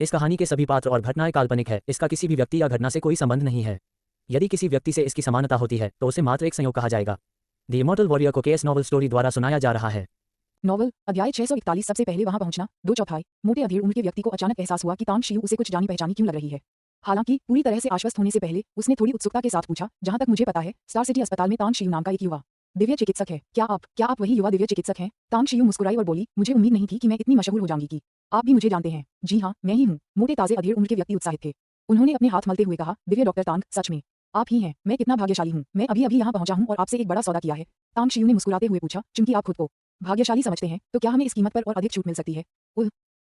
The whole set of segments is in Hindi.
इस कहानी के सभी पात्र और घटनाएं काल्पनिक है। इसका किसी भी व्यक्ति या घटना से कोई संबंध नहीं है। यदि किसी व्यक्ति से इसकी समानता होती है तो उसे मात्र एक संयोग कहा जाएगा। द इमॉर्टल वॉरियर को केएस नॉवल स्टोरी द्वारा सुनाया जा रहा है। नॉवल अध्याय 641। सबसे पहले वहां पहुंचना। 2/4 मोटे अधेड़ उम्र के व्यक्ति को अचानक एहसास हुआ कि तांग शियू उसे कुछ जानी पहचानी क्यों लग रही है। हालांकि पूरी तरह से आश्वस्त होने से पहले उसने थोड़ी उत्सुकता के साथ पूछा, जहां तक मुझे पता है स्टार सिटी अस्पताल में तांग शियू नाम का एक युवा दिव्य चिकित्सक है। क्या आप वही युवा दिव्य चिकित्सक हैं? तांग शियू मुस्कुराई और बोली, मुझे उम्मीद नहीं थी कि मैं इतनी मशहूर हो जाऊंगी कि आप भी मुझे जानते हैं। जी हाँ, मैं ही हूँ। मोटे ताजे अधेड़ उम्र के व्यक्ति उत्साहित थे। उन्होंने अपने हाथ मलते हुए कहा, दिव्य डॉक्टर तांग, सच में आप ही हैं। मैं कितना भाग्यशाली हूँ। मैं अभी अभी यहाँ पहुंचा हूँ और आपसे एक बड़ा सौदा किया है। तांग शियू ने मुस्कुराते हुए पूछा, चूंकि आप खुद को भाग्यशाली समझते हैं तो क्या हमें इस कीमत पर और अधिक छूट मिल सकती है?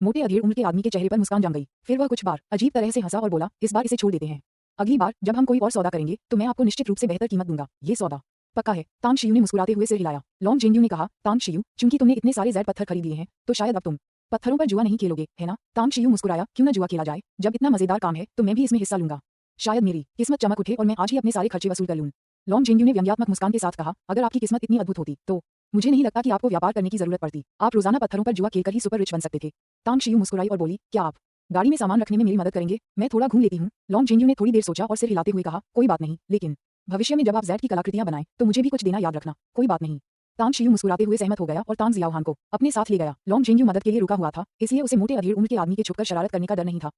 मोटे अधेड़ उम्र के आदमी के चेहरे पर मुस्कान जम गई। फिर वह कुछ बार अजीब तरह से हंसा और बोला, इस बार इसे छोड़ देते हैं। अगली बार जब हम कोई और सौदा करेंगे तो मैं आपको निश्चित रूप से बेहतर कीमत दूंगा। ये सौदा पक्का है? तांग शियू ने मुस्कुराते हुए सिर हिलाया। लॉन्ग जेंग्यू ने कहा, तांग शियू, चूंकि तुमने इतने सारे ज़ेड पत्थर खरीद लिए हैं तो शायद अब तुम पत्थरों पर जुआ नहीं खेलोगे, है ना? तांग शियू मुस्कुराया, क्यों न जुआ खेला जाए? जब इतना मजेदार काम है तो मैं भी इसमें हिस्सा लूंगा। शायद मेरी किस्मत चमक उठे और मैं आज ही अपने सारे खर्चे वसूल कर लूं। लॉन्ग जेंग्यू ने व्यंग्यात्मक मुस्कान के साथ कहा, अगर आपकी किस्मत इतनी अद्भुत होती तो मुझे नहीं लगता कि आपको व्यापार करने की जरूरत पड़ती। आप रोजाना पत्थरों पर जुआ खेलकर ही सुपर रिच बन सकते थे। तांग शियू मुस्कुराई और बोली, क्या आप गाड़ी में सामान रखने में मेरी मदद करेंगे? मैं थोड़ा घूम लेती हूँ। लॉन्ग जेंग्यू ने थोड़ी देर सोचा और सिर हिलाते हुए कहा, कोई बात नहीं, लेकिन भविष्य में जब आप ज़ेड की कलाकृतियां बनाएं तो मुझे भी कुछ देना याद रखना। कोई बात नहीं। तांग शियू मुस्कुराते हुए सहमत हो गया और तांग जियाओहान को अपने साथ ले गया। लॉन्ग जेंग्यू मदद के लिए रुका हुआ था, इसलिए उसे मोटे अधेड़ उम्र के आदमी के छुपकर शरारत करने का डर नहीं था।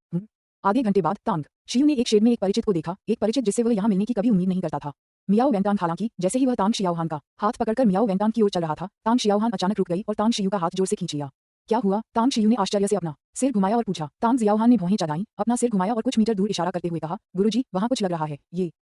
आधे घंटे बाद तांग शियू ने एक शेड में एक परिचित को देखा, एक परिचित जिससे वह यहाँ मिलने की कभी उम्मीद नहीं करता था। मियाओ वेंतान। हालांकि जैसे ही वह तांग शियाओहान का हाथ पकड़कर मियाओ वेंतान की ओर चल रहा था, तांग शियाओहान अचानक रुक गई और तांग शियू का हाथ जोर से खींच लिया। क्या हुआ? तांग शियू ने आश्चर्य से अपना सिर घुमाया और पूछा। तांग जियाओहान ने भौहें चढ़ाई, अपना सिर घुमाया और कुछ मीटर दूर इशारा करते हुए कहा, गुरुजी, वहां कुछ लग रहा है।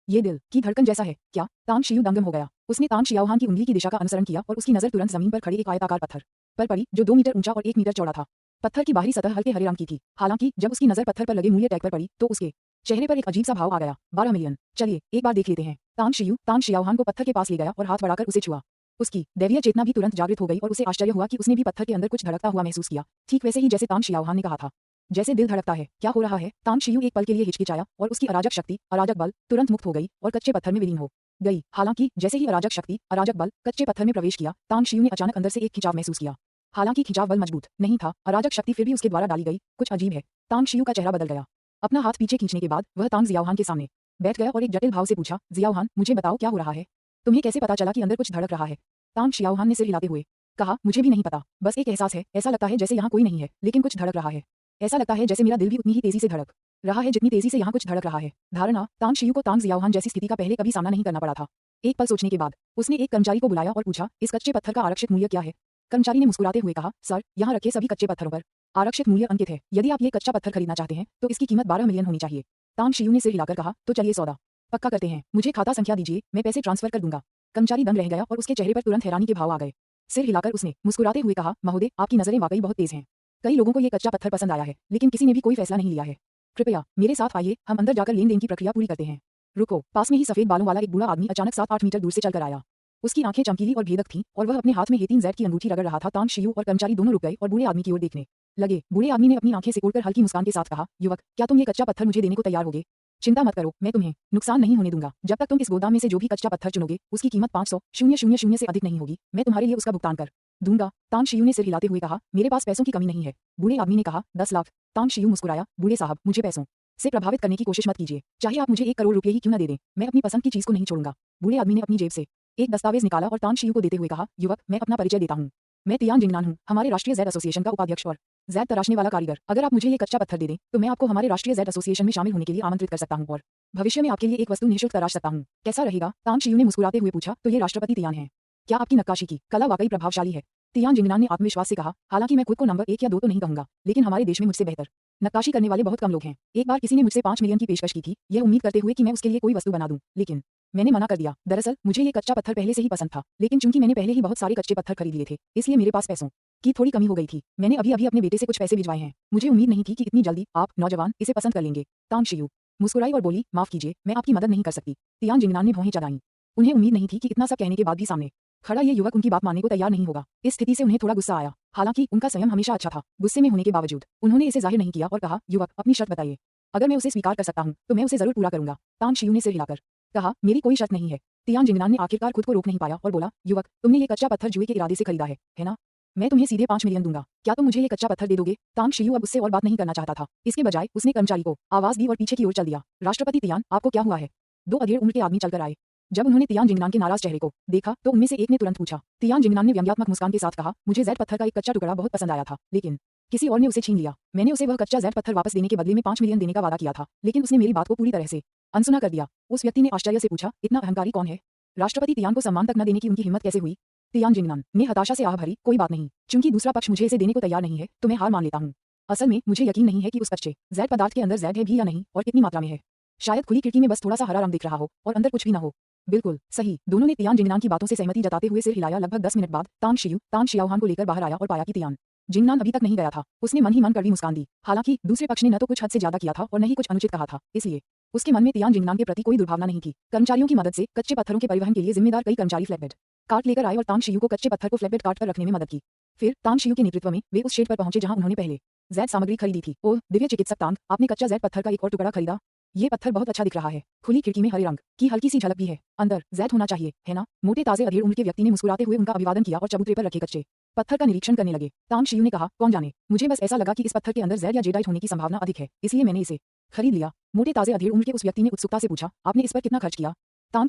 ये दिल की धड़कन जैसा है क्या? तांग शियू दंगम हो गया। उसने तांग शियाओहान की उंगली की दिशा का अनुसरण किया और उसकी नजर तुरंत जमीन पर खड़े एक आयताकार पत्थर पर पड़ी जो 2 मीटर ऊंचा और 1 मीटर चौड़ा था। पत्थर की बाहरी सतह हल्के हरे रंग की थी। हालांकि जब उसकी नजर पत्थर पर लगे मूल्य टैग पर पड़ी तो उसके चेहरे पर एक अजीब सा भाव आ गया। 12 मिलियन। चलिए एक बार देख लेते हैं। तांग शियाओहान को पत्थर के पास ले गया और हाथ बढ़ाकर उसे छुआ। उसकी दैवीय चेतना भी तुरंत जागृत हो गई और उसे आश्चर्य हुआ कि उसने भी पत्थर के अंदर कुछ धड़कता हुआ महसूस किया, ठीक वैसे ही जैसे तांग शियाओहान ने कहा था। जैसे दिल धड़कता है। क्या हो रहा है? तांग शियू एक पल के लिए हिचकिचाया और उसकी अराजक शक्ति, अराजक बल तुरंत मुक्त हो गई और कच्चे पत्थर में विलीन हो गई। हालांकि जैसे ही अराजक शक्ति, अराजक बल कच्चे पत्थर में प्रवेश किया, तांग शियू ने अचानक अंदर से एक खिंचाव महसूस किया। हालांकि खिंचाव बल मजबूत नहीं था, अराजक शक्ति फिर भी उसके द्वारा डाली गई। कुछ अजीब है। तांग शियू का चेहरा बदल गया। अपना हाथ पीछे खींचने के बाद वह तांग जियाओहान के सामने बैठ गया और एक जटिल भाव से पूछा, जियाओहान, मुझे बताओ क्या हो रहा है? तुम्हें कैसे पता चला कि अंदर कुछ धड़क रहा है? तांग शियाओहान ने सिर हिलाते हुए कहा, मुझे भी नहीं पता, बस एक एहसास है। ऐसा लगता है जैसे यहाँ कोई नहीं है लेकिन कुछ धड़क रहा है। ऐसा लगता है जैसे मेरा दिल भी उतनी ही तेजी से धड़क रहा है जितनी तेजी से यहाँ कुछ धड़क रहा है। धारणा। तांग शियू को तांग जियाओहान जैसी स्थिति का पहले कभी सामना नहीं करना पड़ा था। एक पल सोचने के बाद उसने एक कर्मचारी को बुलाया और पूछा, इस कच्चे पत्थर का आरक्षित मूल्य क्या है? कर्मचारी ने मुस्कुराते हुए कहा, सर, यहाँ रखे सभी कच्चे पत्थरों पर आरक्षित मूल्य अंकित है। यदि आप ये कच्चा पत्थर खरीदना चाहते हैं तो इसकी कीमत 12 मिलियन होनी चाहिए। तांग शियू ने सिर हिलाकर कहा, तो चलिए सौदा पक्का करते हैं। मुझे खाता संख्या दीजिए, मैं पैसे ट्रांसफर कर दूंगा। कर्मचारी दंग रह गया और उसके चेहरे पर तुरंत हैरानी के भाव आ गए। सिर हिलाकर उसने मुस्कुराते हुए कहा, महोदय, आपकी नजरें वाकई बहुत तेज हैं। कई लोगों को ये कच्चा पत्थर पसंद आया है लेकिन किसी ने भी कोई फैसला नहीं लिया है। कृपया मेरे साथ आइए, हम अंदर जाकर लेन देन की प्रक्रिया पूरी करते हैं। रुको। पास में ही सफेद बालों वाला एक बूढ़ा आदमी अचानक 7-8 मीटर दूर से चलकर आया। उसकी आंखें चमकीली और भेदक थीं और वह अपने हाथ में हेतिन ज़ेड की अंगूठी रगड़ रहा था। तांग शियू और कर्मचारी दोनों रुक गए और बूढ़े आदमी की ओर देखने लगे। बूढ़े आदमी ने अपनी आंखें सिकोड़कर हल्की मुस्कान के साथ कहा, युवक, क्या तुम ये कच्चा पत्थर मुझे देने को तैयार होगे? चिंता मत करो, मैं तुम्हें नुकसान नहीं होने दूंगा। जब तक तुम इस गोदाम में से जो भी कच्चा पत्थर चुनोगे उसकी कीमत 500,000 से अधिक नहीं होगी। मैं तुम्हारे लिए उसका भुगतान कर दूंगा। तांग शियू ने सिर हिलाते हुए कहा, मेरे पास पैसों की कमी नहीं है। बूढ़े आदमी ने कहा, 10 लाख। तांग शियू मुस्कुराया, बूढ़े साहब, मुझे पैसों से प्रभावित करने की कोशिश मत कीजिए। चाहे आप मुझे 1 करोड़ रुपये ही क्यों न दे दें, मैं अपनी पसंद की चीज को नहीं छोड़ूंगा। बूढ़े आदमी ने अपनी जेब से एक दस्तावेज निकाला और तांग शियू को देते हुए कहा, युवक, मैं अपना परिचय देता हूँ। मैं तियान जिंगनान हूँ, हमारे राष्ट्रीय ज़ेड एसोसिएशन का उपाध्यक्ष और ज़ेड तराशने वाला कारीगर। अगर आप मुझे ये कच्चा पत्थर दे दें तो मैं आपको हमारे राष्ट्रीय ज़ेड एसोसिएशन में शामिल होने के लिए आमंत्रित कर सकता हूँ और भविष्य में आपके लिए एक वस्तु निःशुल्क तराश सकता हूँ। कैसा रहेगा? तांग शियू ने मुस्कुराते हुए पूछा, तो ये राष्ट्रपति तियान है? क्या आपकी नक्काशी की कला वाकई प्रभावशाली है? तियान जिंगनान ने आत्मविश्वास से कहा, हालांकि मैं खुद को नंबर 1 या 2 तो नहीं कहूंगा लेकिन हमारे देश में मुझसे बेहतर नक्काशी करने वाले बहुत कम लोग हैं। एक बार किसी ने मुझसे 5 मिलियन की पेशकश की थी, यह उम्मीद करते हुए कि मैं उसके लिए कोई वस्तु बना दूं, लेकिन मैंने मना कर दिया। दरअसल मुझे ये कच्चा पत्थर पहले से ही पसंद था लेकिन चूंकि मैंने पहले ही बहुत सारे कच्चे पत्थर खरीद लिए थे इसलिए मेरे पास पैसों की थोड़ी कमी हो गई थी। मैंने अभी अभी अपने बेटे से कुछ पैसे भिजवाए हैं। मुझे उम्मीद नहीं थी कि इतनी जल्दी आप नौजवान इसे पसंद कर लेंगे। तांग शियू मुस्कुराई और बोली, माफ कीजिए, मैं आपकी मदद नहीं कर सकती। तियान जिंगनान ने भौहें चढ़ाई। उन्हें उम्मीद नहीं थी कि इतना सब कहने के बाद भी सामने खड़ा ये युवक उनकी बात मानने को तैयार नहीं होगा। इस स्थिति से उन्हें थोड़ा गुस्सा आया। हालांकि उनका संयम हमेशा अच्छा था। गुस्से में होने के बावजूद उन्होंने इसे जाहिर नहीं किया और कहा, युवक, अपनी शर्त बताइए। अगर मैं उसे स्वीकार कर सकता हूं तो मैं उसे जरूर पूरा करूंगा। तांग शियू ने सिर हिलाकर कहा, मेरी कोई शर्त नहीं है। तियान जिंगनान ने आखिरकार खुद को रोक नहीं पाया और बोला, युवक, तुमने ये कच्चा पत्थर जुए के इरादे से खरीदा है ना? मैं तुम्हें सीधे 5 मिलियन दूंगा। क्या तुम मुझे ये कच्चा पत्थर दे दोगे? तांग शियू अब उससे और बात नहीं करना चाहता था। इसके बजाय उसने कर्मचारी को आवाज दी और पीछे की ओर चल दिया। राष्ट्रपति तियान, आपको क्या हुआ है? 2 अधेड़ उम्र के आदमी चलकर आए। जब उन्होंने तियान जिंगनान के नाराज चेहरे को देखा तो उनमें से एक ने तुरंत पूछा। तियान जिंगनान ने व्यंग्यात्मक मुस्कान के साथ कहा, मुझे ज़ेड पत्थर का एक कच्चा टुकड़ा बहुत पसंद आया था, लेकिन किसी और ने उसे छीन लिया। मैंने उसे वह कच्चा ज़ेड पत्थर वापस देने के बदले में 5 मिलियन देने का वादा किया था, लेकिन उसने मेरी बात को पूरी तरह से अनसुना कर दिया। उस व्यक्ति ने आश्चर्य से पूछा, इतना अहंकारी कौन है? राष्ट्रपति तियान को सम्मान तक न देने की उनकी हिम्मत कैसे हुई? तियान जिंगनान ने हताशा से आह भरी, कोई बात नहीं, चूंकि दूसरा पक्ष मुझे इसे देने को तैयार नहीं है तो मैं हार मान लेता हूँ। असल में मुझे यकीन नहीं है कि उस कच्चे ज़ेड पदार्थ के अंदर ज़ेड है भी या नहीं और कितनी मात्रा में है। शायद खुली खिड़की में बस थोड़ा सा हरा रंग दिख रहा हो और अंदर कुछ भी न हो। बिल्कुल सही। दोनों ने तियान जिंगनान की बातों से सहमति जताते हुए सिर हिलाया। लगभग 10 मिनट बाद तांग शियाओहान को लेकर बाहर आया और पाया कि तियान जिंगनान अभी तक नहीं गया था। उसने मन ही मन कड़वी मुस्कान दी। हालांकि दूसरे पक्ष ने न तो कुछ हद से ज्यादा किया था और न ही कुछ अनुचित कहा था, इसलिए उसके मन में तियान जिंगनान के प्रति कोई दुर्भावना नहीं थी। कर्मचारियों की मदद से कच्चे पत्थरों के परिवहन के लिए जिम्मेदार कई कर्मचारी फ्लैटबेड कार्ट लेकर आए और तांग शियू को कच्चे पत्थर को फ्लैटबेड कार्ट पर रखने में मदद की। फिर तांग शियू के नेतृत्व में वे उस शेड पर पहुंचे जहां उन्होंने पहले ज़ेड सामग्री खरीदी थी। ओह दिव्य चिकित्सक तांग, आपने कच्चा ज़ेड पत्थर का एक और टुकड़ा खरीदा? ये पत्थर बहुत अच्छा दिख रहा है। खुली खिड़की में हरे रंग की हल्की सी झलक भी है। अंदर ज़ेड होना चाहिए, है ना? मोटे ताजे अधेड़ उम्र के व्यक्ति ने मुस्कुराते हुए उनका अभिवादन किया और चबूतरे पर रखे कच्चे पत्थर का निरीक्षण करने लगे। तांग शियू ने कहा, कौन जाने, मुझे बस ऐसा लगा कि इस पत्थर के अंदर ज़ेड या जेडाइट होने की संभावना अधिक है, इसलिए मैंने इसे खरीद लिया। मोटे ताजे अधेड़ उम्र के उस व्यक्ति ने उत्सुकता से पूछा, आपने इस पर कितना खर्च किया? तांग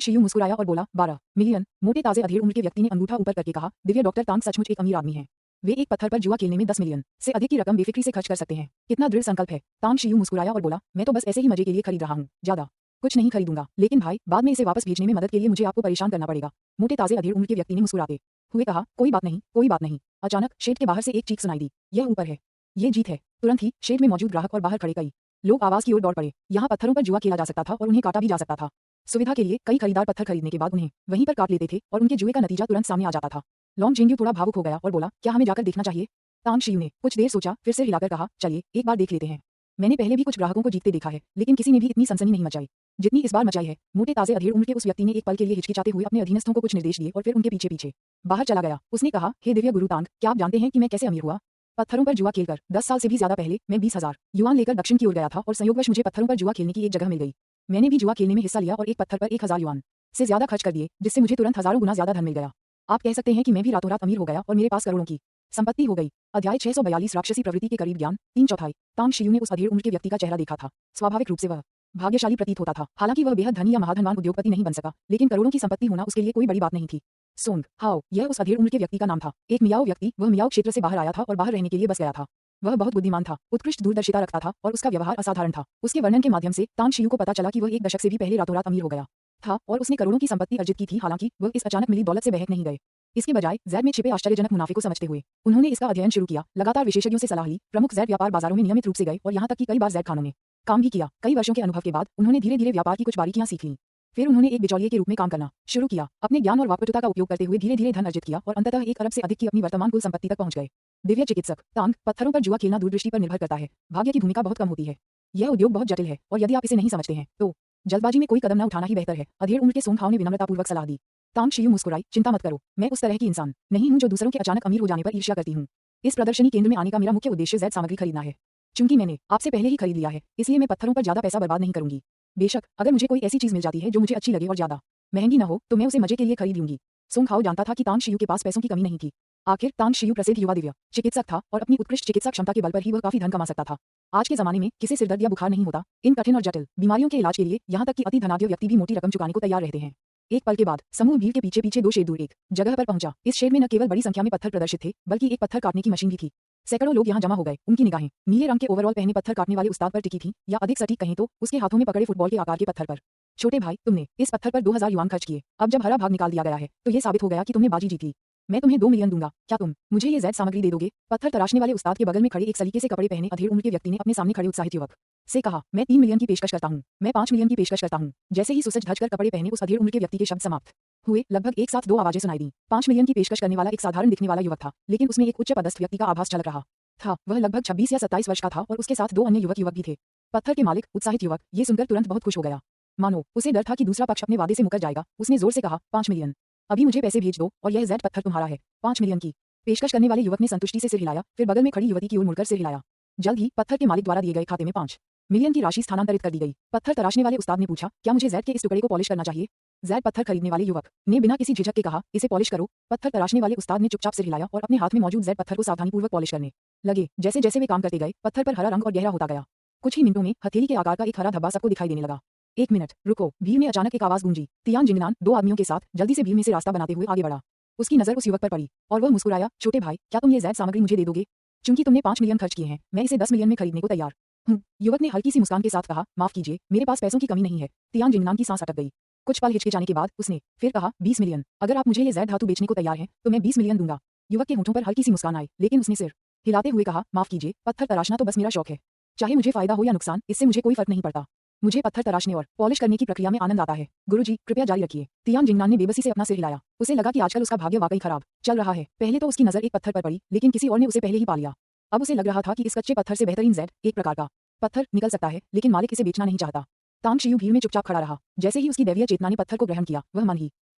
शियू मुस्कुराया और बोला, 12 मिलियन। मोटे ताजे अधेड़ उम्र के व्यक्ति ने अंगूठा ऊपर करके कहा, दिव्य डॉक्टर तांग सचमुच एक अमीर आदमी है। वे एक पत्थर पर जुआ खेलने में 10 मिलियन से अधिक की रकम बेफिक्री से खर्च कर सकते हैं। कितना दृढ़ संकल्प है। तांग शियू मुस्कुराया और बोला, मैं तो बस ऐसे ही मजे के लिए खरीद रहा हूँ, ज्यादा कुछ नहीं खरीदूंगा, लेकिन भाई बाद में इसे वापस भेजने में मदद के लिए मुझे आपको परेशान करना पड़ेगा। मोटे ताजे अधेड़ उम्र के व्यक्ति ने मुस्कुराते हुए कहा, कोई बात नहीं, कोई बात नहीं। अचानक शेड के बाहर से एक चीख सुनाई दी, यह ऊपर है, ये जीत है। तुरंत ही शेड में मौजूद ग्राहक और बाहर खड़े कई लोग आवाज की ओर दौड़ पड़े। यहाँ पत्थरों पर जुआ खेला जा सकता था और उन्हें काटा भी जा सकता था। सुविधा के लिए कई खरीदार पत्थर खरीदने के बाद उन्हें वहीं पर काट लेते थे और उनके जुए का नतीजा तुरंत सामने आ जाता था। लॉन्ग जेंग्यू थोड़ा भावुक हो गया और बोला, क्या हमें जाकर देखना चाहिए? तांग शियू ने कुछ देर सोचा, फिर से हिलाकर कहा, चलिए एक बार देख लेते हैं। मैंने पहले भी कुछ ग्राहकों को जीतते देखा है, लेकिन किसी ने भी इतनी सनसनी नहीं मचाई जितनी इस बार मचाई है। मोटे ताजे अधेड़ उम्र के उस व्यक्ति ने एक पल के लिए हिचकिचाते हुए अपने अधीनस्थों को कुछ निर्देश दिए और फिर उनके पीछे पीछे बाहर चला गया। उसने कहा, हे दिव्य गुरु तांग, क्या आप जानते हैं कि मैं कैसे अमीर हुआ? पत्थरों पर जुआ खेलकर। 10 साल से भी ज्यादा पहले मैं 20,000 युआन लेकर दक्षिण की ओर गया था और संयोगवश मुझे पत्थरों पर जुआ खेलने की एक जगह मिल गई। मैंने भी जुआ खेलने में हिस्सा लिया और एक पत्थर पर 1,000 युआन से ज्यादा खर्च कर दिए, जिससे मुझे तुरंत हजारों गुना ज्यादा धन मिल गया। आप कह सकते हैं कि मैं भी रातों रात अमीर हो गया और मेरे पास करोड़ों की संपत्ति हो गई। अध्याय 642 राक्षसी प्रवृत्ति के करीब ज्ञान 3/4। तांग शियू ने उस अधेड़ उम्र के व्यक्ति का चेहरा देखा था। स्वाभाविक रूप से वह भाग्यशाली प्रतीत होता था। हालांकि वह बेहद धनी या महाधनवान उद्योगपति नहीं बन सका, लेकिन करोड़ों की संपत्ति होना उसके लिए कोई बड़ी बात नहीं थी। सोंग हाओ, यह उस अधेड़ उम्र के व्यक्ति का नाम था। एक मियाओ व्यक्ति। वह मियाओ क्षेत्र से बाहर आया था और बाहर रहने के लिए बस गया था। वह बहुत बुद्धिमान था, उत्कृष्ट दूरदर्शिता रखता था और उसका व्यवहार असाधारण था। उसके वर्णन के माध्यम से तांग शियू को पता चला कि वह एक दशक से भी पहले रातों रात अमीर हो गया था और उसने करोड़ों की संपत्ति अर्जित की थी। हालांकि वह इस अचानक मिली दौलत से बहक नहीं गए। इसके बजाय ज़ेड में छिपे आश्चर्यजनक मुनाफे को समझते हुए उन्होंने इसका अध्ययन शुरू किया। लगातार विशेषज्ञों से सलाह ली, प्रमुख ज़ेड व्यापार बाजारों में नियमित रूप से गए और यहाँ तक कि कई बार ज़ेड खानों में काम भी किया। कई वर्षों के अनुभव के बाद उन्होंने धीरे धीरे व्यापार की कुछ बारीकियां सीख लीं। फिर उन्होंने एक बिचौलिए के रूप में काम करना शुरू किया। अपने ज्ञान और वाक्पटुता का उपयोग करते हुए धीरे धीरे धन अर्जित किया और अंततः 1 अरब से अधिक की अपनी वर्तमान कुल संपत्ति तक पहुंच गए। दिव्य चिकित्सक तांग, पत्थरों पर जुआ खेलना दूरदृष्टि पर निर्भर करता है। भाग्य की भूमिका बहुत कम होती है। यह उद्योग बहुत जटिल है और यदि आप इसे नहीं समझते हैं तो जल्दबाजी में कोई कदम न उठाना ही बेहतर है। अधेड़ उम्र के सोंग हाओ ने विनम्रतापूर्वक सलाह दी। तांग शियू मुस्कुराई, चिंता मत करो, मैं उस तरह की इंसान नहीं हूं जो दूसरों के अचानक अमीर हो जाने पर ईर्ष्या करती हूं। इस प्रदर्शनी केंद्र में आने का मेरा मुख्य उद्देश्य ज़ेड सामग्री खरीदना है। चूंकि मैंने आपसे पहले ही खरीद लिया है, इसलिए मैं पत्थरों पर ज्यादा पैसा बर्बाद नहीं करूंगी। बेशक अगर मुझे कोई ऐसी चीज मिल जाती है जो मुझे अच्छी लगे और ज्यादा महंगी न हो तो मैं उसे मजे के लिए खरीद लूंगी। सोंग हाओ जानता था कि तांग शियू के पास पैसों की कमी नहीं थी। आखिर तांग शियू प्रसिद्ध युवा दिव्य चिकित्सक था और अपनी उत्कृष्ट चिकित्सा क्षमता के बल पर ही वह काफी धन कमा सकता था। आज के जमाने में किसी सिर दर्द या बुखार नहीं होता। इन कठिन और जटिल बीमारियों के इलाज के लिए यहाँ तक कि अति धनाढ्य व्यक्ति भी मोटी रकम चुकाने को तैयार रहते हैं। एक पल के बाद समूह भीड़ के पीछे पीछे 2 शेड दूर एक जगह पर पहुंचा। इस शेड में न केवल बड़ी संख्या में पत्थर प्रदर्शित थे, बल्कि एक पत्थर काटने की मशीन भी थी। सैकड़ों लोग यहाँ जमा हो गए। उनकी निगाहें नीले रंग के ओवरऑल पहने पत्थर काटने वाले उस्ताद पर टिकी थी, या अधिक सटीक कहें तो उसके हाथों में पकड़े फुटबॉल के आकार के पत्थर पर। छोटे भाई, तुमने इस पत्थर पर 2000 युआन खर्च किए। अब जब हरा भाग निकाल दिया गया है तो ये साबित हो गया कि तुमने बाजी जीत ली। मैं तुम्हें 2 मिलियन दूंगा, क्या तुम मुझे ये ज़ेड सामग्री दे दोगे? पत्थर तराशने वाले उस्ताद के बगल में खड़े एक सलीके से कपड़े पहने अधेड़ उम्र के व्यक्ति ने अपने सामने खड़े उत्साहित युवक से कहा, मैं 3 मिलियन की पेशकश करता हूँ, मैं 5 मिलियन की पेशकश करता हूँ। जैसे ही सुसज्ज धजकर कपड़े पहने उस अधेड़ उम्र के व्यक्ति के शब्द समाप्त हुए, लगभग एक साथ 2 आवाजें सुनाई दी। 5 मिलियन की पेशकश करने वाला एक साधारण दिखने वाला युवक था, लेकिन उसमें एक उच्च पदस्थ व्यक्ति का आभास झलक रहा था। वह लगभग 26 या 27 वर्ष का था और उसके साथ 2 अन्य युवक भी थे। पत्थर के मालिक उत्साहित युवक ये सुनकर तुरंत बहुत खुश हो गया, मानो उसे डर था कि दूसरा पक्ष अपने वादे से मुकर जाएगा। उसने जोर से कहा, 5 मिलियन, अभी मुझे पैसे भेज दो और यह ज़ेड पत्थर तुम्हारा है। 5 मिलियन की पेशकश करने वाले युवक ने संतुष्टि से सिर हिलाया, फिर बगल में खड़ी युवती की ओर मुड़कर सिर हिलाया। जल्द ही पत्थर के मालिक द्वारा दिए गए खाते में 5 मिलियन की राशि स्थानांतरित कर दी गई। पत्थर तराशने वाले उस्ताद ने पूछा, क्या मुझे ज़ेड के इस टुकड़े को पॉलिश करना चाहिए? जैद पत्थर खरीदने वाले युवक ने बिना किसी झिझक के कहा, इसे पॉलिश करो। पत्थर तराशने वाले उस्ताद ने चुपचाप सिर हिलाया और अपने हाथ में मौजूद जैद पत्थर को सावधानीपूर्वक पॉलिश करने लगे। जैसे जैसे वे काम करते गए, पत्थर पर हरा रंग और गहरा होता गया। कुछ ही मिनटों में हथेली के आकार का एक हरा धब्बा सबको दिखाई देने लगा। 1 मिनट रुको। भीड़ में अचानक एक आवाज गूंजी। तियान जिंगनान 2 आदमियों के साथ जल्दी से भीड़ में से रास्ता बनाते हुए आगे बढ़ा। उसकी नजर उस युवक पर पड़ी और वह मुस्कुराया, छोटे भाई, क्या तुम ये जैद सामग्री मुझे दे दोगे? चूंकि तुमने 5 मिलियन खर्च किए हैं, मैं इसे 10 मिलियन में खरीदने को तैयार हूँ। युवक ने हल्की सी मुस्कान के साथ कहा, माफ कीजिए, मेरे पास पैसों की कमी नहीं है। तियान जिंगनान की सांस अटक गई। कुछ पल हिचकिचाने के बाद उसने फिर कहा, 20 मिलियन। अगर आप मुझे ये जैद धातु बेचने को तैयार हैं, तो मैं 20 मिलियन दूंगा। युवक के होठों पर हल्की सी मुस्कान आई, लेकिन उसने सिर हिलाते हुए कहा, माफ कीजिए, पत्थर तराशना तो बस मेरा शौक है। चाहे मुझे फायदा हो या नुकसान, इससे मुझे कोई फर्क नहीं पड़ता। मुझे पत्थर तराशने और पॉलिश करने की प्रक्रिया में आनंद आता है। गुरुजी, कृपया जारी रखिए। तियान जिंगनान ने बेबसी से अपना सिर हिलाया। उसे लगा कि आजकल उसका भाग्य वाकई खराब चल रहा है। पहले तो उसकी नजर एक पत्थर पर पड़ी, लेकिन किसी और ने उसे पहले ही पा लिया। अब उसे लग रहा था कि इस कच्चे पत्थर से बेहतरीन जैद, एक प्रकार का पत्थर, निकल सकता है, लेकिन मालिक इसे बेचना नहीं चाहता। तांग शियू भीड़ में चुपचाप खड़ा रहा। जैसे ही उसकी दैवीय चेतना ने पत्थर को ग्रहण किया, वह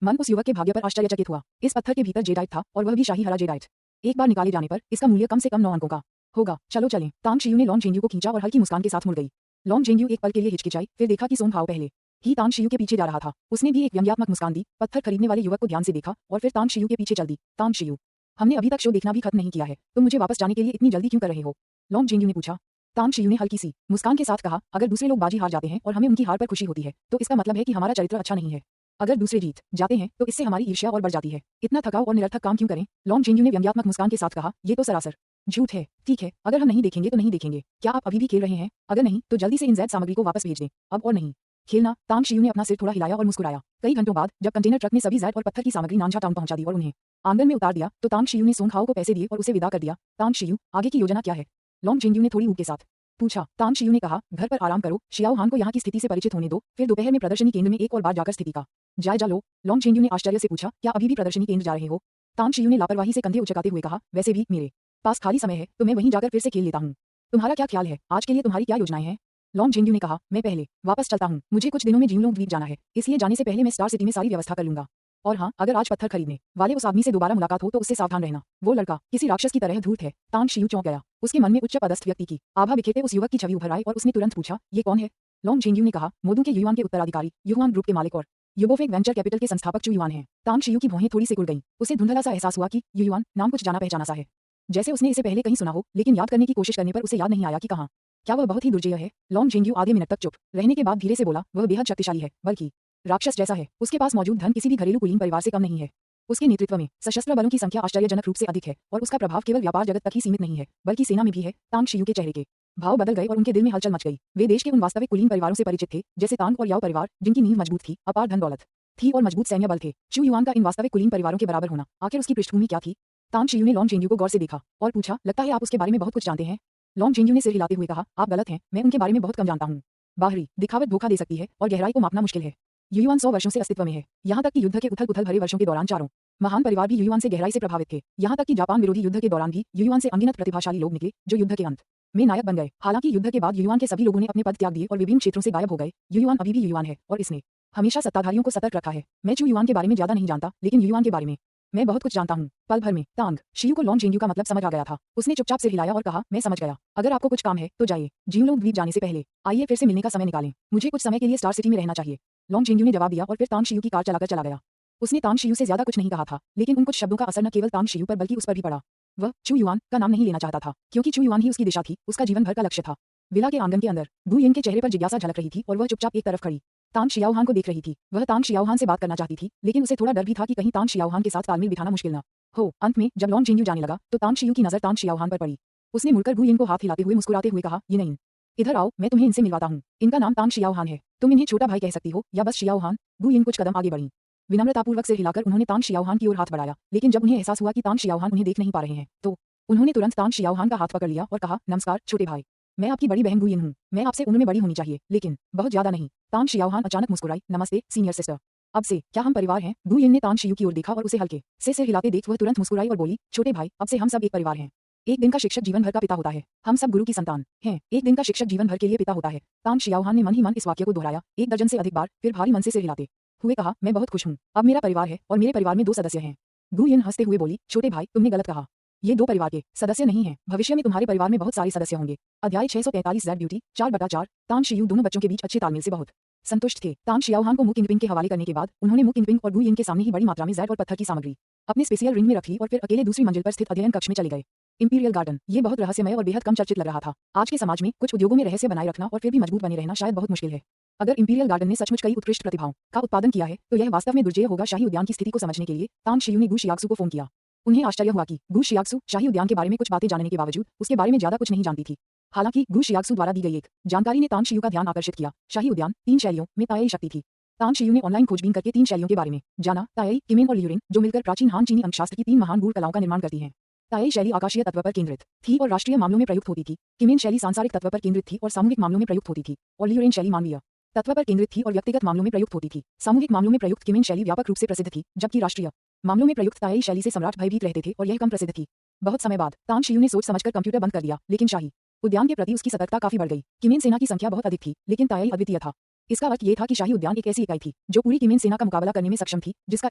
मन उस युवक के भाग्य पर आश्चर्यचकित हुआ। इस पत्थर के भीतर जेडाइट था, और वह भी शाही हरा जेडाइट। एक बार निकाले जाने पर इसका मूल्य कम से कम 9 अंकों का होगा। चलो चलें। तांग शियू ने लॉन्ग जेंग्यू को खींचा और हल्की मुस्कान के साथ मुड़ गई। लॉन्ग जेंग्यू एक पल के लिए हिचकिचाई, फिर देखा कि सोम भाव पहले ही तांग शियू के पीछे जा रहा था। उसने भी एक व्यंग्यात्मक मुस्कान दी, पत्थर खरीदने वाले युवक को ध्यान से देखा और फिर तांग शियू के पीछे चल दी। तांग शियू, हमने अभी तक शो देखना भी खत्म नहीं किया है, तुम मुझे वापस जाने के लिए इतनी जल्दी क्यों कर रहे हो? लॉन्ग जेंग्यू ने पूछा। तांग शियू ने हल्की सी मुस्कान के साथ कहा, अगर दूसरे लोग बाजी हार जाते हैं और हमें उनकी हार पर खुशी होती है, तो इसका मतलब है कि हमारा चरित्र अच्छा नहीं है। अगर दूसरे जीत जाते हैं, तो इससे हमारी ईर्ष्या और बढ़ जाती है। इतना थकाऊ और निरर्थक काम क्यों करें? लॉन्ग जेंग्यू ने व्यंग्यात्मक मुस्कान के साथ कहा, ये तो सरासर झूठ है। ठीक है, अगर हम नहीं देखेंगे तो नहीं देखेंगे। क्या आप अभी भी खेल रहे हैं? अगर नहीं, तो जल्दी से इन जैद सामग्री को वापस भेज दें, अब और नहीं खेलना। तांग शियू ने अपना सिर थोड़ा हिलाया और मुस्कुराया। कई घंटों बाद जब कंटेनर ट्रक ने सभी जैद और पत्थर की सामग्री नानझा टाउन पहुंचा दी और उन्हें आंगन में उतार दिया, तो तांग शियू ने सोंग खाओ को पैसे दिए और उसे विदा कर दिया। तांग शियू, आगे की योजना क्या है? लॉन्ग जेंग्यू ने थोड़ी ऊब के साथ पूछा। तांग शियू ने कहा, घर पर आराम करो, शियाओ हान को यहाँ की स्थिति से परिचित होने दो, फिर दोपहर में प्रदर्शनी केंद्र में एक और बार जाकर स्थिति का जायजा लो। लॉन्ग जेंग्यू ने आश्चर्य से पूछा, क्या अभी भी प्रदर्शनी केंद्र जा रहे हो? तांग शियू ने लापरवाही से कंधे उचकाते हुए कहा, वैसे भी मेरे पास खाली समय है, तो मैं वहीं जाकर फिर से खेल लेता हूँ। तुम्हारा क्या ख्याल है? आज के लिए तुम्हारी क्या योजनाएं हैं? लॉन्ग जेंग्यू ने कहा, मैं पहले वापस चलता हूँ, मुझे कुछ दिनों में जिंगलोंग द्वीप जाना है, इसलिए जाने से पहले मैं स्टार सिटी में सारी व्यवस्था कर लूंगा। और हाँ, अगर आज पत्थर खरीदने वाले उस आदमी से दोबारा मुलाकात हो तो उससे सावधान रहना। वो लड़का किसी राक्षस की तरह धूर्त है। तांग शियू चौंक गया। उसके मन में उच्च पदस्थ व्यक्ति की आभा बिखेरते उस युवक की छवि उभर आई और उसने तुरंत पूछा, ये कौन है? लॉन्ग जेंग्यू ने कहा, मोदू के युआन के उत्तराधिकारी, युआन ग्रुप के मालिक और युबोफेक वेंचर कैपिटल के संस्थापक चू युआन हैं। तांग शियू की भौहें थोड़ी सिकुड़ गईं। उसे धुंधला सा एहसास हुआ कि युआन नाम कुछ जाना पहचाना सा है, जैसे उसने इसे पहले कहीं सुना हो, लेकिन याद करने की कोशिश करने पर उसे याद नहीं आया कि कहाँ। क्या वह बहुत ही दुर्जेय है? लॉन्ग जेंग्यू आधे मिनट तक चुप रहने के बाद धीरे से बोला, वह बेहद शक्तिशाली है, बल्कि राक्षस जैसा है। उसके पास मौजूद धन किसी भी घरेलू कुलीन परिवार से कम नहीं है। उसके नेतृत्व में सशस्त्र बलों की संख्या आश्चर्यजनक रूप से अधिक है, और उसका प्रभाव केवल व्यापार जगत तक ही सीमित नहीं है, बल्कि सेना में भी है। तांग शियू के चेहरे के भाव बदल गए और उनके दिल में हलचल मच गई। वे देश के उन वास्तविक कुलीन परिवारों से परिचित थे, जैसे तांग और याओ परिवार, जिनकी नींव मजबूत थी, अपार धन दौलत थी और मजबूत सैन्य बल थे। चू युआन का इन वास्तविक कुलीन परिवारों के बराबर होना, आखिर उसकी पृष्ठभूमि क्या थी? तांग शियू ने लॉन्ग जेंग्यू को गौर से देखा और पूछा, लगता है आप उसके बारे में बहुत कुछ जानते हैं। लॉन्ग जेंग्यू ने सिर हिलाते हुए कहा, आप गलत हैं, मैं उनके बारे में बहुत कम जानता हूँ। बाहरी दिखावट धोखा दे सकती है और गहराई को मापना मुश्किल है। युआन 100 वर्षों से अस्तित्व में है। यहाँ तक कि युद्ध के उथल-पुथल भरे वर्षों के दौरान चारों महान परिवार भी युआन से गहराई से प्रभावित थे। यहाँ तक कि जापान विरोधी युद्ध के दौरान भी युआन से अनगिनत प्रतिभाशाली लोग निकले, जो युद्ध के अंत में नायक बन गए। हालांकि युद्ध के बाद युआन के सभी लोगों ने अपने पद त्याग दिए और विभिन्न क्षेत्रों से गायब हो गए। युआन अभी भी युआन है और इसने हमेशा सत्ताधारियों को सतर्क रखा है। मैं चू युआन के बारे में ज्यादा नहीं जानता, लेकिन युआन के बारे में मैं बहुत कुछ जानता हूँ। पल भर में तांग शियू को लॉन्ग जेंग्यू का मतलब समझ आ गया था। उसने चुपचाप सिर हिलाया और कहा, मैं समझ गया। अगर आपको कुछ काम है तो जाइए। जिंगलोंग द्वीप जाने से पहले आइए फिर से मिलने का समय निकालें। मुझे कुछ समय के लिए स्टार सिटी में रहना चाहिए। लॉन्ग जेंग्यू ने जवाब दिया और फिर तांग शियू की कार चलाकर चला गया। उसने तांग शियू से ज्यादा कुछ नहीं कहा था, लेकिन उन कुछ शब्दों का असर न केवल तांग शियू पर बल्कि उस पर भी पड़ा। वह चू युआन का नाम नहीं लेना चाहता था, क्योंकि चू युआन ही उसकी दिशा थी, उसका जीवन भर का लक्ष्य था। विला के आंगन के अंदर दू यिन के चेहरे पर जिज्ञासा झलक रही थी और वह चुपचाप एक तरफ खड़ी तांग शियाओहान को देख रही थी। वह तांग शियाओहान से बात करना चाहती थी, लेकिन उसे थोड़ा डर भी था कि कहीं तांग शियाओहान के साथ तालमेल बिठाना मुश्किल न हो। अंत में जब लॉन्ग जेंग्यू जाने लगा तो तांग शियू की नजर तांग शियाओहान पर पड़ी। उसने मुड़कर दू यिन को हाथ हिलाते हुए मुस्कुराते हुए कहा, ये नहीं, इधर आओ, मैं तुम्हें इनसे मिलवाता हूँ। इनका नाम तांग शियाओहान है। तुम इन्हें छोटा भाई कह सकती हो या बस शियाओहान। दू यिन कुछ कदम आगे बढ़ी। विनम्रतापूर्वक सिर हिलाकर उन्होंने तांग शियाओहान की ओर हाथ बढ़ाया, लेकिन जब उन्हें एहसास हुआ कि तांग शियाओहान उन्हें देख नहीं पा रहे हैं, तो उन्होंने तुरंत तांग शियाओहान का हाथ पकड़ लिया और कहा, नमस्कार छोटे भाई, मैं आपकी बड़ी बहन दू यिन हूँ। मैं आपसे उम्र में बड़ी होनी चाहिए, लेकिन बहुत ज्यादा नहीं। तांग शियाओहान अचानक मुस्कुराई, नमस्ते सीनियर सिस्टर, अब से क्या हम परिवार हैं? दू यिन ने तांग शियू की ओर देखा और उसे हल्के से सिर हिलाते देख वह तुरंत मुस्कुराई और बोली, छोटे भाई, अब से हम सब एक परिवार हैं। एक दिन का शिक्षक जीवन भर का पिता होता है। हम सब गुरु की संतान हैं। एक दिन का शिक्षक जीवन भर के लिए पिता होता है। तांग शियाओहान ने मन ही मन इस वाक्य को दोहराया 1 दर्जन से अधिक बार, फिर भारी मन से सिर हिलाते हुए कहा, मैं बहुत खुश हूँ। अब मेरा परिवार है और मेरे परिवार में 2 सदस्य हैं। दू यिन हंसते हुए बोली, छोटे भाई, तुमने गलत कहा। ये 2 परिवार के सदस्य नहीं हैं। भविष्य में तुम्हारे परिवार में बहुत सारे सदस्य होंगे। अध्याय 643 ज़ेड ब्यूटी 4/4। तांग शियू दोनों बच्चों के बीच अच्छे तालमेल से बहुत संतुष्ट थे। तांग शियाओहान को मु किंगपिंग के हवाले करने के बाद उन्होंने मु किंगपिंग और गु यिंग के सामने ही बड़ी मात्रा में जैड और पत्थर की सामग्री अपने स्पेशियल रिंग में रख ली और फिर अकेले दूसरी मंजिल पर स्थित अध्ययन कक्ष में चले गए। इंपीरियल गार्डन, ये बहुत रहस्यमय और बेहद कम चर्चित लग रहा था। आज के समाज में कुछ उद्योगों में रहस्य बनाए रखना और फिर भी मजबूत बने रहना शायद बहुत मुश्किल है। अगर इंपीरियल गार्डन ने सचमुच कई उत्कृष्ट प्रतिभाओं का उत्पादन किया है तो यह वास्तव में दुर्जेय होगा। शाही उद्यान की स्थिति को समझने के लिए तांग शियू ने गु शियाक्सु को फोन किया। उन्हें आश्चर्य हुआ कि गु शियाक्सु शाही उद्यान के बारे में कुछ बातें जानने के बावजूद उसके बारे में ज्यादा कुछ नहीं जानती थी। हालांकि गु शियाक्सु द्वारा दी गई एक जानकारी ने तांग शियू का ध्यान आकर्षित किया। शाही उद्यान 3 शैलियों में ताई शक्ति थी। तांग शियू ने ऑनलाइन खोजबीन करके 3 शैलियों के बारे में जाना, ताई, किमेन और लियूरिंग, जो मिलकर प्राचीन हान चीनी अंकशास्त्र की 3 महान गूढ़ कलाओं का निर्माण करती हैं। ताई शैली आकाशीय तत्व पर केंद्रित थी और राष्ट्रीय मामलों में प्रयुक्त होती थी। किमेन शैली सांसारिक तत्व पर केंद्रित थी और सामूहिक मामलों में प्रयुक्त होती थी। और लियूरिंग शैली मानवीय तत्व पर केंद्रित थी और व्यक्तिगत मामलों में प्रयुक्त होती थी। सामूहिक मामलों में प्रयुक्त किमेन शैली व्यापक रूप से प्रसिद्ध थी, जबकि राष्ट्रीय मामलों में प्रयुक्त ताई शैली से सम्राट भयभीत रहते थे और यह कम प्रसिद्ध थी। बहुत समय बाद तांग शियू ने सोच समझकर कंप्यूटर बंद कर दिया, लेकिन शाही उद्यान के प्रति उसकी सतर्कता काफी बढ़ गई। किमेन सेना की संख्या बहुत अधिक थी, लेकिन ताई अद्वितीय था। इसका अर्थ ये था कि शाही उद्यान एक ऐसी इकाई थी जो पूरी किमेन सेना का मुकाबला करने में सक्षम थी, जिसका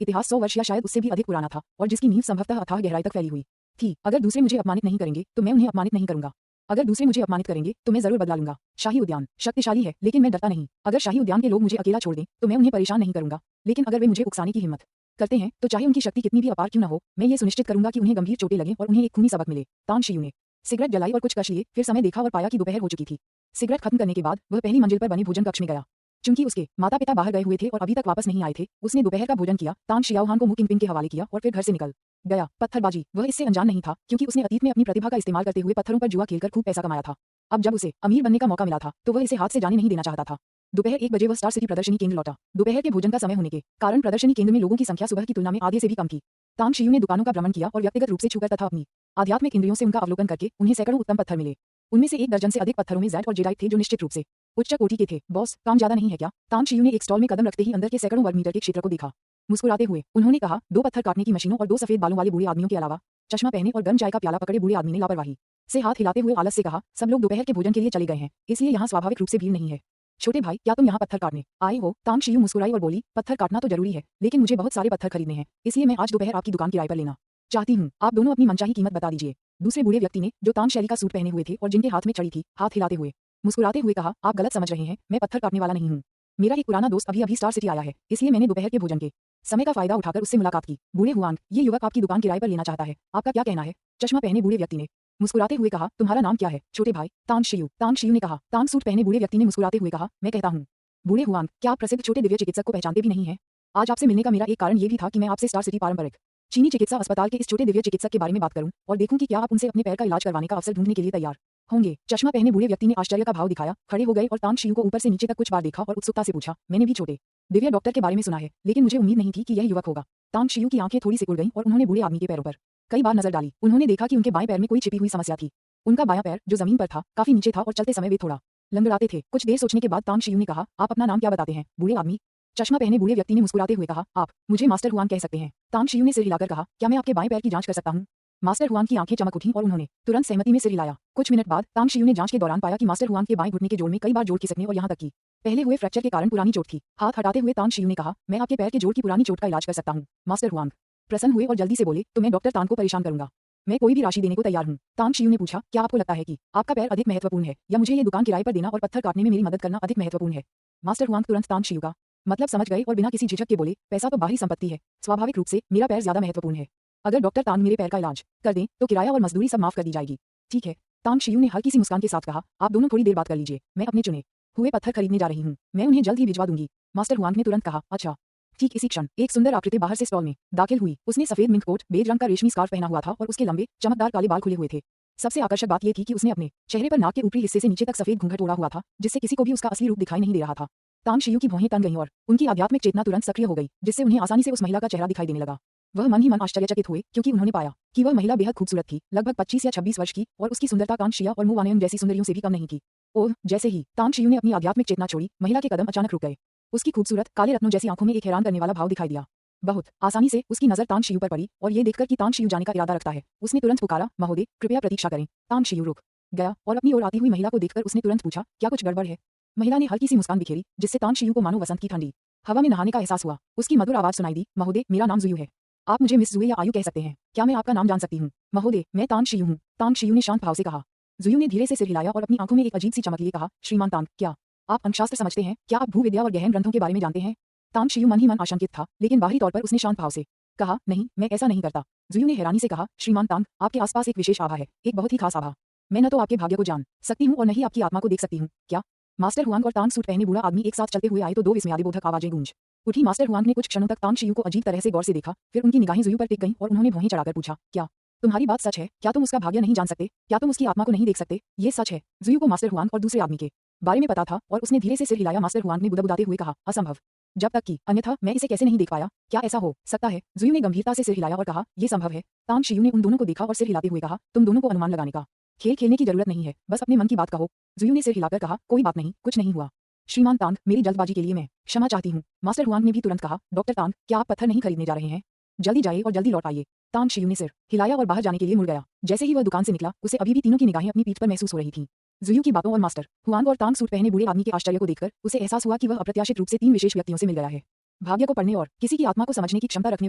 इतिहास 100 वर्ष या शायद उससे भी अधिक पुराना था और जिसकी नींव संभवतः अथाह गहराई तक फैली हुई थी। अगर दूसरे मुझे अपमानित नहीं करेंगे तो मैं उन्हें अपमानित नहीं करूंगा। अगर दूसरे मुझे अपमानित करेंगे तो मैं जरूर बदला लूंगा। शाही उद्यान शक्तिशाली है, लेकिन मैं डरता नहीं। अगर शाही उद्यान के लोग मुझे अकेला छोड़ दें तो मैं उन्हें परेशान नहीं करूंगा, लेकिन अगर वे मुझे उकसाने की हिम्मत करते हैं तो चाहे उनकी शक्ति कितनी भी अपार क्यों न हो, मैं ये सुनिश्चित करूंगा कि उन्हें गंभीर चोटें लगें और उन्हें एक खूनी सबक मिले। तांग शियू ने सिगरेट जलाई और कुछ कश लिए, फिर समय देखा और पाया कि दोपहर हो चुकी थी। सिगरेट खत्म करने के बाद वह पहली मंजिल पर बने भोजन कक्ष में गया। चूंकि उसके माता पिता बाहर गए हुए थे और अभी तक वापस नहीं आए थे, उसने दोपहर का भोजन किया, तांग शियाओहान को मु किंगपिंग के हवाले किया और फिर घर से निकल गया। पत्थरबाजी, वह इससे अनजान नहीं था क्योंकि उसने अतीत में अपनी प्रतिभा का इस्तेमाल करते हुए पत्थरों पर जुआ खेलकर खूब पैसा कमाया था। अब जब उसे अमीर बनने का मौका मिला था तो वह इसे हाथ से जाने नहीं देना चाहता था। दोपहर 1 बजे वह स्टार सिटी प्रदर्शनी केंद्र लौटा। दोपहर के भोजन का समय होने के कारण प्रदर्शनी केंद्र में लोगों की संख्या सुबह की तुलना में आधे से भी कम थी। तांग शियू ने दुकानों का भ्रमण किया और व्यक्तिगत रूप से छूकर तथा अपनी आध्यात्मिक इंद्रियों से उनका अवलोकन करके उन्हें सैकड़ों उत्तम पत्थर मिले। उनमें से 1 दर्जन से अधिक पत्थरों में ज़ेड और जेडाइट थे जो निश्चित रूप से उच्च कोटि के थे। बॉस, काम ज्यादा नहीं है क्या? तांग शियू ने एक स्टॉल में कदम रखते ही अंदर के सैकड़ों वर्ग मीटर के क्षेत्र को देखा। मुस्कुराते हुए उन्होंने कहा, 2 पत्थर काटने की मशीनों और 2 सफेद बालों वाले बूढ़े आदमियों के अलावा चश्मा पहने और गर्म चाय का प्याला पकड़े बूढ़े आदमी ने लापरवाही से हाथ हिलाते हुए आलस से कहा, सब लोग दोपहर के भोजन के लिए चले गए हैं, इसलिए यहाँ स्वाभाविक रूप से भीड़ नहीं है। छोटे भाई, क्या तुम यहाँ पत्थर काटने आए हो? तांग शियू मुस्कुराई और बोली, पत्थर काटना तो जरूरी है, लेकिन मुझे बहुत सारे पत्थर खरीदने हैं, इसलिए मैं आज दोपहर आपकी दुकान किराए पर लेना चाहती हूँ। आप दोनों अपनी मनचाही कीमत बता दीजिए। दूसरे बूढ़े व्यक्ति ने, जो तांग शैली का सूट पहने हुए थे और जिनके हाथ में छड़ी थी, हाथ हिलाते हुए मुस्कुराते हुए कहा, आप गलत समझ रहे हैं, मैं पत्थर काटने वाला नहीं हूँ। मेरा एक पुराना दोस्त अभी स्टार सिटी आया है, इसलिए मैंने दोपहर के भोजन के समय का फायदा उठाकर उससे मुलाकात की। बूढ़े हुआंग, ये युवक आपकी दुकान किराए पर लेना चाहता है, आपका क्या कहना है? चश्मा पहने बूढ़े व्यक्ति ने मुस्कुराते हुए कहा, तुम्हारा नाम क्या है? छोटे भाई, तांग शियू ने कहा। तांग सूट पहने बूढ़े व्यक्ति ने मुस्कुराते हुए कहा, मैं कहता हूँ। बूढ़े हुआंग, क्या आप प्रसिद्ध छोटे दिव्य चिकित्सक को पहचानते भी नहीं हैं? आज आपसे मिलने का मेरा एक कारण ये भी था कि मैं आपसे स्टार सिटी पारंपरिक चीनी चिकित्सा अस्पताल के इस छोटे दिव्य चिकित्सक के बारे में बात करूं और देखूं कि क्या आप उनसे अपने पैर का इलाज करवाने का अवसर ढूंढने के लिए तैयार होंगे। चश्मा पहने बूढ़े व्यक्ति ने आश्चर्य का भाव दिखाया, खड़े हो गए और तांग शियू को ऊपर से नीचे तक कुछ बार देखा और उत्सुकता से पूछा, मैंने भी छोटे दिव्य डॉक्टर के बारे में सुना है, लेकिन मुझे उम्मीद नहीं थी कि यह युवक होगा। तांग शियू की आंखें थोड़ी सिकुड़ गईं और उन्होंने बूढ़े आदमी के पैरों पर कई बार नजर डाली। उन्होंने देखा कि उनके बाएं पैर में कोई छिपी हुई समस्या थी। उनका बायां पैर, जो जमीन पर था, काफी नीचे था और चलते समय वे थोड़ा लंगड़ाते थे। कुछ देर सोचने के बाद तांग शियू ने कहा, आप अपना नाम क्या बताते हैं? बूढ़े आदमी चश्मा पहने बूढ़े व्यक्ति ने मुस्कुराते हुए कहा, आप मुझे मास्टर हुआंग कह सकते हैं। तांग शियू ने सिर हिलाकर कहा, क्या मैं आपके बाएं पैर की जांच कर सकता हूं? मास्टर हुआंग की आंखें चमक उठीं और उन्होंने तुरंत सहमति में सिर हिलाया। कुछ मिनट बाद तांग शियू ने जांच के दौरान पाया कि मास्टर हुआंग के बाएं घुटने के जोड़ में कई बार जोड़ खिसकने और यहां तक कि पहले हुए फ्रैक्चर के कारण पुरानी चोट थी। हाथ हटाते हुए तांग शियू ने कहा, मैं आपके पैर के जोड़ की पुरानी चोट का इलाज कर सकता हूं। मास्टर हुआंग प्रसन्न हुए और जल्दी से बोले, तो मैं डॉक्टर तान को परेशान करूंगा, मैं कोई भी राशि देने को तैयार हूं। तांग शियू ने पूछा, क्या आपको लगता है कि आपका पैर अधिक महत्वपूर्ण है या मुझे ये दुकान किराए पर देना और पत्थर काटने में मेरी मदद करना अधिक महत्वपूर्ण है? मास्टर हुआंग तुरंत तांग शियू का मतलब समझ गए और बिना किसी झिझक के बोले, पैसा तो बाहरी संपत्ति है, स्वाभाविक रूप से मेरा पैर ज्यादा महत्वपूर्ण है। अगर डॉक्टर तान मेरे पैर का इलाज कर दें तो किराया और मजदूरी सब माफ कर दी जाएगी। ठीक है, तांग शियू ने हल्की सी मुस्कान के साथ कहा, आप दोनों थोड़ी देर बात कर लीजिए, मैं अपने चुने हुए पत्थर खरीदने जा रही हूँ, मैं उन्हें जल्द ही भिजवा दूंगी। मास्टर हुआंग ने तुरंत कहा, अच्छा। ठीक इसी क्षण एक सुंदर आकृति बाहर से स्टॉल में दाखिल हुई। उसने सफेद मिंक कोट, बेज रंग का रेशमी स्कार्फ पहना हुआ था और उसके लंबे चमकदार काले बाल खुले हुए थे। सबसे आकर्षक बात यह थी कि उसने अपने चेहरे पर नाक के ऊपरी हिस्से से नीचे तक सफेद घूंघट ओढ़ा हुआ था, जिससे किसी को भी उसका असली रूप दिखाई नहीं दे रहा था। तांग शियू की भौहें तन गईं और उनकी आध्यात्मिक चेतना तुरंत सक्रिय हो गई, जिससे उन्हें आसानी से उस महिला का चेहरा दिखाई देने लगा। वह मन ही मन आश्चर्यचकित हुए क्योंकि उन्होंने पाया कि वह महिला बेहद खूबसूरत थी, लगभग 25 या 26 वर्ष की, और उसकी सुंदरता तांग शिया और मु वानयंग जैसी सुंदरियों से भी कम नहीं थी। ओह, जैसे ही तांग शियू ने अपनी आध्यात्मिक चेतना छोड़ी, महिला के कदम अचानक रुक गए। उसकी खूबसूरत काले रत्नों जैसी आंखों में एक हैरान करने वाला भाव दिखाई दिया। बहुत आसानी से उसकी नजर तांग शियू पर पड़ी और ये देखकर कि तांग शियू जाने का इरादा रखता है, उसने तुरंत पुकारा, महोदय, कृपया प्रतीक्षा करें। तांग शियू रुक गया और अपनी ओर आती हुई महिला को देखकर उसने तुरंत पूछा, क्या कुछ गड़बड़ है? महिला ने हल्की सी मुस्कान बिखेरी, जिससे तांग शियू को मानो वसंत की ठंडी हवा में नहाने का एहसास हुआ। उसकी मधुर आवाज सुनाई दी, महोदय, मेरा नाम जुयू है, आप मुझे मिस जुए या आयु कह सकते हैं, क्या मैं आपका नाम जान सकती हूँ? महोदय, मैं तांग शियू हूँ। तांग शियू ने शांत भाव से कहा। जुयू ने धीरे से सिर हिलाया और अपनी आंखों में एक अजीब सी चमक लिए कहा, श्रीमान तांग, क्या आप अंकशास्त्र समझते हैं? क्या आप भूविद्या और गहन ग्रंथों के बारे में जानते हैं? तांग शियू मन ही मन आशंकित था, लेकिन बाहरी तौर पर उसने शांत भाव से कहा, नहीं, मैं ऐसा नहीं करता। जुयू ने हैरानी से कहा, श्रीमान तांग, आपके आसपास एक विशेष आभा है, एक बहुत ही खास आभा। मैं न तो आपके भाग्य को जान सकती हूँ और न ही आपकी आत्मा को देख सकती हूँ। क्या? मास्टर हुआंग और तांग सूट पहने बूढ़ा आदमी एक साथ चलते हुए आए तो दो विस्मयादिबोधक आवाजें गूंज उठी। मास्टर हुआंग ने कुछ क्षणों तक तांग शियू को अजीब तरह से गौर से देखा, फिर उनकी निगाहें जुयू पर टिक गईं और उन्होंने भौहें चढ़ाकर पूछा, क्या तुम्हारी बात सच है? क्या तुम उसका भाग्य नहीं जान सकते? क्या तुम उसकी आत्मा को नहीं देख सकते? ये सच है। जुयू को मास्टर हुआंग और दूसरे आदमी के बारे में पता था और उसने धीरे से सिर हिलाया। मास्टर हुआंग ने बुदबुदाते हुए कहा, असंभव, जब तक कि अन्यथा मैं इसे कैसे नहीं देख पाया? क्या ऐसा हो सकता है? जुयू ने गंभीरता से सिर हिलाया और कहा, ये संभव है। तांग शियू ने उन दोनों को देखा और सिर हिलाते हुए कहा, तुम दोनों को अनुमान लगाने का खेल खेलने की जरूरत नहीं है, बस अपने मन की बात कहो। जुयू ने सिर हिलाकर कहा, कोई बात नहीं, कुछ नहीं हुआ। श्रीमान तांग, मेरी जल्दबाजी के लिए मैं क्षमा चाहती हूँ। मास्टर हुआंग ने भी तुरंत कहा, डॉक्टर तांग, क्या आप पत्थर नहीं खरीदने जा रहे हैं? जल्दी जाइए और जल्दी लौट आइए। तांग शियू ने सिर हिलाया और बाहर जाने के लिए मुड़ गया। जैसे ही वह दुकान से निकला, उसे अभी भी तीनों की निगाहें अपनी पीठ पर महसूस हो रही थीं। जुयू की बातों और मास्टर हुआंग और तांग सूट पहने बूढ़े आदमी के आश्चर्य को देखकर उसे एहसास हुआ कि वह अप्रत्याशित रूप से तीन विशेष व्यक्तियों से मिल गया है। भाग्य को पढ़ने और किसी की आत्मा को समझने की क्षमता रखने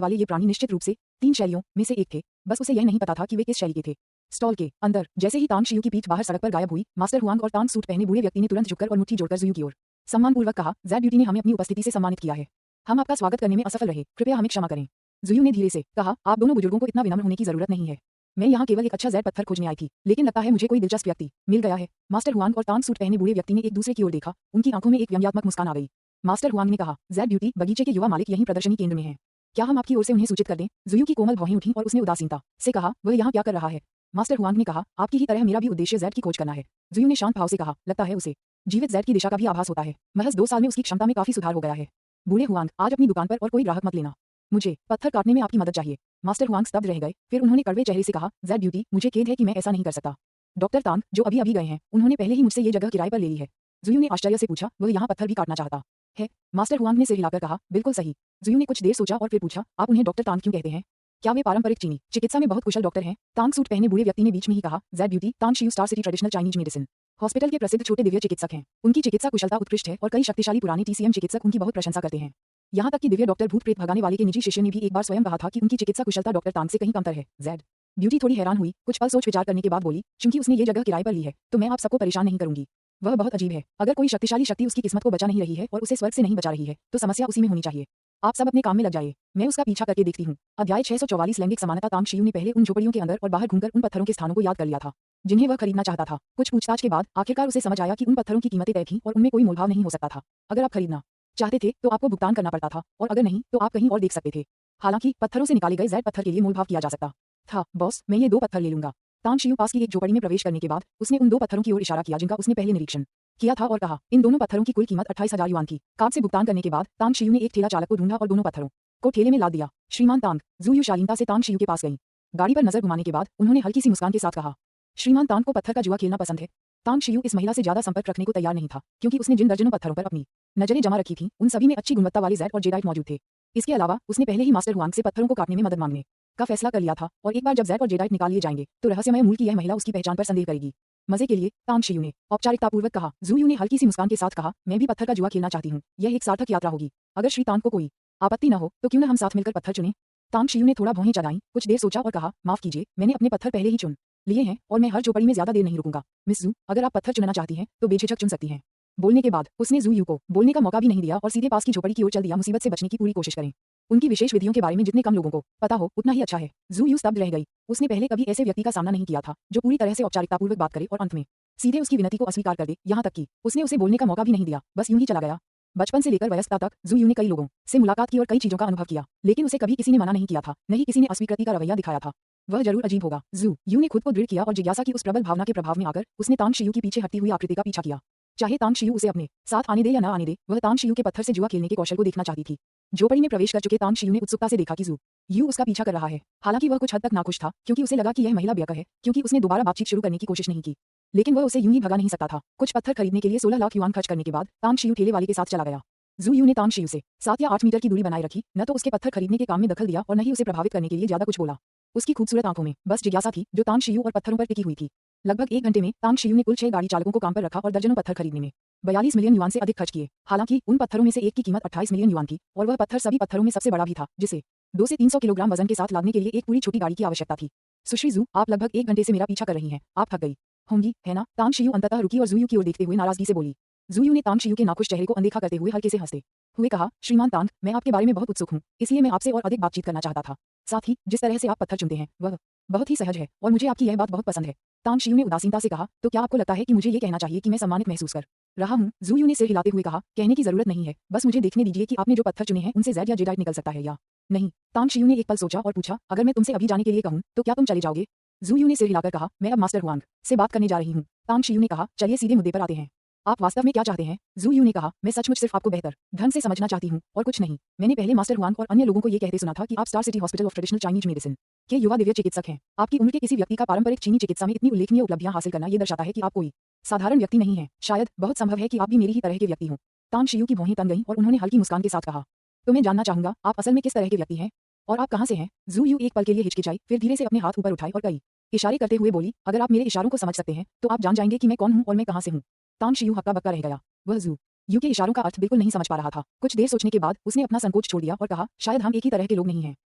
वाले ये प्राणी निश्चित रूप से तीन शैलियों में से एक थे, बस उसे यह नहीं पता था कि वे किस शैली के थे। स्टॉल के अंदर जैसे ही तांग शियू की पीठ बाहर सड़क पर गायब हुई, मास्टर हुआंग और तांग सूट पहने बूढ़े व्यक्ति ने तुरंत झुककर और मुट्ठी जोड़कर जुयू की ओर सम्मानपूर्वक कहा, ज़ैड ब्यूटी ने हमें अपनी उपस्थिति से सम्मानित किया है। हम आपका स्वागत करने में असफल रहे, कृपया हमें क्षमा करें। जुयू ने धीरे से कहा, आप दोनों बुजुर्गों को इतना विनम्र होने की जरूरत नहीं है। मैं यहाँ केवल एक अच्छा ज़ैड पत्थर खोजने आई थी, लेकिन लगता है मुझे कोई दिलचस्प व्यक्ति मिल गया है। मास्टर हुआंग और तांग सूट पहने बूढ़े व्यक्ति ने एक दूसरे की ओर देखा, उनकी आंखों में एक व्यंग्यात्मक मुस्कान आ गई। मास्टर हुआंग ने कहा, ज़ैड ब्यूटी, बगीचे के युवा मालिक यहीं प्रदर्शनी केंद्र में हैं। क्या हम आपकी ओर से उन्हें सूचित कर दें? जुयू की कोमल भौहें उठीं और उसने उदासीनता से कहा, वह यहाँ क्या कर रहा है? मास्टर हुआंग ने कहा, आपकी ही तरह मेरा भी उद्देश्य ज़ैड की खोज करना है। जुयू ने शांत भाव से कहा, लगता है उसे जीवित ज़ैड की दिशा का भी आभास होता है। महज 2 साल में उसकी क्षमता में काफी सुधार हो गया है। बूढ़े हुआंग, आज अपनी दुकान पर और कोई ग्राहक मत लेना, मुझे पत्थर काटने में आपकी मदद चाहिए। मास्टर हुआंग स्तब्ध रह गए, फिर उन्होंने कड़वे चेहरे से कहा, ज़ैड ब्यूटी, मुझे खेद है कि मैं ऐसा नहीं कर सकता। डॉक्टर तांग, जो अभी अभी गए हैं, उन्होंने पहले ही मुझसे ये जगह किराए पर ले ली है। जुयू ने आश्चर्य से पूछा, वह यहाँ पत्थर भी काटना चाहता है? मास्टर हुआंग ने सिर हिलाकर कहा, बिल्कुल सही। जुयू ने कुछ देर सोचा और फिर पूछा, आप उन्हें डॉक्टर तांग क्यों कहते हैं? क्या वे पारंपरिक चीनी चिकित्सा में बहुत कुशल डॉक्टर हैं? तांग सूट पहने बूढ़े व्यक्ति ने बीच में ही कहा, Z beauty, Tang Xiu star city traditional Chinese medicine hospital के प्रसिद्ध छोटे दिव्य चिकित्सक हैं। उनकी चिकित्सा कुशलता उत्कृष्ट है और कई शक्तिशाली पुराने TCM चिकित्सक उनकी बहुत प्रशंसा करते हैं। यहाँ तक कि दिव्य डॉक्टर भूत प्रेत भगाने वाले के निजी शिष्य ने भी एक बार स्वयं कहा था कि उनकी चिकित्सा कुशलता डॉक्टर तांग से कहीं कमतर है। ज़ैड ब्यूटी थोड़ी हैरान हुई, कुछ पल सोच विचार करने के बाद बोली, क्योंकि उसने ये जगह किराए पर ली है, तो मैं आप सबको परेशान नहीं करूंगी। वह बहुत अजीब है। अगर कोई शक्तिशाली शक्ति उसकी किस्मत को बचा नहीं रही है और उसे स्वर्ग से नहीं बचा रही है, तो समस्या उसी में होनी चाहिए। आप सब अपने काम में लग जाइए, मैं उसका पीछा करके देखती हूँ। अध्याय 644 लैंगिक समानता। तांग शियू ने पहले उन झोपड़ियों के अंदर और बाहर घूमकर उन पत्थरों के स्थानों को याद कर लिया था जिन्हें वह खरीदना चाहता था। कुछ पूछताछ के बाद आखिरकार उसे समझ आया कि उन पत्थरों की कीमतें तय थीं और उनमें कोई मोलभाव नहीं हो सकता था। अगर आप खरीदना चाहते थे तो आपको भुगतान करना पड़ता था, और अगर नहीं तो आप कहीं और देख सकते थे। हालांकि पत्थरों से निकाले गए ज़ैड पत्थर के लिए मोलभाव किया जा सकता था। बॉस, मैं ये 2 पत्थर ले लूंगा। तांग शियू पास की एक झोपड़ी में प्रवेश करने के बाद उसने उन 2 पत्थरों की ओर इशारा किया जिनका उसने पहले निरीक्षण किया था और कहा, इन दोनों पत्थरों की कुल कीमत 28,000 युआन थी। कार्ड से भुगतान करने के बाद तांग शियू ने एक ठेला चालक को ढूंढा और दोनों पत्थरों को ठेले में लाद दिया। श्रीमान तांग, जुयू शालीनता से तांग शियू के पास गई। गाड़ी पर नजर घुमाने के बाद उन्होंने हल्की सी मुस्कान के साथ कहा, श्रीमान तांग को पत्थर का जुआ खेलना पसंद है। तांग शियू इस महिला से ज्यादा संपर्क रखने को तैयार नहीं था, क्योंकि उसने जिन दर्जनों पत्थरों पर अपनी नजरें जमा रखी थीं, उन सभी में अच्छी गुणवत्ता वाले ज़ैड और जेडाइट मौजूद थे। इसके अलावा उसने पहले ही मास्टर हुआंग से पत्थरों को काटने में मदद मांगने का फैसला कर लिया था, और एक बार जब ज़ैड और जेडाइट निकाल लिए जाएंगे तो रहस्यमय मूल की यह महिला उसकी पहचान पर संदेह करेगी। मजे के लिए, तांग शियू ने औपचारिकतापूर्वक कहा। जुयू ने हल्की सी मुस्कान के साथ कहा, मैं भी पत्थर का जुआ खेलना चाहती हूँ। यह एक सार्थक यात्रा होगी। अगर श्री तांग को कोई आपत्ति न हो तो क्यों न हम साथ मिलकर पत्थर चुनें? तांग शियू ने थोड़ा भौहें चढ़ाईं, कुछ देर सोचा और कहा, माफ कीजिए, मैंने अपने पत्थर पहले ही चुन लिए हैं और मैं हर झोपड़ी में ज्यादा देर नहीं रुकूंगा। मिस जू, अगर आप पत्थर चुनना चाहती हैं तो बेझिझक चुन सकती हैं। बोलने के बाद उसने जुयू को बोलने का मौका भी नहीं दिया और सीधे पास की झोपड़ी की ओर चल दिया। मुसीबत से बचने की पूरी कोशिश करें। उनकी विशेष विधियों के बारे में जितने कम लोगों को पता हो उतना ही अच्छा है। जुयू स्तब्ध रह गई। उसने पहले कभी ऐसे व्यक्ति का सामना नहीं किया था जो पूरी तरह से औपचारिकतापूर्वक बात करे और अंत में सीधे उसकी विनती को अस्वीकार कर दे। यहाँ तक कि उसने उसे बोलने का मौका भी नहीं दिया, बस यूं ही चला गया। बचपन से लेकर वयस्कता तक जुयू ने कई लोगों से मुलाकात की और कई चीजों का अनुभव किया, लेकिन उसे कभी किसी ने मना नहीं किया था, नहीं किसी ने अस्वीकृति का रवैया दिखाया था। वह जरूर अजीब होगा। जुयू ने खुद को दृढ़ किया और जिज्ञासा की उस प्रबल भावना के प्रभाव में आकर उसने तांग शियू की पीछे हटती हुई आकृति का पीछा किया। चाहे तांग शियू उसे अपने साथ आने दे या न आने दे, वह तांग शियू के पत्थर से जुआ खेलने के कौशल को देखना चाहती थी। झोपड़ी में प्रवेश कर चुके तांग शियू ने उत्सुकता से देखा कि जुयू उसका पीछा कर रहा है। हालांकि वह कुछ हद तक नाखुश था, क्योंकि उसे लगा कि यह महिला बेअक्ल है, क्योंकि उसने दोबारा बातचीत शुरू करने की कोशिश नहीं की। लेकिन वह उसे यूं ही भगा नहीं सकता था। कुछ पत्थर खरीदने के लिए 16 लाख युआन खर्च करने के बाद तांग शियू ठेले वाले के साथ चला गया। जुयू ने तांग शियू से 7 या 8 मीटर की दूरी बनाए रखी, न तो उसके पत्थर खरीदने के काम में दखल दिया और न ही उसे प्रभावित करने के लिए ज्यादा कुछ बोला। उसकी खूबसूरत आंखों में बस जिज्ञासा थी जो तांग शियू और पत्थरों पर टिकी हुई थी। लगभग 1 घंटे में तांग शियू ने कुल 6 गाड़ी चालकों को काम पर रखा और दर्जनों पत्थर खरीदने में 42 मिलियन युआन से अधिक खर्च किए। हालांकि उन पत्थरों में से एक की कीमत 28 मिलियन युआन थी और वह पत्थर सभी पत्थरों में सबसे बड़ा भी था, जिसे 2 से 300 किलोग्राम वजन के साथ लादने के लिए एक पूरी छोटी गाड़ी की आवश्यकता थी। सुश्री जू, आप लगभग 1 घंटे से मेरा पीछा कर रही हैं, आप थक गई होंगी, है ना? तांग शियू अंततः रुकी और जुयू की ओर देखते हुए नाराजगी से बोली। जूयू ने तांग शियू के नाखुश चेहरे को अनदेखा करते हुए हल्के से हंसते हुए कहा, श्रीमान तांग, मैं आपके बारे में बहुत उत्सुक हूँ, इसलिए मैं आपसे और अधिक बातचीत करना चाहता था। साथ ही जिस तरह से आप पत्थर चुनते हैं वह बहुत ही सहज है और मुझे आपकी यह बात बहुत पसंद है। तांग शियू ने उदासीनता से कहा, तो क्या आपको लगता है कि मुझे ये कहना चाहिए कि मैं सम्मानित महसूस कर रहा हूँ? जूयू ने सिर हिलाते हुए कहा, कहने की जरूरत नहीं है, बस मुझे देखने दीजिए कि आपने जो पत्थर चुने हैं उनसे जेड या जेडाइट निकल सकता है या नहीं। तांग शियू ने एक पल सोचा और पूछा, अगर मैं तुमसे अभी जाने के लिए कहूँ तो क्या तुम चले जाओगे? जूयू ने सिर हिलाकर कहा, मैं अब मास्टर हुआंग से बात करने जा रही हूँ। तांग शियू ने कहा, चलिए सीधे मुद्दे पर आते हैं, आप वास्तव में क्या चाहते हैं? जूयू ने कहा, मैं सचमुच सिर्फ आपको बेहतर ढंग से समझना चाहती हूँ और कुछ नहीं। मैंने पहले मास्टर हुआंग और अन्य लोगों को ये कहते सुना था कि आप star city hospital of traditional Chinese medicine के युवा दिव्य चिकित्सक हैं। आपकी उम्र के किसी व्यक्ति का पारंपरिक चीनी चिकित्सा में इतनी उल्लेखनीय उपलब्धियां हासिल करना ये दर्शाता है कि आप कोई साधारण व्यक्ति नहीं है। शायद बहुत संभव है कि आप भी मेरी ही तरह के व्यक्ति हों। तांग शियू की भौहें तन गईं और उन्होंने हल्की मुस्कान के साथ कहा, तो मैं जानना चाहूंगा आप असल में किस तरह के व्यक्ति हैं और आप कहाँ से हैं? जूयू एक पल के लिए हिचकिचाई, फिर धीरे से अपने हाथ ऊपर उठाए और कई इशारे करते हुए बोली, अगर आप मेरे इशारों को समझ सकते हैं तो आप जान जाएंगे कि मैं कौन हूँ और मैं कहाँ से हूँ। तांग शियू हक्का बक्का रह गया। वह जूयू के इशारों का अर्थ बिल्कुल नहीं समझ पा रहा था। कुछ देर सोचने के बाद उसने अपना संकोच छोड़ दिया और कहा, शायद हम एक ही तरह के लोग नहीं हैं।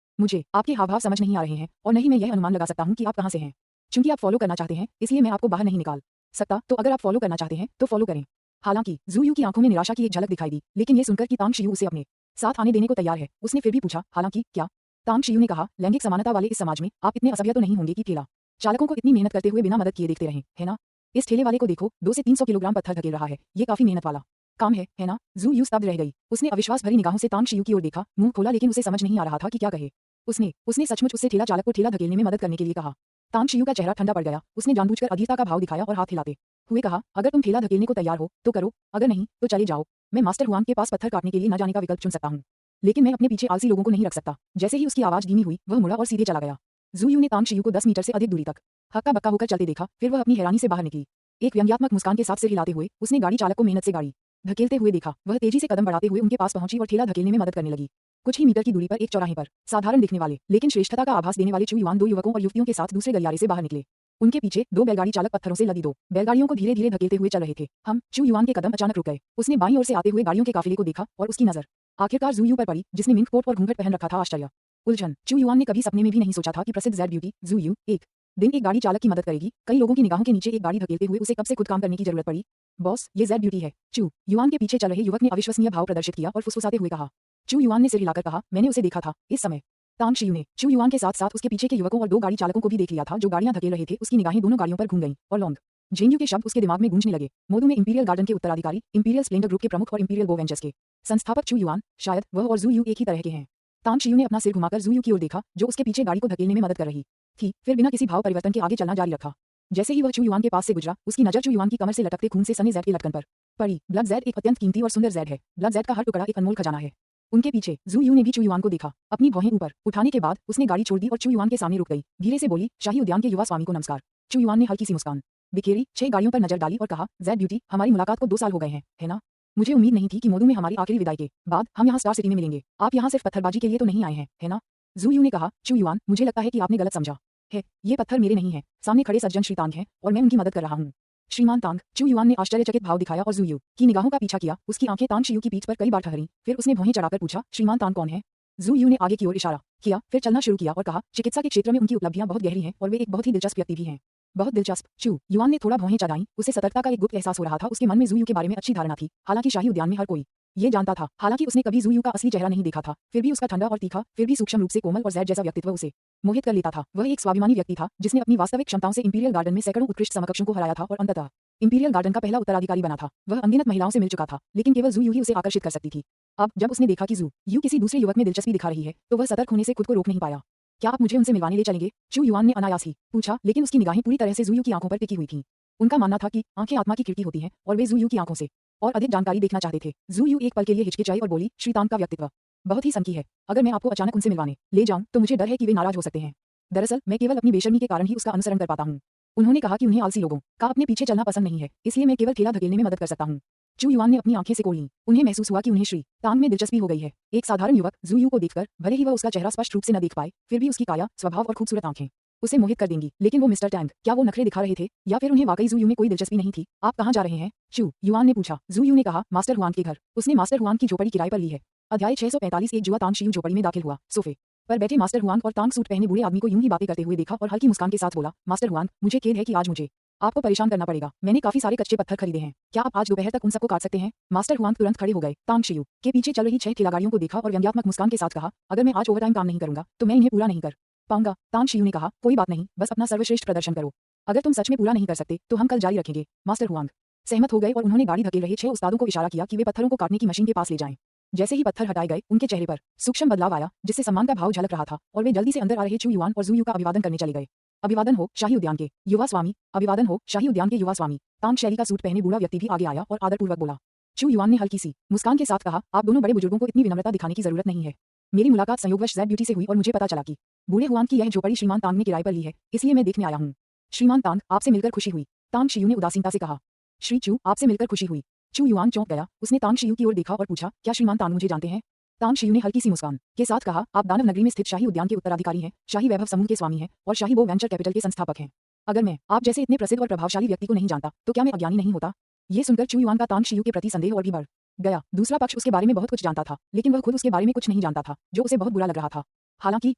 मुझे आपके हाव भाव समझ नहीं आ रहे हैं और नहीं मैं यह अनुमान लगा सकता हूँ कि आप कहाँ से हैं। चूंकि आप फॉलो करना चाहते हैं इसलिए मैं आपको बाहर नहीं निकाल सकता, तो अगर आप फॉलो करना चाहते हैं तो फॉलो करें। हालांकि जूयू की आंखों में निराशा की एक झलक दिखाई दी, लेकिन ये सुनकर कि तांग शियू उसे अपने साथ आने देने को तैयार है, उसने फिर भी पूछा, हालांकि क्या? तांग शियू ने कहा, लैंगिक समानता वाले इस समाज में आप इतने असभ्य तो नहीं होंगे कि ठेला चालकों को इतनी मेहनत करते हुए बिना मदद किए देखते रहें, है ना? इस ठेले वाले को देखो, 200 से 300 किलोग्राम पत्थर धकेल रहा है, ये काफी मेहनत वाला काम है ना? जूयू स्तब्ध रह गई। उसने अविश्वास भरी निगाहों से तांग शियू की ओर देखा, मुंह खोला, लेकिन उसे समझ नहीं आ रहा था कि क्या कहे। उसने सचमुच उससे ठेला चालक को ठेला धकेलने में मदद करने के लिए कहा। तांग शियू का चेहरा ठंडा पड़ गया। उसने जानबूझकर अधीरता का भाव दिखाया और हाथ हिलाते हुए कहा, अगर तुम ठेला धकेलने को तैयार हो तो करो, अगर नहीं तो चले जाओ। मैं मास्टर हुआंग के पास पत्थर काटने के लिए न जाने का विकल्प चुन सकता हूँ, लेकिन मैं अपने पीछे आलसी लोगों को नहीं रख सकता। जैसे ही उसकी आवाज धीमी हुई वह मुड़ा और सीधे चला गया। जूयू ने तांग शियू को 10 मीटर से अधिक दूरी तक हक्का बक्का होकर चलते देखा, फिर वह अपनी हैरानी से बाहर निकली। एक व्यंग्यात्मक मुस्कान के साथ सिर हिलाते हुए उसने गाड़ी चालक को मेहनत से गाड़ी धकेलते हुए देखा। वह तेजी से कदम बढ़ाते हुए उनके पास पहुंची और ठेला धकेलने में मदद करने लगी। कुछ ही मीटर की दूरी पर एक चौराहे पर साधारण दिखने वाले लेकिन श्रेष्ठता का आभास देने वाले चू युआन 2 युवकों और युवतियों के साथ दूसरे गलियारे से बाहर निकले। उनके पीछे 2 बैलगाड़ी चालक पत्थरों से लदी 2 बैलगाड़ियों को धीरे धीरे धकेलते हुए चल रहे थे। चू युआन के कदम अचानक रुक गए। उसने बाईं ओर से आते हुए गाड़ियों के काफिले को देखा और उसकी नजर आखिरकार जूयू पर पड़ी, जिसने मिंक कोट और घूंघट पहन रखा था। आश्चर्य, उलझन, चू युआन ने कभी सपने में भी नहीं सोचा था कि प्रसिद्ध जेड ब्यूटी जूयू एक दिन एक गाड़ी चालक की मदद करेगी। कई लोगों की निगाहों के नीचे एक गाड़ी धकेलते हुए उसे कब से खुद काम करने की जरूरत पड़ी। बॉस, ये जेड ब्यूटी है। चू युआन के पीछे चल रहे युवक ने अविश्वसनीय भाव प्रदर्शित किया और फुसफुसाते हुए कहा। चू युआन ने सिर हिलाकर कहा, मैंने उसे देखा था। इस समय तांग शियू ने चू युआन के साथ साथ उसके पीछे के युवकों और 2 गाड़ी चालकों को भी देख लिया था जो गाड़ियां धकेल रहे थे। उसकी निगाहें दोनों गाड़ियों पर घूम गईं और लॉन्ग जेन्यू के शब्द उसके दिमाग में गूंजने लगे। मोदू में इंपीरियल गार्डन के उत्तराधिकारी, इंपीरियल स्प्लेंडर ग्रुप के प्रमुख और इंपीरियल गो वेंचर्स के संस्थापक चू युआन, शायद वह और जूयू एक ही तरह के हैं। तांग शियू ने अपना सिर घुमाकर जूयू की ओर देखा जो उसके पीछे गाड़ी को धकेलने में मदद कर रही थी, फिर बिना किसी भाव परिवर्तन के आगे चलना जारी रखा। जैसे ही वह चू युआन के पास से गुजरा उसकी नजर चू युआन की कमर से लटकते खून से सने जेड के लटकन पर पड़ी। ब्लड जेड एक अत्यंत कीमती और सुंदर जेड है। ब्लड जेड का हर टुकड़ा एक अनमोल खजाना है। उनके पीछे जूयू ने भी चू युआन को देखा। अपनी भौहें ऊपर उठाने के बाद उसने गाड़ी छोड़ दी और चू युआन के सामने रुक गई। धीरे से बोली, शाही उद्यान के युवा स्वामी को नमस्कार। चू युआन ने हल्की सी मुस्कान बिखेरी, 6 गाड़ियों पर नजर डाली और कहा, जेड ब्यूटी, हमारी मुलाकात को 2 साल हो गए हैं, है ना? मुझे उम्मीद नहीं थी कि मोदू में हमारी आखिरी विदाई के बाद हम यहाँ स्टार सिटी में मिलेंगे। आप यहाँ सिर्फ पत्थरबाजी के लिए तो नहीं आए हैं, है ना? जूयू ने कहा, चू युआन, मुझे लगता है कि आपने गलत समझा है। ये पत्थर मेरे नहीं है। सामने खड़े सज्जन श्री तांग हैं और मैं उनकी मदद कर रहा हूँ। श्रीमान तांग, चू युआन ने आश्चर्यचकित भाव दिखाया और जूयू की निगाहों का पीछा किया। उसकी आंखें तांग शियू की पीठ पर कई बार ठहरी, फिर उसने भौहें चढ़ाकर पूछा, श्रीमान तांग कौन है? जूयू ने आगे की ओर इशारा किया, फिर चलना शुरू किया और कहा, चिकित्सा के क्षेत्र में उनकी उपलब्धियां बहुत गहरी हैं और वे एक बहुत ही दिलचस्प व्यक्ति भी हैं। बहुत दिलचस्प। चू युआन ने थोड़ा भौहें चढ़ाई। उसे सतर्कता का एक गुप्त एहसास हो रहा था। उसके मन में जूयू के बारे में अच्छी धारणा थी। हालांकि शाही उद्यान में हर कोई ये जानता था। हालांकि उसने कभी जूयू का असली चेहरा नहीं देखा था, फिर भी उसका ठंडा और तीखा, फिर भी सूक्ष्म रूप से कोमल और जेड जैसा व्यक्तित्व उसे मोहित कर लेता था। वह एक स्वाभिमानी व्यक्ति था जिसने अपनी वास्तविक क्षमताओं से इंपीरियल गार्डन में सैकड़ों उत्कृष्ट समकक्षों को हराया था और अंततः इंपीरियल गार्डन का पहला उत्तराधिकारी बना था। वह अनगिनत महिलाओं से मिल चुका था, लेकिन केवल जूयू ही उसे आकर्षित कर सकती थी। अब जब उसने देखा कि जूयू किसी दूसरे युवक में दिलचस्पी दिखा रही है तो वह सतर्क होने से खुद को रोक नहीं पाया। क्या आप मुझे उनसे मिलवाने ले चलेंगे? चू युआन ने अनायास ही पूछा, लेकिन उसकी निगाहें पूरी तरह से जूयू की आंखों पर टिकी हुई थीं। उनका मानना था कि आंखें आत्मा की खिड़की होती हैं और वे जूयू की आंखों से और अधिक जानकारी देखना चाहते थे। जूयू एक पल के लिए हिचकिचाई और बोली, श्री तांग का व्यक्तित्व बहुत ही सनकी है। अगर मैं आपको अचानक उनसे मिलवाने ले जाऊं तो मुझे डर है कि वे नाराज हो सकते हैं। दरअसल मैं केवल अपनी बेशर्मी के कारण ही उसका अनुसरण कर पाता हूँ। उन्होंने कहा कि उन्हें आलसी लोगों का अपने पीछे चलना पसंद नहीं है, इसलिए मैं केवल ठेला धकेलने में मदद कर सकता हूँ। चू युआन ने अपनी आंखें से कोड़ लीं। उन्हें महसूस हुआ कि उन्हें श्री तांग में दिलचस्पी हो गई है। एक साधारण युवक जूयू को देखकर भले ही वह उसका चेहरा स्पष्ट रूप से न देख पाए, फिर भी उसकी काया, स्वभाव और खूबसूरत आंखें उसे मोहित कर देंगी। लेकिन वो मिस्टर टैंग, क्या वो नखरे दिखा रहे थे या फिर उन्हें वाकई जूयू में कोई दिलचस्पी नहीं थी? आप कहाँ जा रहे हैं? चू युआन ने पूछा। जूयू ने कहा, मास्टर हुआन के घर। उसने मास्टर हुआन की झोपड़ी किराए पर ली है। अध्याय 645। एक जुआ तांग शियू झोपड़ी में दाखिल हुआ। सोफे पर बैठे मास्टर हुआन और तांग सूट पहने बूढ़े आदमी को यूं ही बातें करते हुए देखा और हल्की मुस्कान के साथ बोला, मास्टर हुआन, मुझे खेद है कि आज मुझे आपको परेशान करना पड़ेगा, मैंने काफी सारे कच्चे पत्थर खरीदे हैं, क्या आप आज दोपहर तक उन सबको काट सकते हैं? मास्टर हुआंग तुरंत खड़े हो गए। तांग शियू के पीछे चल रही 6 खिलाड़ियों को देखा और व्यंग्यात्मक मुस्कान के साथ कहा, अगर मैं आज ओवरटाइम काम नहीं करूंगा तो मैं इन्हें पूरा नहीं कर पाऊंगा। तांग शियू ने कहा, कोई बात नहीं, बस अपना सर्वश्रेष्ठ प्रदर्शन करो। अगर तुम सच में पूरा नहीं कर सकते तो हम कल जारी रखेंगे। मास्टर हुआंग सहमत हो गए और उन्होंने गाड़ी धकेल रहे 6 उस्तादों को इशारा किया कि वे पत्थरों को काटने की मशीन के पास ले जाएं। जैसे ही पत्थर हटाए गए, उनके चेहरे पर सूक्ष्म बदलाव आया, जिससे सम्मान का भाव झलक रहा था, और वे जल्दी से अंदर आ रहे चू युआन और जू यू का अभिवादन करने चले गए। अभिवादन हो शाही उद्यान के युवा स्वामी, अभिवादन हो शाही उद्यान के युवा स्वामी। तांग शैली का सूट पहने बूढ़ा व्यक्ति भी आगे आया और आदरपूर्वक बोला। चू युआन ने हल्की सी मुस्कान के साथ कहा, आप दोनों बड़े बुजुर्गों को इतनी विनम्रता दिखाने की जरूरत नहीं है। मेरी मुलाकात संयोगवश ज़ेड ब्यूटी से हुई और मुझे पता चला कि बूढ़े हुआन की यह झोपड़ी श्रीमान तांग ने किराए पर ली है, इसलिए मैं देखने आया हूँ। श्रीमान तांग, आपसे मिलकर खुशी हुई, तांग शियू ने उदासीनता से कहा। श्री चू, आपसे मिलकर खुशी हुई। चू युआन चौंक गया, उसने तांग शियू की ओर देखा और पूछा, क्या श्रीमान तांग मुझे जानते हैं? तांग शियू ने हल्की सी मुस्कान के साथ कहा, आप दानव नगरी में स्थित शाही उद्यान के उत्तराधिकारी हैं, शाही वैभव समूह के स्वामी हैं और शाही बो वेंचर कैपिटल के संस्थापक हैं। अगर मैं आप जैसे इतने प्रसिद्ध और प्रभावशाली व्यक्ति को नहीं जानता तो क्या मैं अज्ञानी नहीं होता? ये सुनकर चू युआन का तांग शियू के प्रति संदेह और भी बढ़ गया। दूसरा पक्ष उसके बारे में बहुत कुछ जानता था, लेकिन वह खुद उसके बारे में कुछ नहीं जानता था, जो उसे बहुत बुरा लग रहा था। हालांकि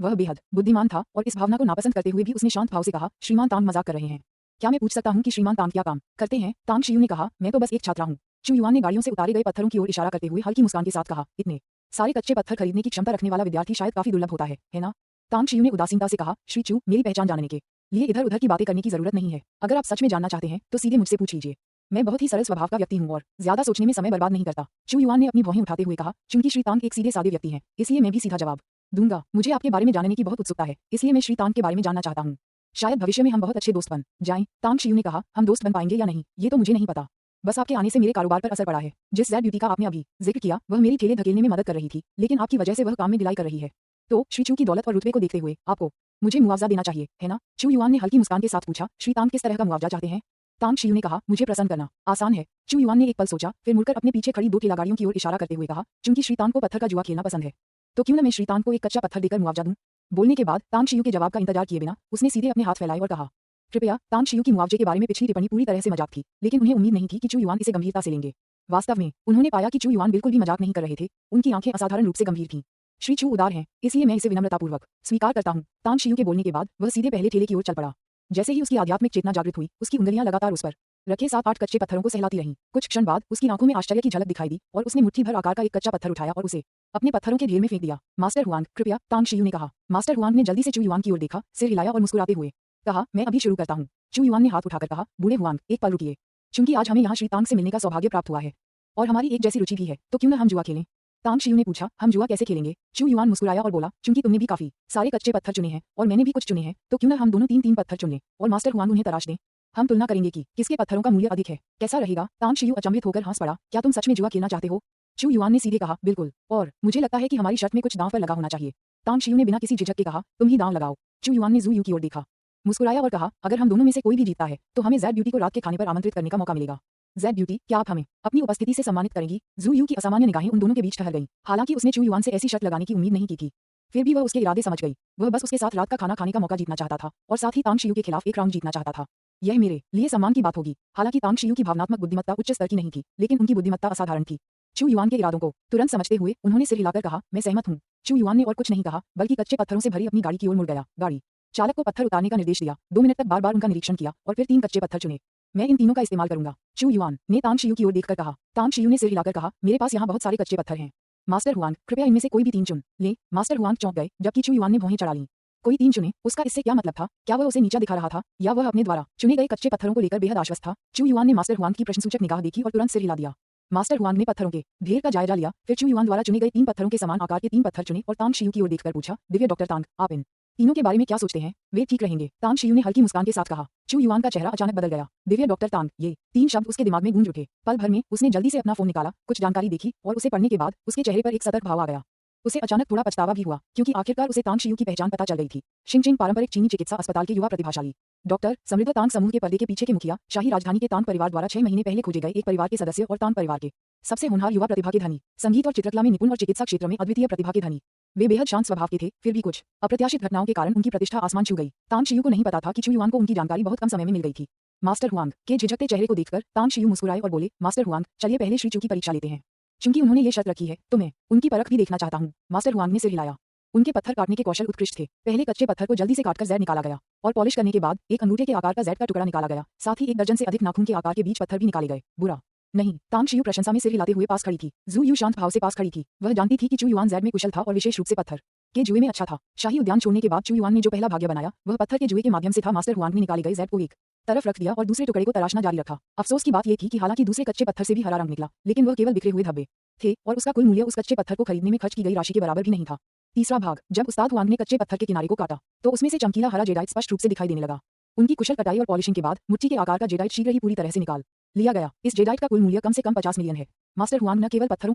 वह बेहद बुद्धिमान था और इस भावना को नापसंद करते हुए भी उसने शांत भाव से कहा, श्रीमान तांग मजाक कर रहे हैं? क्या मैं पूछ सकता हूं कि श्रीमान तांग क्या काम करते हैं? तांग शियू ने कहा, मैं तो बस एक छात्रा हूं। चू युआन ने गाड़ियों से उतारे गए पत्थरों की ओर इशारा करते हुए हल्की मुस्कान के साथ कहा, इतने सारे कच्चे पत्थर खरीदने की क्षमता रखने वाला विद्यार्थी शायद काफी दुर्लभ होता है ना? तांग शियू ने उदासीनता से कहा, श्री चू, मेरी पहचान जानने के लिए इधर उधर की बातें करने की जरूरत नहीं है। अगर आप सच में जानना चाहते हैं तो सीधे मुझसे पूछ लीजिए। मैं बहुत ही सरल स्वभाव का व्यक्ति हूं और ज्यादा सोचने में समय बर्बाद नहीं करता। चू युआन ने अपनी भौहें उठाते हुए कहा, चूंकि श्री तांग एक सीधे सादे व्यक्ति हैं, इसलिए मैं भी सीधा जवाब दूंगा। मुझे आपके बारे में जानने की बहुत उत्सुकता है, इसलिए मैं श्री तांग के बारे में जानना चाहता हूँ। शायद भविष्य में हम बहुत अच्छे दोस्त बन जाएं। तांग शियू ने कहा, हम दोस्त बन पाएंगे या नहीं ये तो मुझे नहीं पता, बस आपके आने से मेरे कारोबार पर असर पड़ा है। जिस ज़ेड ब्यूटी का आपने अभी जिक्र किया वह मेरी ठेले धकेलने में मदद कर रही थी, लेकिन आपकी वजह से वह काम में ढिलाई कर रही है। तो श्री चू की दौलत और रुतबे को देखते हुए आपको मुझे मुआवजा देना चाहिए, है ना? चू युआन ने हल्की मुस्कान के साथ पूछा, श्री तांग किस तरह का मुआवजा चाहते हैं? तांग शियू ने कहा, मुझे प्रसन्न करना आसान है। चू युआन ने एक पल सोचा, फिर मुड़कर अपने पीछे खड़ी 2 ठेलागाड़ियों की ओर इशारा करते हुए कहा, चूंकि श्री तांग को पत्थर का जुआ खेलना पसंद है, तो क्यों न मैं श्री तांग को एक कच्चा पत्थर देकर मुआवजा दूं? बोलने के बाद तांग शियू के जवाब का इंतजार किए बिना उसने सीधे अपने हाथ फैलाए और कहा, कृपया। तांग शियू की मुआवजे के बारे में पिछली टिप्पणी पूरी तरह से मजाक थी, लेकिन उन्हें उम्मीद नहीं थी कि चू युआन इसे गंभीरता से लेंगे। वास्तव में उन्होंने पाया कि चू युआन बिल्कुल भी मजाक नहीं कर रहे थे, उनकी आंखें असाधारण रूप से गंभीर थीं। श्री चू उदार हैं, इसलिए मैं इसे विनम्रतापूर्वक स्वीकार करता हूं। तांग शियू के बोलने के बाद वह सीधे पहले ठेले की ओर चल पड़ा। जैसे ही उसकी आध्यात्मिक चेतना जागृत हुई, उसकी उंगलियां लगातार उस पर रखे 7-8 कच्चे पत्थरों को सहलाती रहीं। कुछ क्षण बाद उसकी आंखों में आश्चर्य की झलक दिखाई दी और उसने मुट्ठी भर आकार का एक कच्चा पत्थर उठाया और उसे अपने पत्थरों के ढेर में फेंक दिया। मास्टर हुआंग, कृपया। तांग शियू ने कहा। मास्टर हुआंग ने जल्दी से चू युआन की ओर देखा, सिर हिलाया और मुस्कुराते हुए कहा, मैं अभी शुरू करता हूँ। चू युआन ने हाथ उठाकर कहा, बूढ़े हुआंग, एक पल रुकिए। चूंकि आज हमें यहाँ श्री तांग से मिलने का सौभाग्य प्राप्त हुआ है और हमारी एक जैसी रुचि भी है, तो क्यों न हम जुआ खेलें? तांग शियू ने पूछा, हम जुआ कैसे खेलेंगे? चू युआन मुस्कुराया और बोला, चूंकि तुमने भी काफी सारे कच्चे पत्थर चुने हैं और मैंने भी कुछ चुने हैं, तो क्यों न हम दोनों 3-3 पत्थर चुन लें और मास्टर हुआंग उन्हें तराश दें। हम तुलना करेंगे कि किसके पत्थरों का मूल्य अधिक है। कैसा रहेगा? तांग शियू अचंभित होकर हंस पड़ा, क्या तुम सच में जुआ खेलना चाहते हो? चू युआन ने सीधे कहा, बिल्कुल, और मुझे लगता है कि हमारी शर्त में कुछ दांव पर लगा होना चाहिए। तांग शियू ने बिना किसी झिझक के कहा, तुम ही दांव लगाओ। चू युआन ने जू यू की ओर देखा, मुस्कुराया और कहा, अगर हम दोनों में से कोई भी जीतता है तो हमें ज़ेड ब्यूटी को रात के खाने पर आमंत्रित करने का मौका मिलेगा। ज़ेड ब्यूटी, क्या आप हमें अपनी उपस्थिति से सम्मानित करेंगी? जू यू की असामान्य निगाहें उन दोनों के बीच ठहर गईं। हालांकि उसने चू युआन से ऐसी शर्त लगाने की उम्मीद नहीं की थी, फिर भी वह उसके इरादे समझ गई। वह बस उसके साथ रात का खाना खाने का मौका जीतना चाहता था और साथ ही तांग शियू के खिलाफ एक राउंड जीतना चाहता था। यह मेरे लिए सम्मान की बात होगी। हालांकि तांग शियू की भावनात्मक बुद्धिमत्ता उच्च स्तर की नहीं थी, लेकिन उनकी बुद्धिमत्ता असाधारण थी। चू युआन के इरादों को तुरंत समझते हुए उन्होंने सिर हिलाकर कहा, मैं सहमत हूँ। चू युआन ने और कुछ नहीं कहा, बल्कि कच्चे पत्थरों से भरी अपनी गाड़ी की ओर मुड़ गया। गाड़ी चालक को पत्थर उतारने का निर्देश दिया, 2 मिनट तक बार बार उनका निरीक्षण किया और फिर 3 कच्चे पत्थर चुने। मैं इन तीनों का इस्तेमाल करूंगा। चू युआन ने तांग शियू की ओर देखकर कहा। तांग शियू ने सिर हिलाकर कहा, मेरे पास यहाँ बहुत सारे कच्चे पत्थर हैं। मास्टर हुआंग, कृपया इनमें से कोई भी 3 चुन ले। मास्टर हुआंग चौंक गए, जबकि चू युआन ने भौहें चढ़ा लीं। कोई 3 चुने, उसका इससे क्या मतलब था? क्या वह उसे नीचा दिखा रहा था या वह अपने द्वारा चुने गए कच्चे पत्थरों को लेकर बेहद आश्वस्त था? चू युआन ने मास्टर हुआंग की प्रश्नसूचक निगाह देखी और तुरंत सिर हिला दिया। मास्टर हुआंग ने पत्थरों के ढेर का जायजा लिया, फिर चू युआन द्वारा चुने गए 3 पत्थरों के समान आकार के 3 पत्थर चुने और तांग शियू की ओर देखकर पूछा, दिव्य डॉक्टर तांग, आप इन तीनों के बारे में क्या सोचते हैं? वे ठीक रहेंगे? तांग शियू ने हल्की मुस्कान के साथ कहा। चू युआन का चेहरा अचानक बदल गया। दिव्य डॉक्टर तांग, ये 3 शब्द उसके दिमाग में गूंज उठे। पल भर में उसने जल्दी से अपना फोन निकाला, कुछ जानकारी देखी और उसे पढ़ने के बाद उसके चेहरे पर एक सतर्क भाव आ गया। उसे अचानक थोड़ा पछतावा भी हुआ, क्योंकि आखिरकार उसे तांग शियू की पहचान पता चल गई थी। शिंगचिंग पारंपरिक चीनी चिकित्सा अस्पताल के युवा प्रतिभाशाली डॉक्टर, समृद्ध तांग समूह के पर्दे के पीछे के मुखिया, शाही राजधानी के तांग परिवार द्वारा 6 महीने पहले खोजे गए एक परिवार के सदस्य और तांग परिवार के सबसे होनहार युवा प्रतिभा के धनी, संगीत और चित्रकला में निपुण और चिकित्सा क्षेत्र में अद्वितीय प्रतिभा के धनी। वे बेहद शांत स्वभाव के थे, फिर भी कुछ अप्रत्याशित घटनाओं के कारण उनकी प्रतिष्ठा आसमान छू गई। तांग शियू को नहीं पता था कि चू युआन को उनकी जानकारी बहुत कम समय में मिल गई थी। मास्टर हुआंग के झिझकते चेहरे को देखकर तांग शियू मुस्कुराए और बोले, मास्टर हुआंग, चलिए पहले श्री चू की परीक्षा लेते हैं। चूंकि उन्होंने ये शर्त रखी है तो मैं उनकी परख भी देखना चाहता हूँ। मास्टर हुआंग ने सिर हिलाया। उनके पत्थर काटने के कौशल उत्कृष्ट थे। पहले कच्चे पत्थर को जल्दी से काटकर जेड निकाला गया और पॉलिश करने के बाद एक अंगूठे के आकार का जेड का टुकड़ा निकाला गया। साथ ही 1 दर्जन से अधिक नाखून के आकार के बीच पत्थर भी निकाले गए। बुरा नहीं, तांग शियू प्रशंसा में सिर हिलाते हुए पास खड़ी थी। जू यू शांत भाव से पास खड़ी थी। वह जानती थी कि चू युआन जेड में कुशल था और विशेष रूप से पत्थर के जुए में अच्छा था। शाही उद्यान छोड़ने के बाद चू युआन ने जो पहला भाग्य बनाया वह पत्थर के जुए के माध्यम से था। मास्टर हुआंग ने निकाले गए जेड को एक तरफ रख दिया और दूसरे टुकड़े को तराशना जारी रखा। अफसोस की बात यह थी कि हालांकि दूसरे कच्चे पत्थर से भी हरा रंग निकला, लेकिन वह केवल बिखरे हुए धब्बे थे और उसका कुल मूल्य उस कच्चे पत्थर को खरीदने में खर्च की गई राशि के बराबर भी नहीं था। तीसरा भाग। जब उस्ताद हुआंग ने कच्चे पत्थर के किनारे को काटा तो उसमें से चमकीला हरा जेडाइट स्पष्ट रूप से दिखाई देने लगा। उनकी कुशल कटाई और पॉलिशिंग के बाद मुट्ठी के आकार का जेडाइट शीघ्र ही पूरी तरह से निकाल लिया गया। इस जेडाइट का कुल मूल्य कम से कम 50 मिलियन है। मास्टर हुआंग न केवल पत्थरों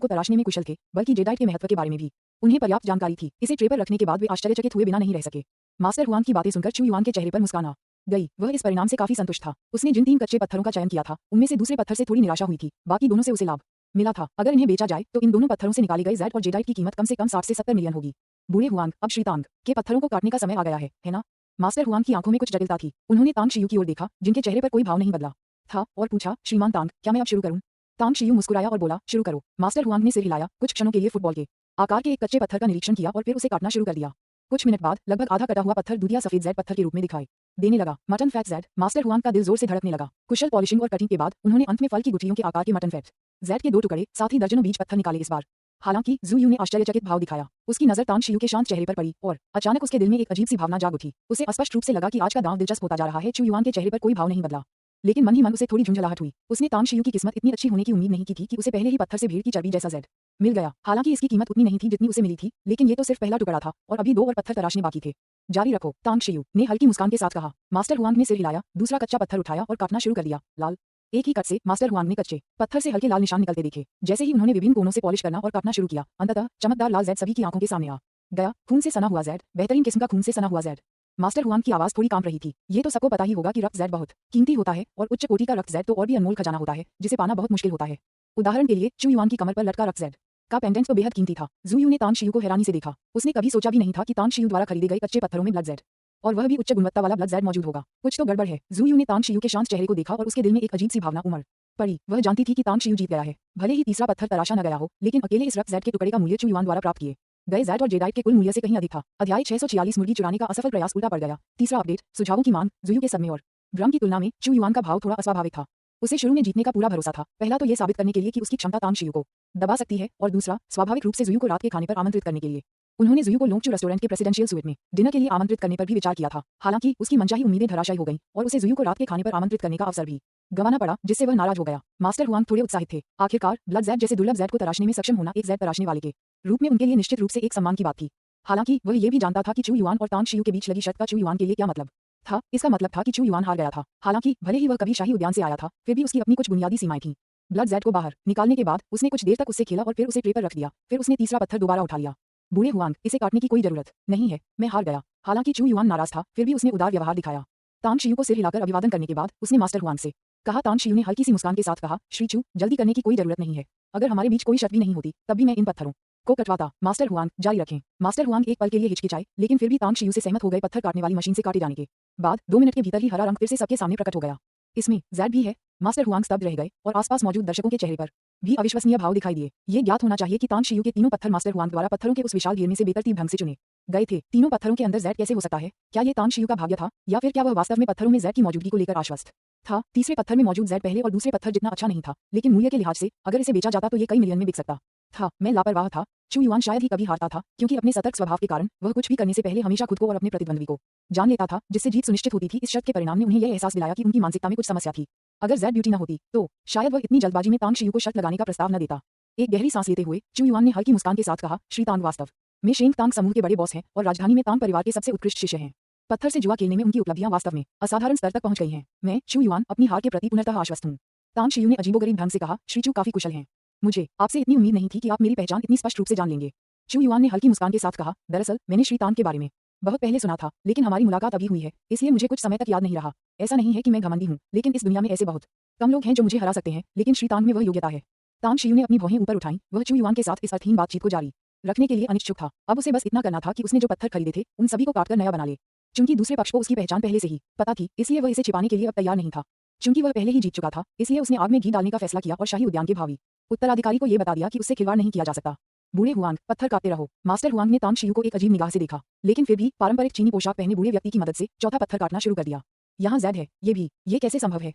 को तराशने में कुशल थे, बल्कि जेडाइट के महत्व के बारे में भी उन्हें पर्याप्त जानकारी थी। इसे ट्रे पर रखने के बाद वे आश्चर्यचकित हुए बिना नहीं रह सके। मास्टर हुआंग की बातें सुनकर चू युआन के चेहरे पर मुस्कान आ गई। वह इस परिणाम से काफी संतुष्ट था। उसने जिन 3 कच्चे पत्थरों का चयन किया था उनमें से दूसरे पत्थर से थोड़ी निराशा हुई थी, बाकी दोनों से उसे लाभ मिला था। अगर इन्हें बेचा जाए तो इन दोनों पत्थरों से निकाली गई जेड और जेडाइट की कीमत कम से कम 60 से 70 मिलियन होगी। बूढ़े हुआंग, अब श्रीतांग के पत्थरों को काटने का समय आ गया है ना? मास्टर हुआंग की आंखों में कुछ जटिलता थी। उन्होंने तांग शियू की ओर देखा, जिनके चेहरे पर कोई भाव नहीं बदला था, और पूछा, श्रीमान तांग, क्या मैं अब शुरू करूं? तांग शियू मुस्कुराया और बोला, शुरू करो। मास्टर हुआंग ने सिर हिलाया, कुछ क्षणों के लिए फुटबॉल के आकार के एक कच्चे पत्थर का निरीक्षण किया और फिर उसे काटना शुरू कर दिया। कुछ मिनट बाद लगभग आधा कटा हुआ पत्थर दूधिया सफेद जेड पत्थर के रूप में दिखाई देने लगा। Mutton fat Z. Master Huang का दिल जोर से धड़कने लगा। कुशल पॉलिशिंग और कटिंग के बाद उन्होंने अंत में फल की गुठलियों के आकार के मटन फैट जेड के 2 टुकड़े, साथ ही दर्जनों बीज पत्थर निकाले। इस बार हालांकि जू यू ने आश्चर्यचकित भाव दिखाया। उसकी नजर तांग शियू के शांत चेहरे पर पड़ी और अचानक उसके दिल में एक अजीब सी भावना जाग उठी। उसे स्पष्ट रूप से लगा कि आज का दांव दिलचस्प होता जा रहा है। चू युआन के चेहरे पर कोई भाव नहीं बदला, लेकिन मन ही मन उसे थोड़ी झुंझलाहट हुई। उसने तांग शियू की किस्मत इतनी अच्छी होने की उम्मीद नहीं की थी कि उसे पहले ही पत्थर से भीड़ की चर्बी जैसा जेड मिल गया। हालांकि इसकी कीमत उतनी नहीं थी जितनी उसे मिली थी, लेकिन ये तो सिर्फ पहला टुकड़ा था और अभी 2 और पत्थर तराशने बाकी थे। जारी रखो, तांग शियू ने हल्की मुस्कान के साथ कहा। मास्टर हुआंग ने सिर हिलाया, दूसरा कच्चा पत्थर उठाया और काटना शुरू कर दिया। लाल एक ही कट से मास्टर हुआंग ने कच्चे पत्थर से हल्के लाल निशान निकलते देखे। जैसे ही उन्होंने विभिन्न कोनों से पॉलिश करना और काटना शुरू किया, अंततः चमकदार लाल जेड सभी की आंखों के सामने आ गया। खून से सना हुआ जेड, बेहतरीन किस्म का खून से सना हुआ जेड। मास्टर हुआंग की आवाज थोड़ी कांप रही थी। ये तो सबको पता ही होगा कि रक्त जेड बहुत कीमती होता है और उच्च कोटि का रक्त जेड तो और भी अनमोल खजाना होता है, जिसे पाना बहुत मुश्किल होता है। उदाहरण के लिए चू युआन की कमर पर लटका रक्त जेड का पेंडेंट तो बेहद कीमती था। जू यू ने तांग शियू को हैरानी से देखा। उसने कभी सोचा भी नहीं था कि तांग शियू द्वारा खरीदे गए कच्चे पत्थरों में ब्लड जेड, और वह भी उच्च गुणवत्ता वाला ब्लड जेड मौजूद होगा। कुछ तो गड़बड़ है। जू यू ने तांग शियू के शांत चेहरे को देखा और उसके दिल में एक अजीब सी भावना उमड़ पड़ी। वह जानती थी कि तांग शियू जीत गया है। भले ही तीसरा पत्थर तराशा न गया हो, लेकिन अकेले इस रक्त जेड के टुकड़े का मूल्य चू युआन द्वारा प्राप्त किए गए जेड और जेडाइट के कुल मूल्य से कहीं अधिक था। अध्याय 646 मुर्गी चुराने का असफल प्रयास उल्टा पड़ गया। तीसरा अपडेट, सुझावों की मांग। जू यू के सदमे और भ्रम की तुलना में चू युआन का भाव थोड़ा अस्वाभाविक था। उसे शुरू में जीतने का पूरा भरोसा था। पहला तो यह साबित करने के लिए कि उसकी क्षमता तांग शियू को दबा सकती है, और दूसरा स्वाभाविक रूप से जू यू को रात के खाने पर आमंत्रित करने के लिए। उन्होंने जू यू को लोंगचू रेस्टोरेंट के प्रेसिडेंशियल स्वीट में डिनर के लिए आमंत्रित करने पर भी विचार किया था। हालांकि उसकी मनचाही उम्मीदें धराशायी हो गईं और उसे जू यू को रात के खाने पर आमंत्रित करने का अवसर भी गंवाना पड़ा, जिससे वह नाराज हो गया। मास्टर हुआंग थोड़े उत्साहित थे। आखिरकार ब्लड जेड जैसे दुर्लभ जेड को तराशने में सक्षम होना एक जेड तराशने वाले के रूप में उनके लिए निश्चित रूप से एक सम्मान की बात थी। हालांकि वह ये भी जानता था कि चू युआन और तांग शियू के बीच लगी शर्त का चू युआन के लिए क्या मतलब था। इसका मतलब था कि चू युआन हार गया था। हालांकि भले ही वह कभी शाही उद्यान से आया था, फिर भी उसकी अपनी कुछ बुनियादी सीमाएं थीं। ब्लड जेड को बाहर निकालने के बाद उसने कुछ देर तक उससे खेला और फिर उसे ट्रे पर रख दिया। फिर उसने तीसरा पत्थर दोबारा उठा लिया। बूढ़े हुआंग, इसे काटने की कोई जरूरत नहीं है, मैं हार गया। हालांकि चू युआन नाराज था, फिर भी उसने उदार व्यवहार दिखाया। तांग शियू को सिर हिलाकर अभिवादन करने के बाद उसने मास्टर हुआंग से कहा। तांग शियू ने हल्की सी मुस्कान के साथ कहा, श्री चू, जल्दी करने की कोई जरूरत नहीं है। अगर हमारे बीच कोई शर्त भी नहीं होती तब भी मैं इन पत्थरों को कटवाता। मास्टर हुआंग, जारी रखें। मास्टर हुआंग एक पल के लिए हिचकिचाए, लेकिन फिर भी तांग शियू से सहमत हो गए। पत्थर काटने वाली मशीन से काटे जाने के बाद 2 मिनट के भीतर ही हरा रंग फिर से सबके सामने प्रकट हो गया। इसमें जेड भी है। मास्टर हुआंग स्तब्ध रह गए और आसपास मौजूद दर्शकों के चेहरे पर भी अविश्वसनीय भाव दिखाई दिए। ये ज्ञात होना चाहिए कि तांग शियू के तीनों पत्थर मास्टर हुआंग द्वारा पत्थरों के उस विशाल ढेर में से बेतरतीब ढंग से चुने गए थे। तीनों पत्थरों के अंदर जेड कैसे हो सकता है? क्या ये तांग शियू का भाग्य था, या फिर क्या वह वास्तव में पत्थरों में जेड की मौजूदगी को लेकर आश्वस्त था? तीसरे पत्थर में मौजूद जेड पहले और दूसरे पत्थर जितना अच्छा नहीं था, लेकिन मूल्य के लिहाज से अगर इसे बेचा जाता तो ये कई मिलियन में बिक सकता था। मैं लापरवाह था। चू युआन शायद ही कभी हारता था, क्योंकि अपने सतर्क स्वभाव के कारण वह कुछ भी करने से पहले हमेशा खुद को और अपने प्रतिद्वंद्वी को जान लेता था, जिससे जीत सुनिश्चित होती थी। इस शर्त के परिणाम ने उन्हें यह एहसास दिलाया कि उनकी मानसिकता में कुछ समस्या थी। अगर जेड ब्यूटी न होती तो शायद वह इतनी जल्दबाजी में तांग शियू को शर्त लगाने का प्रस्ताव न देता। एक गहरी सांस लेते हुए चू युआन ने हल्की मुस्कान के साथ कहा, श्री तांग वास्तव में शेंग तांग समूह के बड़े बॉस हैं और राजधानी में तांग परिवार के सबसे उत्कृष्ट शिष्य हैं। पत्थर से जुआ खेलने में उनकी उपलब्धियां वास्तव में असाधारण स्तर तक पहुंच गई हैं। मैं, चू युआन, अपनी हार के प्रति पूर्णतः आश्वस्त हूं। तांग शियू ने अजीबोगरीब ढंग से कहा, श्री चू काफी कुशल हैं। मुझे आपसे इतनी उम्मीद नहीं थी कि आप मेरी पहचान इतनी स्पष्ट रूप से जान लेंगे। चू युआन ने हल्की मुस्कान के साथ कहा, दरअसल मैंने श्री तांग के बारे में बहुत पहले सुना था, लेकिन हमारी मुलाकात अभी हुई है, इसलिए मुझे कुछ समय तक याद नहीं रहा। ऐसा नहीं है कि मैं घमंडी हूं, लेकिन इस दुनिया में ऐसे बहुत कम लोग हैं जो मुझे हरा सकते हैं, लेकिन श्री तांग में वह योग्यता है। तांग शियू ने अपनी भौहें ऊपर उठाई। वह चू युआन के साथ इस अर्थहीन बातचीत को जारी रखने के लिए अनिच्छुक था। अब उसे बस इतना करना था कि उसने जो पत्थर खरीदे थे उन सभी को काटकर नया बना ले। चूंकि दूसरे पक्ष को उसकी पहचान पहले से ही पता थी, इसलिए वह इसे छिपाने के लिए अब तैयार नहीं था। चूंकि वह पहले ही जीत चुका था, इसलिए उसने आग में घी डालने का फैसला किया और शाही उद्यान के भावी उत्तराधिकारी को यह बता दिया कि उससे खिलवाड़ नहीं किया जा सकता। बूढ़े हुआंग, पत्थर काटते रहो। मास्टर हुआंग ने तांग शियू को एक अजीब निगाह से देखा, लेकिन फिर भी पारंपरिक चीनी पोशाक पहने बूढ़े व्यक्ति की मदद से चौथा पत्थर काटना शुरू कर दिया। यहाँ ज़ैड है, ये कैसे संभव है?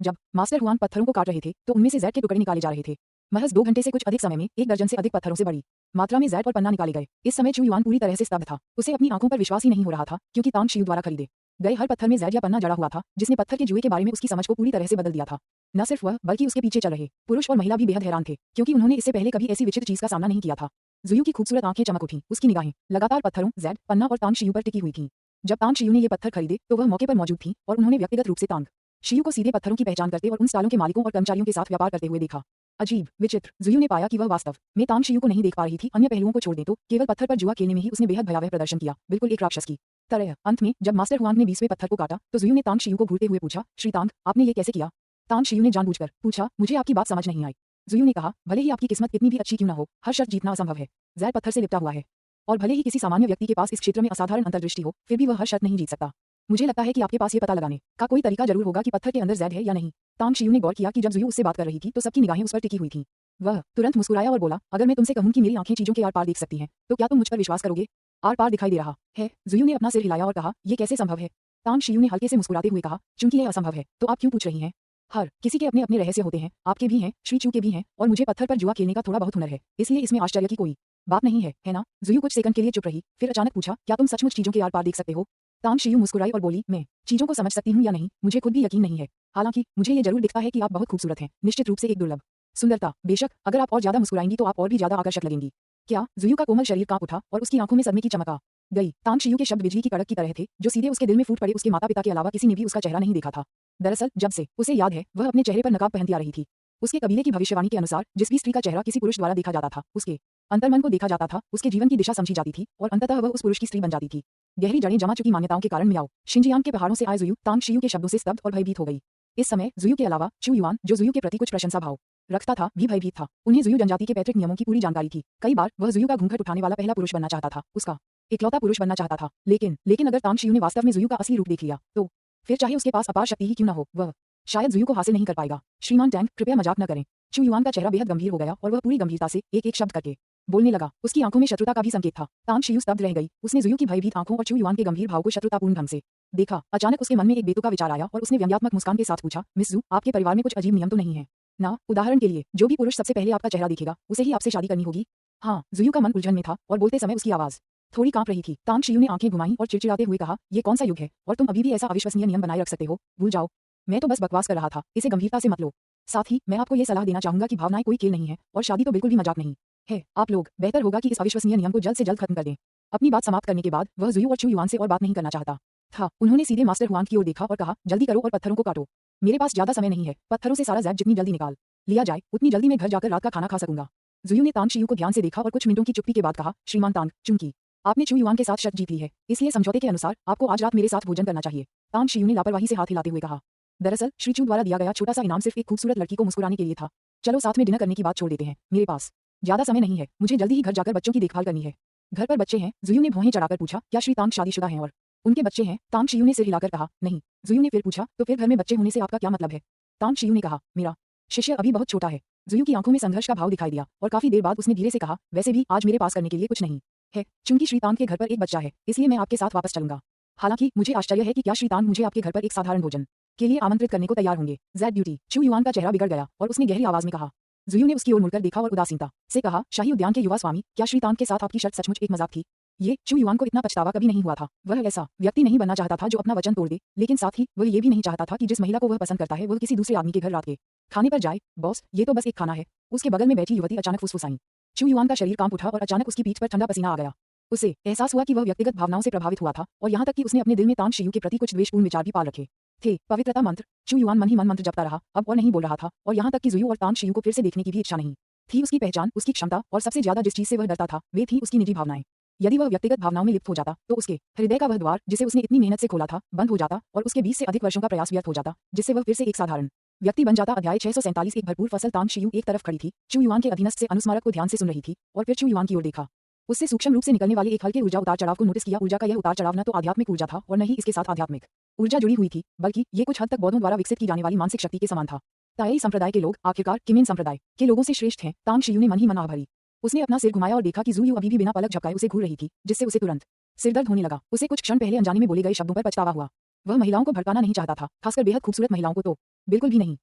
जब मास्टर हुआंग पत्थरों को काट रहे थे तो उनमें से ज़ैड के टुकड़े निकाले जा रहे थे। महज 2 घंटे से कुछ अधिक समय में 1 दर्जन से अधिक पत्थरों से बड़ी मात्रा में ज़ैड और पन्ना निकाले गए। इस समय चू युआन पूरी तरह से स्तब्ध था। उसे अपनी आंखों पर विश्वास ही नहीं हो रहा था, क्योंकि तांग शियू द्वारा खरीदे गए हर पत्थर में ज़ैड या पन्ना जड़ा हुआ था, जिसने पत्थर के जुए के बारे में उसकी समझ को पूरी तरह से बदल दिया था। न सिर्फ वह, बल्कि उसके पीछे चल रहे पुरुष और महिला भी बेहद हैरान थे, क्योंकि उन्होंने इससे पहले कभी ऐसी विचित्र चीज का सामना नहीं किया था। जुयू की खूबसूरत आंखें चमक उठीं, उसकी निगाहें लगातार पत्थरों, ज़ैड, पन्ना और तांग शियू पर टिकी हुई थीं। जब तांग शियू ने ये पत्थर खरीदे तो वह मौके पर मौजूद थी और उन्होंने व्यक्तिगत रूप से तांग शियू को सीधे पत्थरों की पहचान करते और उन स्टॉलों के मालिकों और कर्मचारियों के साथ व्यापार करते हुए देखा। अजीब, विचित्र, जुयू ने पाया कि वह वास्तव में तांग शियू को नहीं देख पा रही थी। अन्य पहलुओं को छोड़ दें तो केवल पत्थर पर जुआ खेलने में ही उसने बेहद भयावह प्रदर्शन किया, बिल्कुल एक राक्षस की तरह। अंत में जब मास्टर हुआंग ने 20वें पत्थर को काटा तो जुयू ने तांग शियू को घूरते हुए पूछा, श्री तांग, आपने ये कैसे किया? तांग शियू ने जानबूझकर पूछा, मुझे आपकी बात समझ नहीं आई। जुयू ने कहा, भले ही आपकी किस्मत कितनी भी अच्छी क्यों न हो, हर शर्त जीतना असंभव है। ज़ैड पत्थर से लिपटा हुआ है, और भले ही किसी सामान्य व्यक्ति के पास इस क्षेत्र में असाधारण अंतर्दृष्टि हो, फिर भी वह हर शर्त नहीं जीत सकता। मुझे लगता है कि आपके पास ये पता लगाने का कोई तरीका जरूर होगा कि पत्थर के अंदर ज़ैड है या नहीं। तांग शियू ने गौर किया कि जब जुयू उससे बात कर रही थी तो सबकी निगाहें उस पर टिकी हुई थीं। वह तुरंत मुस्कुराया और बोला, अगर मैं तुमसे कहूं कि मेरी आंखें चीजों के आर पार देख सकती हैं, तो क्या तुम मुझ पर विश्वास करोगे? आर पार दिखाई दे रहा है। जुयू ने अपना सिर हिलाया और कहा, यह कैसे संभव है? तांग शियू ने हल्के से मुस्कुराते हुए कहा, चूंकि यह असंभव है तो आप क्यों पूछ रही हैं? हर किसी के अपने अपने रहस्य होते हैं, आपके भी हैं, श्री चू के भी हैं, और मुझे पत्थर पर जुआ खेलने का थोड़ा बहुत हुनर है, इसलिए इसमें आश्चर्य की कोई बात नहीं है ना? जुयू कुछ सेकंड के लिए चुप रही, फिर अचानक पूछा, क्या तुम सचमुच चीजों के आर पार देख सकते हो? तांग शियू मुस्कुराई और बोली, मैं चीजों को समझ सकती हूँ या नहीं, मुझे खुद भी यकीन नहीं है। हालांकि मुझे ये जरूर दिखता है कि आप बहुत खूबसूरत हैं, निश्चित रूप से एक दुर्लभ सुंदरता। बेशक, अगर आप और ज्यादा मुस्कुराएंगी तो आप और भी ज्यादा आकर्षक लगेंगी। क्या? जुयू का कोमल शरीर कांप उठा और उसकी आंखों में सदमे की चमक आ गई। तांग शियू के शब्द बिजली की कड़क की तरह थे, जो सीधे उसके दिल में फूट पड़े। उसके माता पिता के अलावा किसी ने भी उसका चेहरा नहीं देखा था। दरअसल जब से उसे याद है, वह अपने चेहरे पर नकाब पहनती आ रही थी। उसके कबीले की भविष्यवाणी के अनुसार जिस भी स्त्री का चेहरा किसी पुरुष द्वारा देखा जाता था, उसके अंतर्मन को देखा जाता था, उसके जीवन की दिशा समझी जाती थी और अंततः वह उस पुरुष की स्त्री बन जाती थी। गहरी जड़ें जमा चुकी मान्यताओं के कारण मियाओ शिंजियांग के पहाड़ों से आए जुयू तांग शियू के शब्दों से स्तब्ध और भयभीत हो गई। इस समय जुयू के अलावा चू युआन, जो जुयू के प्रति कुछ प्रशंसा भाव रखता था, भी भयभीत था। उन्हें जुयू जनजाति के पैतृक नियमों की पूरी जानकारी थी। कई बार वह जुयू का घूंघट उठाने वाला पहला पुरुष बनना चाहता था, उसका इकलौता पुरुष बनना चाहता था। लेकिन अगर तांग शियू ने वास्तव में जुयू का असली रूप देख लिया तो फिर चाहे उसके पास अपार शक्ति ही क्यों न हो, वह शायद जुयू को हासिल नहीं कर पाएगा। श्रीमान टैंग, कृपया मजाक न करें। चू युआन का चेहरा बेहद गंभीर हो गया और वह पूरी गंभीरता से एक शब्द करके बोलने लगा। उसकी आंखों में शत्रुता का भी संकेत था। तांग शियू स्तब्ध रह गई। उसने जुयू की भयभीत आंखों और चू युआन के गंभीर भाव को शत्रुतापूर्ण ढंग से देखा। अचानक उसके मन में एक बेतुका विचार आया और उसने व्यंग्यात्मक मुस्कान के साथ पूछा, मिस जू, आपके परिवार में कुछ अजीब नियम तो नहीं है ना? उदाहरण के लिए, जो भी पुरुष सबसे पहले आपका चेहरा देखेगा उसे ही आपसे शादी करनी होगी? हाँ। जुयू का मन उलझन में था और बोलते समय उसकी आवाज थोड़ी कांप रही थी। तांग शियू ने आंखें घुमाई और चिड़चिड़ाते हुए कहा, ये कौन सा युग है और तुम अभी भी ऐसा अविश्वसनीय नियम बनाए रख सकते हो? भूल जाओ, मैं तो बस बकवास कर रहा था, इसे गंभीरता से मत लो। साथ ही मैं आपको ये सलाह देना चाहूंगा कि भावनाएं कोई खेल नहीं है और शादी तो बिल्कुल भी मजाक नहीं है। आप लोग बेहतर होगा कि इस अविश्वसनीय नियम को जल्द से जल्द खत्म कर दें। अपनी बात समाप्त करने के बाद वह जुयू और चू युआन से और बात नहीं करना चाहता था। उन्होंने सीधे मास्टर हुआंग की ओर देखा और कहा, जल्दी करो और पत्थरों को काटो। मेरे पास ज्यादा समय नहीं है, पत्थरों से सारा ज़ैड जितनी जल्दी निकाल लिया जाए उतनी जल्दी मैं घर जाकर रात का खाना खा सकूंगा। जुयू ने तांग शियू को ध्यान से देखा और कुछ मिनटों की चुप्पी के बाद कहा, श्रीमान तांग, चूंकि आपने चू युआन के साथ शर्त जीत ली है, इसलिए समझौते के अनुसार आपको आज रात मेरे साथ भोजन करना चाहिए। तांग शियू ने लापरवाही से हाथ हिलाते हुए कहा, दरअसल श्री चू द्वारा दिया गया छोटा सा इनाम सिर्फ एक खूबसूरत लड़की को मुस्कुराने के लिए था। चलो साथ में डिनर करने की बात छोड़ देते हैं, मेरे पास ज्यादा समय नहीं है, मुझे जल्दी ही घर जाकर बच्चों की देखभाल करनी है। घर पर बच्चे हैं? जुयू ने भौहें चढ़ाकर पूछा, क्या श्री तांग शादीशुदा हैं और उनके बच्चे हैं? तांग शियू ने सिर हिलाकर कहा, नहीं। जुयू ने फिर पूछा, तो फिर घर में बच्चे होने से आपका क्या मतलब है? तांग शियू ने कहा, मेरा शिष्य अभी बहुत छोटा है। जुयू की आंखों में संघर्ष का भाव दिखाई दिया और काफी देर बाद उसने धीरे से कहा, वैसे भी आज मेरे पास करने के लिए कुछ नहीं है। चूंकि श्री तांग के घर पर एक बच्चा है, इसलिए मैं आपके साथ वापस चलूंगा। हालांकि मुझे आश्चर्य है कि क्या श्री तांग मुझे आपके घर पर एक साधारण भोजन के लिए आमंत्रित करने को तैयार होंगे। Z beauty. चू युआन का चेहरा बिगड़ गया और उसने गहरी आवाज में कहा। जुयू ने उसकी ओर मुड़कर देखा और उदासीनता से कहा, शाही उद्यान के युवा स्वामी, क्या श्री तांग के साथ आपकी शर्त सचमुच एक मजाक थी? ये चू युआन को इतना पछतावा कभी नहीं हुआ था। वह ऐसा व्यक्ति नहीं बनना चाहता था जो अपना वचन तोड़ दे, लेकिन साथ ही वह ये भी नहीं चाहता था कि जिस महिला को वह पसंद करता है वह किसी दूसरे आदमी के घर रात के खाने पर जाए। बॉस, ये तो बस एक खाना है। उसके बगल में बैठी युवती अचानक फुसफुसाई। चू युआन का शरीर कांप उठा और अचानक उसकी पीठ पर ठंडा पसीना आ गया। उसे एहसास हुआ कि वह व्यक्तिगत भावनाओं से प्रभावित हुआ था और यहाँ तक कि उसने अपने दिल में तांग शियू के प्रति कुछ द्वेषपूर्ण विचार भी पाल रखे थे। पवित्रता मंत्र। चू युआन मन ही मन मंत्र जपता रहा, अब और नहीं बोल रहा था और यहाँ तक कि जुयू और तांग शियू को फिर से देखने की भी इच्छा नहीं थी। उसकी पहचान, उसकी क्षमता और सबसे ज्यादा जिस चीज से वह डरता था वे थी उसकी निजी भावनाएं। यदि वह व्यक्तिगत भावनाओं में लिप्त हो जाता तो उसके हृदय का वह द्वार जिसे उसने इतनी मेहनत से खोला था बंद हो जाता और उसके 20 से अधिक वर्षों का प्रयास व्यर्थ हो जाता, जिससे वह फिर से एक साधारण व्यक्ति बन जाता। अध्याय 647। एक भरपूर फसल। तांग शियू एक तरफ खड़ी थी, चू युआन के अधीनस्थ से अनुस्मारक को ध्यान से सुन रही थी और फिर चू युआन की ओर देखा। उससे सूक्ष्म रूप से निकलने वाले एक हल्के ऊर्जा उतार चढ़ाव को नोटिस किया। ऊर्जा का यह उतार चढ़ाव न तो आध्यात्मिक ऊर्जा था और न ही इसके साथ आध्यात्मिक ऊर्जा जुड़ी हुई थी, बल्कि ये कुछ हद तक बौद्धों द्वारा विकसित की जाने वाली मानसिक शक्ति के समान था। ताई संप्रदाय के लोग आखिरकार किमिन संप्रदाय के लोगों से श्रेष्ठ हैं। तांग शियू ने मन ही मन आह भरी। उसने अपना सिर घुमाया और देखा कि जूयू अभी भी बिना पलक झपकाए उसे घूर रही थी, जिससे उसे तुरंत सिरदर्द होने लगा। उसे कुछ क्षण पहले अनजाने में बोले गए शब्दों पर पछतावा हुआ। वह महिलाओं को भड़काना नहीं चाहता था, खासकर बेहद खूबसूरत महिलाओं को तो बिल्कुल भी नहीं।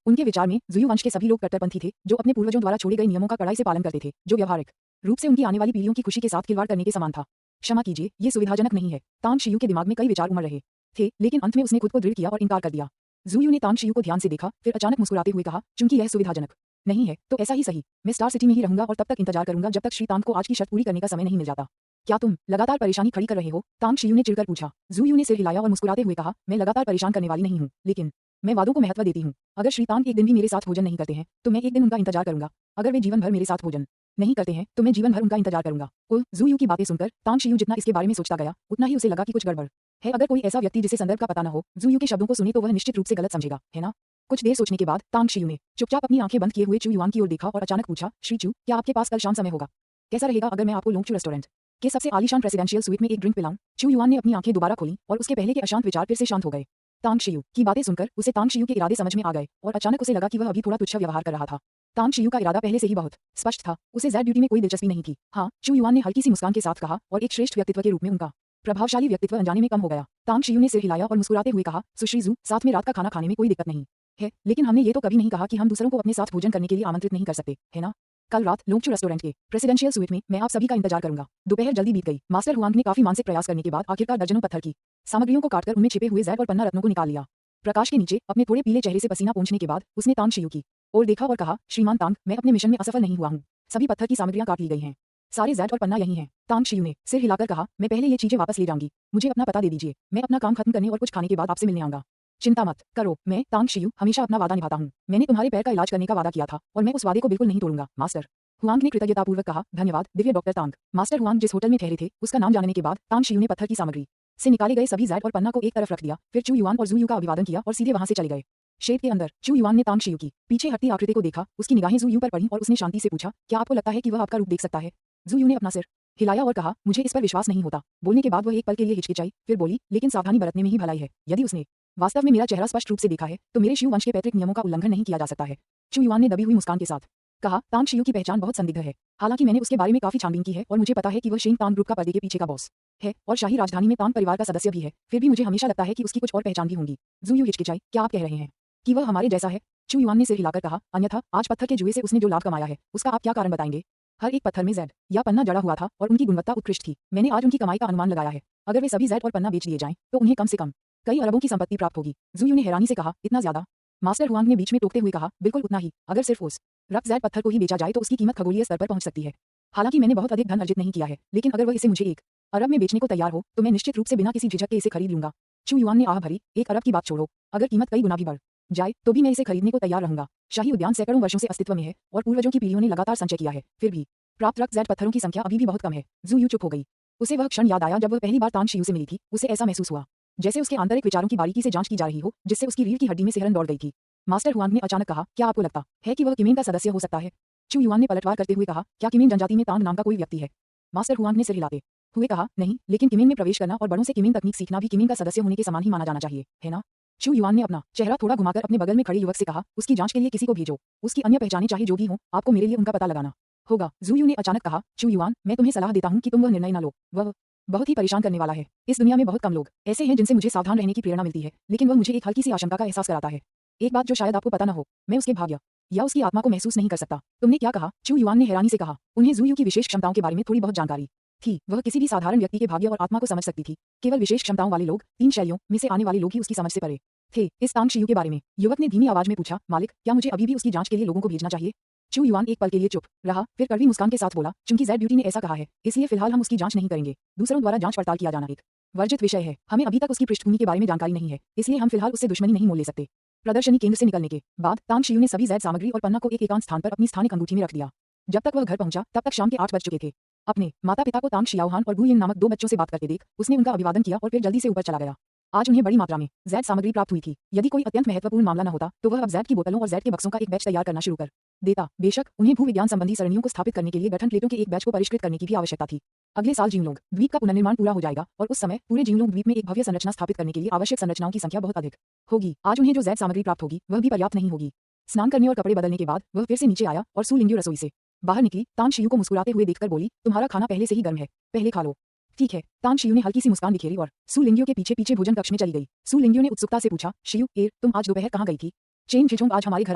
उनके विचार में जूयू वंश के सभी लोग कट्टरपंथी थे, जो अपने पूर्वजों द्वारा छोड़े गए नियमों का कड़ाई से पालन करते थे, जो व्यावहारिक रूप से उनकी आने वाली पीढ़ियों की खुशी के साथ खिलवाड़ करने के समान था। क्षमा कीजिए, ये सुविधाजनक नहीं है। तांग शियू के दिमाग में कई विचार उमड़ रहे थे, लेकिन अंत में उसने खुद को दृढ़ किया और इनकार कर दिया। जूयू ने तांग शियू को ध्यान से देखा, फिर अचानक मुस्कुराते हुए कहा, चूंकि यह सुविधाजनक नहीं है तो ऐसा ही सही। मैं स्टार सिटी में ही रहूंगा और तब तक इंतजार करूंगा जब तक श्री तांग को आज की शर्त पूरी करने का समय नहीं मिल जाता। क्या तुम लगातार परेशानी खड़ी कर रहे हो? तांग शियू ने चिढ़कर पूछा। जूयू ने सिर हिलाया और मुस्कुराते हुए कहा, मैं लगातार परेशान करने वाली नहीं हूँ, लेकिन मैं वादों को महत्व देती हूँ। अगर श्री तांग एक दिन भी मेरे साथ भोजन नहीं करते हैं तो मैं एक दिन उनका इंतजार करूंगा। अगर वे जीवन भर मेरे साथ भोजन नहीं करते हैं तो मैं जीवन भर उनका इंतजार करूंगा। ओह, जूयू की बातें सुनकर तांग शियू जितना इसके बारे में सोचता गया, उतना ही उसे लगा कि कुछ गड़बड़ है। अगर कोई ऐसा व्यक्ति जिसे संदर्भ का पता न हो जूयू के शब्दों को सुने तो वह निश्चित रूप से गलत समझेगा, है ना? कुछ देर सोचने के बाद तांग शियू ने चुपचाप अपनी आंखें बंद किए हुए चू युआन की ओर देखा और अचानक पूछा, श्री चू, क्या आपके पास कल शाम समय होगा? कैसा रहेगा अगर मैं आपको लोंगचू रेस्टोरेंट के सबसे आलीशान प्रेसिडेंशियल स्वीट में एक ड्रिंक पिलाऊं? चू युआन ने अपनी आंखें दोबारा खोली और उसके पहले के अशांत विचार फिर से शांत हो गए। तांग शियू की बातें सुनकर उसे तांग शियू के इरादे समझ में आ गए और अचानक उसे लगा कि वह अभी थोड़ा तुच्छ व्यवहार कर रहा था। तांग शियू का इरादा पहले से ही बहुत स्पष्ट था, उसे ज़ैड ड्यूटी में कोई दिलचस्पी नहीं थी। हाँ, चू युआन ने हल्की सी मुस्कान के साथ कहा, और एक श्रेष्ठ व्यक्तित्व के रूप में उनका प्रभावशाली व्यक्तित्व अनजाने में कम हो गया। तांग शियू ने सिर हिलाया और मुस्कुराते हुए कहा, सुश्री जू, साथ में रात का खाना खाने में कोई दिक्कत नहीं है, लेकिन हमने ये तो कभी नहीं कहा कि हम दूसरों को अपने साथ भोजन करने के लिए आमंत्रित नहीं कर सकते, है ना? कल रात लोंगचू रेस्टोरेंट के प्रेसिडेंशियल स्वीट में मैं आप सभी का इंतजार करूंगा। दोपहर जल्दी बीत गई। मास्टर हुआंग ने काफी मानसिक प्रयास करने के बाद आखिरकार दर्जनों पत्थर की सामग्रियों को काटकर उनमें छिपे हुए ज़ैड और पन्ना रत्नों को निकाल लिया। प्रकाश के नीचे अपने थोड़े पीले चेहरे से पसीना पोंछने के बाद उसने तांग शियू की ओर देखा और कहा, श्रीमान तांग, मैं अपने मिशन में असफल नहीं हुआ हूँ। सभी पत्थर की सामग्रियां काट ली गई हैं। सारे ज़ैड और पन्ना यही हैं। तांग शियू ने सिर हिलाकर कहा, मैं पहले ये चीजें वापस ले जाऊंगी। मुझे अपना पता दे दीजिए। मैं अपना काम खत्म करने और कुछ खाने के बाद आपसे मिलने आऊंगा। चिंता मत करो, मैं तांग शियू हमेशा अपना वादा निभाता हूँ। मैंने तुम्हारे पैर का इलाज करने का वादा किया था और मैं उस वादे को बिल्कुल नहीं तोड़ूंगा। मास्टर हुआंग ने कृतज्ञतापूर्वक कहा, धन्यवाद दिव्य डॉक्टर तांग। मास्टर हुआंग जिस होटल में ठहरे थे उसका नाम जानने के बाद तांग शियू ने पत्थर की सामग्री से निकाले गए सभी ज़ैड और पन्ना को एक तरफ रख दिया, फिर चू युआन और जूयू का अभिवादन किया और सीधे वहां से चले गए। शेड के अंदर चू युआन ने तांग शियू की पीछे हटती आकृति को देखा, उसकी निगाहें जूयू पर पड़ी और उसने शांति से पूछा, क्या आपको लगता है कि वह आपका रूप देख सकता है? जूयू ने अपना सिर हिलाया और कहा, मुझे इस पर विश्वास नहीं होता। बोलने के बाद वह एक पल के लिए हिचकिचाई, फिर बोली, लेकिन सावधानी बरतने में ही भलाई है। यदि उसने वास्तव में मेरा चेहरा स्पष्ट रूप से देखा है तो मेरे शियू वंश के पैतृक नियमों का उल्लंघन नहीं किया जा सकता है। चू युआन ने दबी हुई मुस्कान के साथ कहा, तांग शियू की पहचान बहुत संदिग्ध है। हालांकि मैंने उसके बारे में काफी छानबीन की है और मुझे पता है कि वह शेंग तांग ग्रुप का पर्दे के पीछे का बॉस है और शाही राजधानी में तांग परिवार का सदस्य भी है। फिर भी मुझे हमेशा लगता है कि उसकी कुछ और पहचान भी होंगी। जूयू हिचकिचाई, क्या आप कह रहे हैं कि वह हमारे जैसा है? चू युआन ने सिर हिलाकर कहा, अन्यथा आज पत्थर के जुए से उसने जो लाभ कमाया है उसका आप क्या कारण बताएंगे? हर एक पत्थर में ज़ैड या पन्ना जड़ा हुआ था और उनकी गुणवत्ता उत्कृष्ट थी। मैंने आज उनकी कमाई का अनुमान लगाया है। अगर वे सभी ज़ैड और पन्ना बेच दिए जाएं तो उन्हें कम से कम कई अरबों की संपत्ति प्राप्त होगी। जूयू ने हैरानी से कहा, इतना ज्यादा? मास्टर हुआंग ने बीच में टोकते हुए कहा, बिल्कुल उतना ही। अगर सिर्फ उस रक्त ज़ैड पत्थर को ही बेचा जाए तो उसकी कीमत खगोलीय स्तर पर पहुंच सकती है। हालांकि मैंने बहुत अधिक धन अर्जित नहीं किया है, लेकिन अगर वह इसे मुझे 1 अरब में बेचने को तैयार हो तो मैं निश्चित रूप से बिना किसी झिझक के इसे खरीद लूंगा। चू युआन ने आह भरी, 1 अरब की बात छोड़ो, अगर कीमत कई गुना भी बढ़ जाए तो भी मैं इसे खरीदने को तैयार रहूंगा। शाही उद्यान सैकड़ों वर्षों से अस्तित्व में है और पूर्वजों की पीढ़ियों ने लगातार संचय किया है, फिर भी प्राप्त रक्त ज़ैड पत्थरों की संख्या अभी भी बहुत कम है। जूयू चुप हो गई। उसे वह क्षण याद आया जब वह पहली बार तांग शियू से मिली थी। उसे ऐसा महसूस हुआ जैसे उसके आंतरिक विचारों की बारीकी से जांच की जा रही हो, जिससे उसकी रीढ़ की हड्डी में सिहरन दौड़ गई थी। मास्टर हुआंग ने अचानक कहा, क्या आपको लगता है कि वह किमेन का सदस्य हो सकता है? चू युआन ने पलटवार करते हुए कहा, क्या किमेन जनजाति में तांग नाम का कोई व्यक्ति है? मास्टर हुआंग ने सिर हिलाते हुए कहा, नहीं, लेकिन किमेन में प्रवेश करना और बड़ों से किमेन तकनीक सीखना भी किमेन का सदस्य होने के समान ही माना जाना चाहिए, है ना? चू युआन ने अपना चेहरा थोड़ा घुमाकर अपने बगल में खड़े युवक से कहा, उसकी जांच के लिए किसी को भेजो। उसकी अन्य पहचानें चाहे जो भी हो, आपको मेरे लिए उनका पता लगाना होगा। जूयू ने अचानक कहा, चू युआन, मैं तुम्हें सलाह देता हूं कि तुम वह निर्णय न लो। वह बहुत ही परेशान करने वाला है। इस दुनिया में बहुत कम लोग ऐसे हैं जिनसे मुझे सावधान रहने की प्रेरणा मिलती है, लेकिन वह मुझे एक हल्की सी आशंका का एहसास कराता है। एक बात जो शायद आपको पता न हो, मैं उसके भाग्य या उसकी आत्मा को महसूस नहीं कर सकता। तुमने क्या कहा? चू युआन ने हैरानी से कहा। उन्हें जूयू की विशेष क्षमताओं के बारे में थोड़ी बहुत जानकारी थी। वह किसी भी साधारण व्यक्ति के भाग्य और आत्मा को समझ सकती थी। केवल विशेष क्षमताओं वाले लोग, 3 शैलियों में से आने वाले लोग ही उसकी समझ से परे थे। इस तांग शियू के बारे में युवक ने धीमी आवाज में पूछा, मालिक, क्या मुझे अभी भी उसकी जांच के लिए लोगों को भेजना चाहिए? चू युआन एक पल के लिए चुप रहा, फिर कड़वी मुस्कान के साथ बोला, चूंकि ज़ैड ड्यूटी ने ऐसा कहा है, इसलिए फिलहाल हम उसकी जांच नहीं करेंगे। दूसरों द्वारा जांच पड़ताल किया जाना एक वर्जित विषय है। हमें अभी तक उसकी पृष्ठभूमि के बारे में जानकारी नहीं है, इसलिए हम फिलहाल उससे दुश्मनी नहीं मोल ले सकते। प्रदर्शनी केंद्र से निकलने के बाद तांग शियू ने सभी ज़ैड सामग्री और पन्ना को एक एकांत स्थान पर अपनी स्थानिक अंगूठी में रख दिया। जब तक वह घर पहुंचा तब तक शाम के 8 बज चुके थे। अपने माता पिता को तांग शियाओहान और गुयिन नामक 2 बच्चों से बात करते देख उसने उनका अभिवादन किया और फिर जल्दी से ऊपर चला गया। आज उन्हें बड़ी मात्रा में ज़ैड सामग्री प्राप्त हुई थी। यदि कोई अत्यंत महत्वपूर्ण मामला न होता तो वह अब ज़ैड की बोतलों और ज़ैड के बक्सों का एक बैच तैयार करना शुरू कर देता। बेशक उन्हें भूविज्ञान संबंधी सरणियों को स्थापित करने के लिए गठन प्लेटों के एक बैच को परिष्कृत करने की भी आवश्यकता थी। अगले साल जीवलोक द्वीप का पुनर्निर्माण पूरा हो जाएगा और उस समय पूरे जीवलोक द्वीप में एक भव्य संरचना स्थापित करने के लिए आवश्यक संरचनाओं की संख्या बहुत अधिक होगी। आज उन्हें जो ज़ैड सामग्री प्राप्त होगी वह भी पर्याप्त नहीं होगी। स्नान करने और कपड़े बदलने के बाद वह फिर से नीचे आया और सू लिंग्यू रसोई से बाहर निकली, तांग शियू को मुस्कुराते हुए देखकर बोली, तुम्हारा खाना पहले से ही गर्म है, पहले खा लो। ठीक है। तांग शियू ने हल्की सी मुस्कान बिखेरी और सू लिंगियो के पीछे पीछे भोजन कक्ष में चली गई। सू लिंगियो ने उत्सुकता से पूछा, शियू तुम आज दोपहर कहाँ गई थी? चेन जिजोंग आज हमारे घर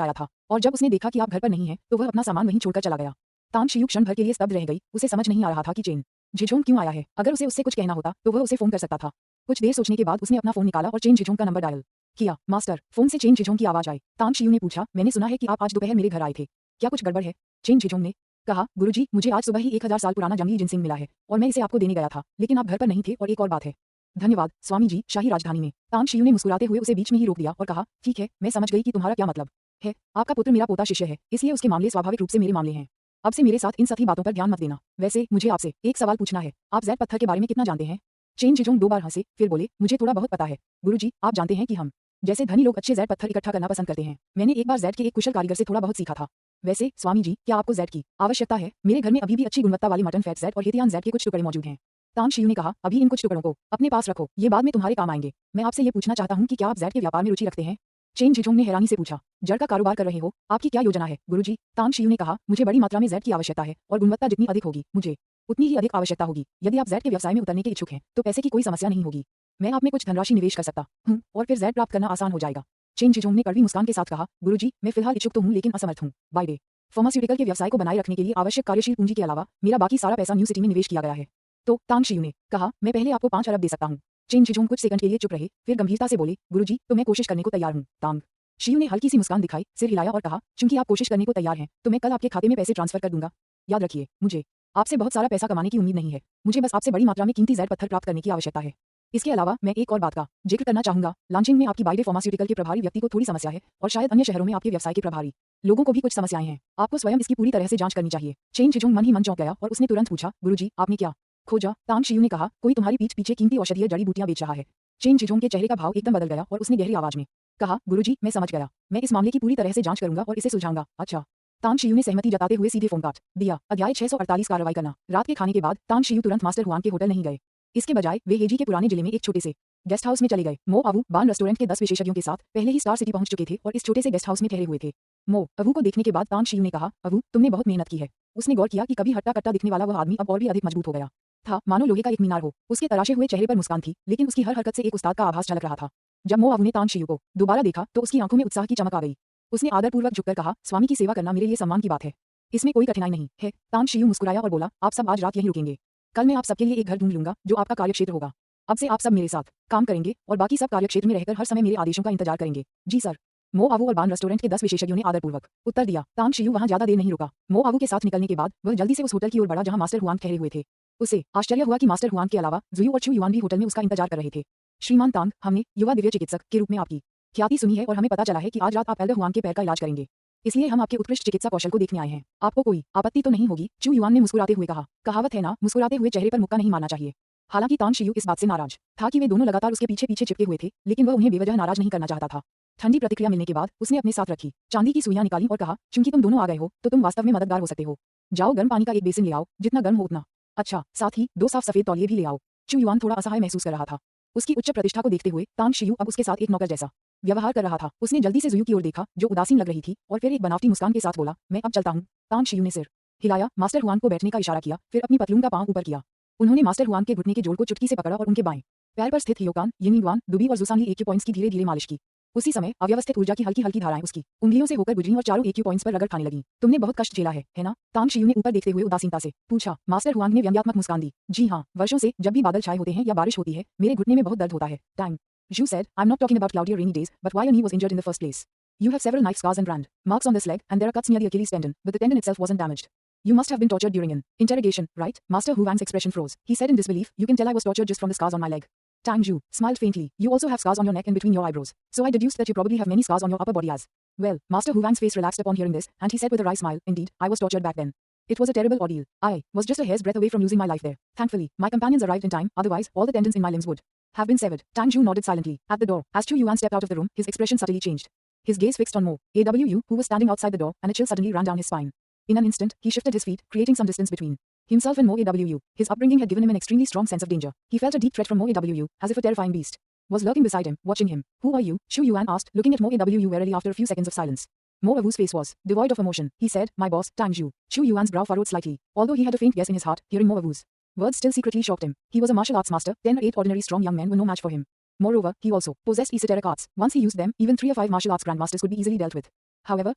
आया था, और जब उसने देखा कि आप घर पर नहीं है तो वह अपना सामान वहीं छोड़कर चला गया। तांग शियू क्षण भर के लिए स्तब्ध रह गई, उसे समझ नहीं आ रहा था कि चेन जिजोंग क्यों आया है। अगर उसे उससे कुछ कहना होता तो वह उसे फोन कर सकता था। कुछ देर सोचने के बाद उसने अपना फोन निकाला और चेन जिजोंग का नंबर डायल किया। मास्टर, फोन से चेन जिजोंग की आवाज आई। तांग शियू ने पूछा, मैंने सुना है कि आप आज दोपहर मेरे घर आए थे, क्या कुछ गड़बड़ है? चेन जिजोंग ने कहा, गुरुजी, मुझे आज सुबह ही 1000 साल पुराना जंगली जिनसिंग मिला है और मैं इसे आपको देने गया था, लेकिन आप घर पर नहीं थे और एक और बात है। धन्यवाद स्वामी जी, शाही राजधानी में। तांग शियू ने मुस्कुराते हुए उसे बीच में ही रोक दिया और कहा, ठीक है, मैं समझ गई कि तुम्हारा क्या मतलब है। आपका पुत्र मेरा पोता शिष्य है, इसलिए उसके मामले स्वाभाविक रूप से मेरे मामले हैं। अब से मेरे साथ इन सभी बातों पर ध्यान मत देना। वैसे मुझे आपसे एक सवाल पूछना है, आप ज़ैड पत्थर के बारे में कितना जानते हैं? चेन जिजोंग 2 बार हंसे, फिर बोले, मुझे थोड़ा बहुत पता है गुरुजी। आप जानते हैं कि हम जैसे धनी लोग अच्छे ज़ैड पत्थर इकट्ठा करना पसंद करते हैं। मैंने एक बार ज़ैड के एक कुशल कारीगर से थोड़ा बहुत सीखा था। वैसे स्वामी जी, क्या आपको ज़ैड की आवश्यकता है? मेरे घर में अभी भी अच्छी गुणवत्ता वाली मटन फैट ज़ैड और हेतियान ज़ैड के कुछ टुकड़े मौजूद हैं। तांग शियू ने कहा, अभी इन कुछ टुकड़ों को अपने पास रखो, ये बाद में तुम्हारे काम आएंगे। मैं आपसे ये पूछना चाहता हूँ कि क्या आप ज़ैड के व्यापार में रुचि रखते हैं? चेन जिजोंग ने हैरानी से पूछा, जड़ का कारोबार कर रहे हो? आपकी क्या योजना है गुरुजी? तांग शियू ने कहा, मुझे बड़ी मात्रा में ज़ैड की आवश्यकता है और गुणवत्ता जितनी अधिक होगी मुझे उतनी ही अधिक आवश्यकता होगी। यदि आप ज़ैड के व्यवसाय में उतरने के इच्छुक हैं तो पैसे की कोई समस्या नहीं होगी। मैं आप में कुछ धनराशि निवेश कर सकता हूँ और फिर ज़ैड प्राप्त करना आसान हो जाएगा। चेन जिजोंग ने कड़वी मुस्कान के साथ कहा, गुरुजी, मैं फिलहाल इच्छुक तो हूँ लेकिन असमर्थ हूँ। बाय डे फार्मास्यूटिकल के व्यवसाय को बनाए रखने के लिए आवश्यक कार्यशील पूंजी के अलावा मेरा बाकी सारा पैसा न्यू सिटी में निवेश किया गया है। तो तांग शियू ने कहा, मैं पहले आपको 5 अरब दे सकता हूँ। चेन जिजोंग कुछ सेकंड के लिए चुप रहे, फिर गंभीरता से बोले, गुरुजी, तो मैं कोशिश करने को तैयार हूँ। तांग शियू ने हल्की सी मुस्कान दिखाई, सिर हिलाया और कहा, चूंकि आप कोशिश करने को तैयार हैं तो मैं कल आपके खाते में पैसे ट्रांसफर कर दूंगा। याद रखिए, मुझे आपसे बहुत सारा पैसा कमाने की उम्मीद नहीं है, मुझे बस आपसे बड़ी मात्रा में कीमती ज़ैड पत्थर प्राप्त करने की आवश्यकता है। इसके अलावा मैं एक और बात का जिक्र करना चाहूंगा, लॉन्चिंग में आपकी बायडे फार्मास्यूटिकल के प्रभारी व्यक्ति को थोड़ी समस्या है और शायद अन्य शहरों में आपके व्यवसाय के प्रभारी लोगों को भी कुछ समस्याएं हैं। आपको स्वयं इसकी पूरी तरह से जांच करनी चाहिए। चेन जिजोंग मन ही मन चौंक गया और उसने तुरंत पूछा, गुरुजी, आपने क्या खोजा? तांग शियू ने कहा, कोई तुम्हारी पीठ पीछे कीमती औषधीय जड़ी बूटियां बेच रहा है। चेन जिजोंग के चेहरे का भाव एकदम बदल गया और उसने गहरी आवाज में कहा, गुरुजी, मैं समझ गया, मैं इस मामले की पूरी तरह से जांच करूंगा और इसे सुलझाऊंगा। अच्छा। तांग शियू ने सहमति जताते हुए सीधे फोन काट दिया। अध्याय 648 कार्रवाई करना। रात के खाने के बाद तांग शियू तुरंत मास्टर हुआंग के होटल नहीं गए। इसके बजाय वे हेजी के पुराने जिले में एक छोटे से गेस्ट हाउस में चले गए। मो अवू बान रेस्टोरेंट के 10 विशेषज्ञों के साथ पहले ही स्टार सिटी पहुंच चुके थे और इस छोटे से गेस्ट हाउस में ठहरे हुए थे। मो अवू को देखने के बाद तांग शियू ने कहा, अवू, तुमने बहुत मेहनत की है। उसने गौर किया कि कभी हट्टा कट्टा दिखने वाला वह आदमी अब और भी अधिक मजबूत हो गया था, मानो लोहे का एक मीनार हो। उसके तराशे हुए चेहरे पर मुस्कान थी, लेकिन उसकी हर हरकत से एक उस्ताद का आभास झलक रहा था। जब मो अवू ने तांग शियू को दोबारा देखा तो उसकी आंखों में उत्साह की चमक आ गई। उसने आदरपूर्वक झुककर कहा, स्वामी की सेवा करना मेरे लिए सम्मान की बात है, इसमें कोई कठिनाई नहीं है। तांग शियू मुस्कुराया और बोला, आप सब आज रात यहीं रुकेंगे, कल मैं आप सबके लिए एक घर ढूंढ लूंगा जो आपका कार्यक्षेत्र होगा। अब से आप सब मेरे साथ काम करेंगे और बाकी सब कार्यक्षेत्र में रहकर हर समय मेरे आदेशों का इंतजार करेंगे। जी सर। मो अवू और बान रेस्टोरेंट के 10 विशेषज्ञों ने आदरपूर्वक उत्तर दिया। तांग शियू वहां ज्यादा देर नहीं रुका। मो अवू के साथ निकलने के बाद वह जल्दी से उस होटल की ओर बढ़ा जहां मास्टर हुआंग ठहरे हुए थे। उसे आश्चर्य हुआ कि मास्टर हुआंग के अलावा जुयू और चू युआन भी होटल में उसका इंतजार कर रहे थे। श्रीमान तांग, हमने युवा दिव्य चिकित्सक के रूप में आपकी ख्याति सुनी है और हमें पता चला है कि आज रात आप एल्डर हुआंग के पैर का इलाज करेंगे, इसलिए हम आपके उत्कृष्ट चिकित्सा कौशल को देखने आए हैं। आपको कोई आपत्ति तो नहीं होगी? चू युआन ने मुस्कुराते हुए कहा। कहावत है ना, मुस्कुराते हुए चेहरे पर मुक्का नहीं मारना चाहिए। हालांकि तांग शियू इस बात से नाराज था कि वे दोनों लगातार उसके पीछे पीछे चिपके हुए थे, लेकिन वह उन्हें बेवजह नाराज नहीं करना चाहता था। ठंडी प्रतिक्रिया मिलने के बाद उसने अपने साथ रखी चांदी की सुइयां निकाली और कहा, चूंकि तुम दोनों आ गए हो तो तुम वास्तव में मददगार हो सकते हो। जाओ, गर्म पानी का एक बेसिन ले आओ, जितना गर्म हो उतना अच्छा, साथ ही 2 साफ सफेद तौलिए भी ले आओ। चू युआन थोड़ा असहाय महसूस कर रहा था। उसकी उच्च प्रतिष्ठा को देखते हुए तांग शियू अब उसके साथ एक नौकर जैसा व्यवहार कर रहा था। उसने जल्दी से जुयू की ओर देखा जो उदासीन लग रही थी और फिर एक बनावटी मुस्कान के साथ बोला, मैं अब चलता हूँ। तांग शियू ने सिर हिलाया, मास्टर हुआन को बैठने का इशारा किया, फिर अपनी पतलून का पांव ऊपर किया। उन्होंने मास्टर हुआन के घुटने के जोड़ को चुटकी से पकड़ा और उनके बाएं पैर पर स्थित हियोकान, यिंगवान, दुबी और जुसांगली एक्यू पॉइंट्स की धीरे धीरे मालिश की। उसी समय अव्यवस्थित ऊर्जा की हल्की हल्की धाराएं उसकी उंगलियों से होकर गुजरी और चारों एक्यू पॉइंट्स पर रगड़ खाने लगी। तुमने बहुत कष्ट झेला है ना? तांग शियू ने ऊपर देखते हुए उदासीनता से पूछा। मास्टर हुआंग ने व्यंग्यात्मक मुस्कान दी। जी हाँ, वर्षों से जब भी बादल छाए होते हैं या बारिश होती है मेरे घुटने में बहुत दर्द होता है। Time Zhu said, I'm not talking about cloudy or rainy days, but why your knee was injured in the first place. You have several knife scars and brand marks on this leg, and there are cuts near the Achilles tendon, but the tendon itself wasn't damaged. You must have been tortured during an interrogation, right? Master Hu Wang's expression froze. He said in disbelief, you can tell I was tortured just from the scars on my leg. Tang Zhu smiled faintly. You also have scars on your neck and between your eyebrows, so I deduced that you probably have many scars on your upper body as well. Master Hu Wang's face relaxed upon hearing this, and he said with a wry smile, indeed, I was tortured back then. It was a terrible ordeal. I was just a hair's breadth away from losing my life there. Thankfully, my companions arrived in time, otherwise all the tendons in my limbs would have been severed. Tang Zhu nodded silently. At the door, as Chu Yuan stepped out of the room, his expression subtly changed. His gaze fixed on Mo Awu, who was standing outside the door, and a chill suddenly ran down his spine. In an instant, he shifted his feet, creating some distance between himself and Mo Awu. His upbringing had given him an extremely strong sense of danger. He felt a deep threat from Mo Awu, as if a terrifying beast was lurking beside him, watching him. Who are you? Chu Yuan asked, looking at Mo Awu warily after a few seconds of silence. Mo Awu's face was devoid of emotion. He said, "My boss, Tang Zhu." Chu Yuan's brow furrowed slightly, although he had a faint guess in his heart, hearing Mo Awu's words still secretly shocked him. He was a martial arts master, 10 or 8 ordinary strong young men were no match for him. Moreover, he also possessed esoteric arts. Once he used them, even 3 or 5 martial arts grandmasters could be easily dealt with. However,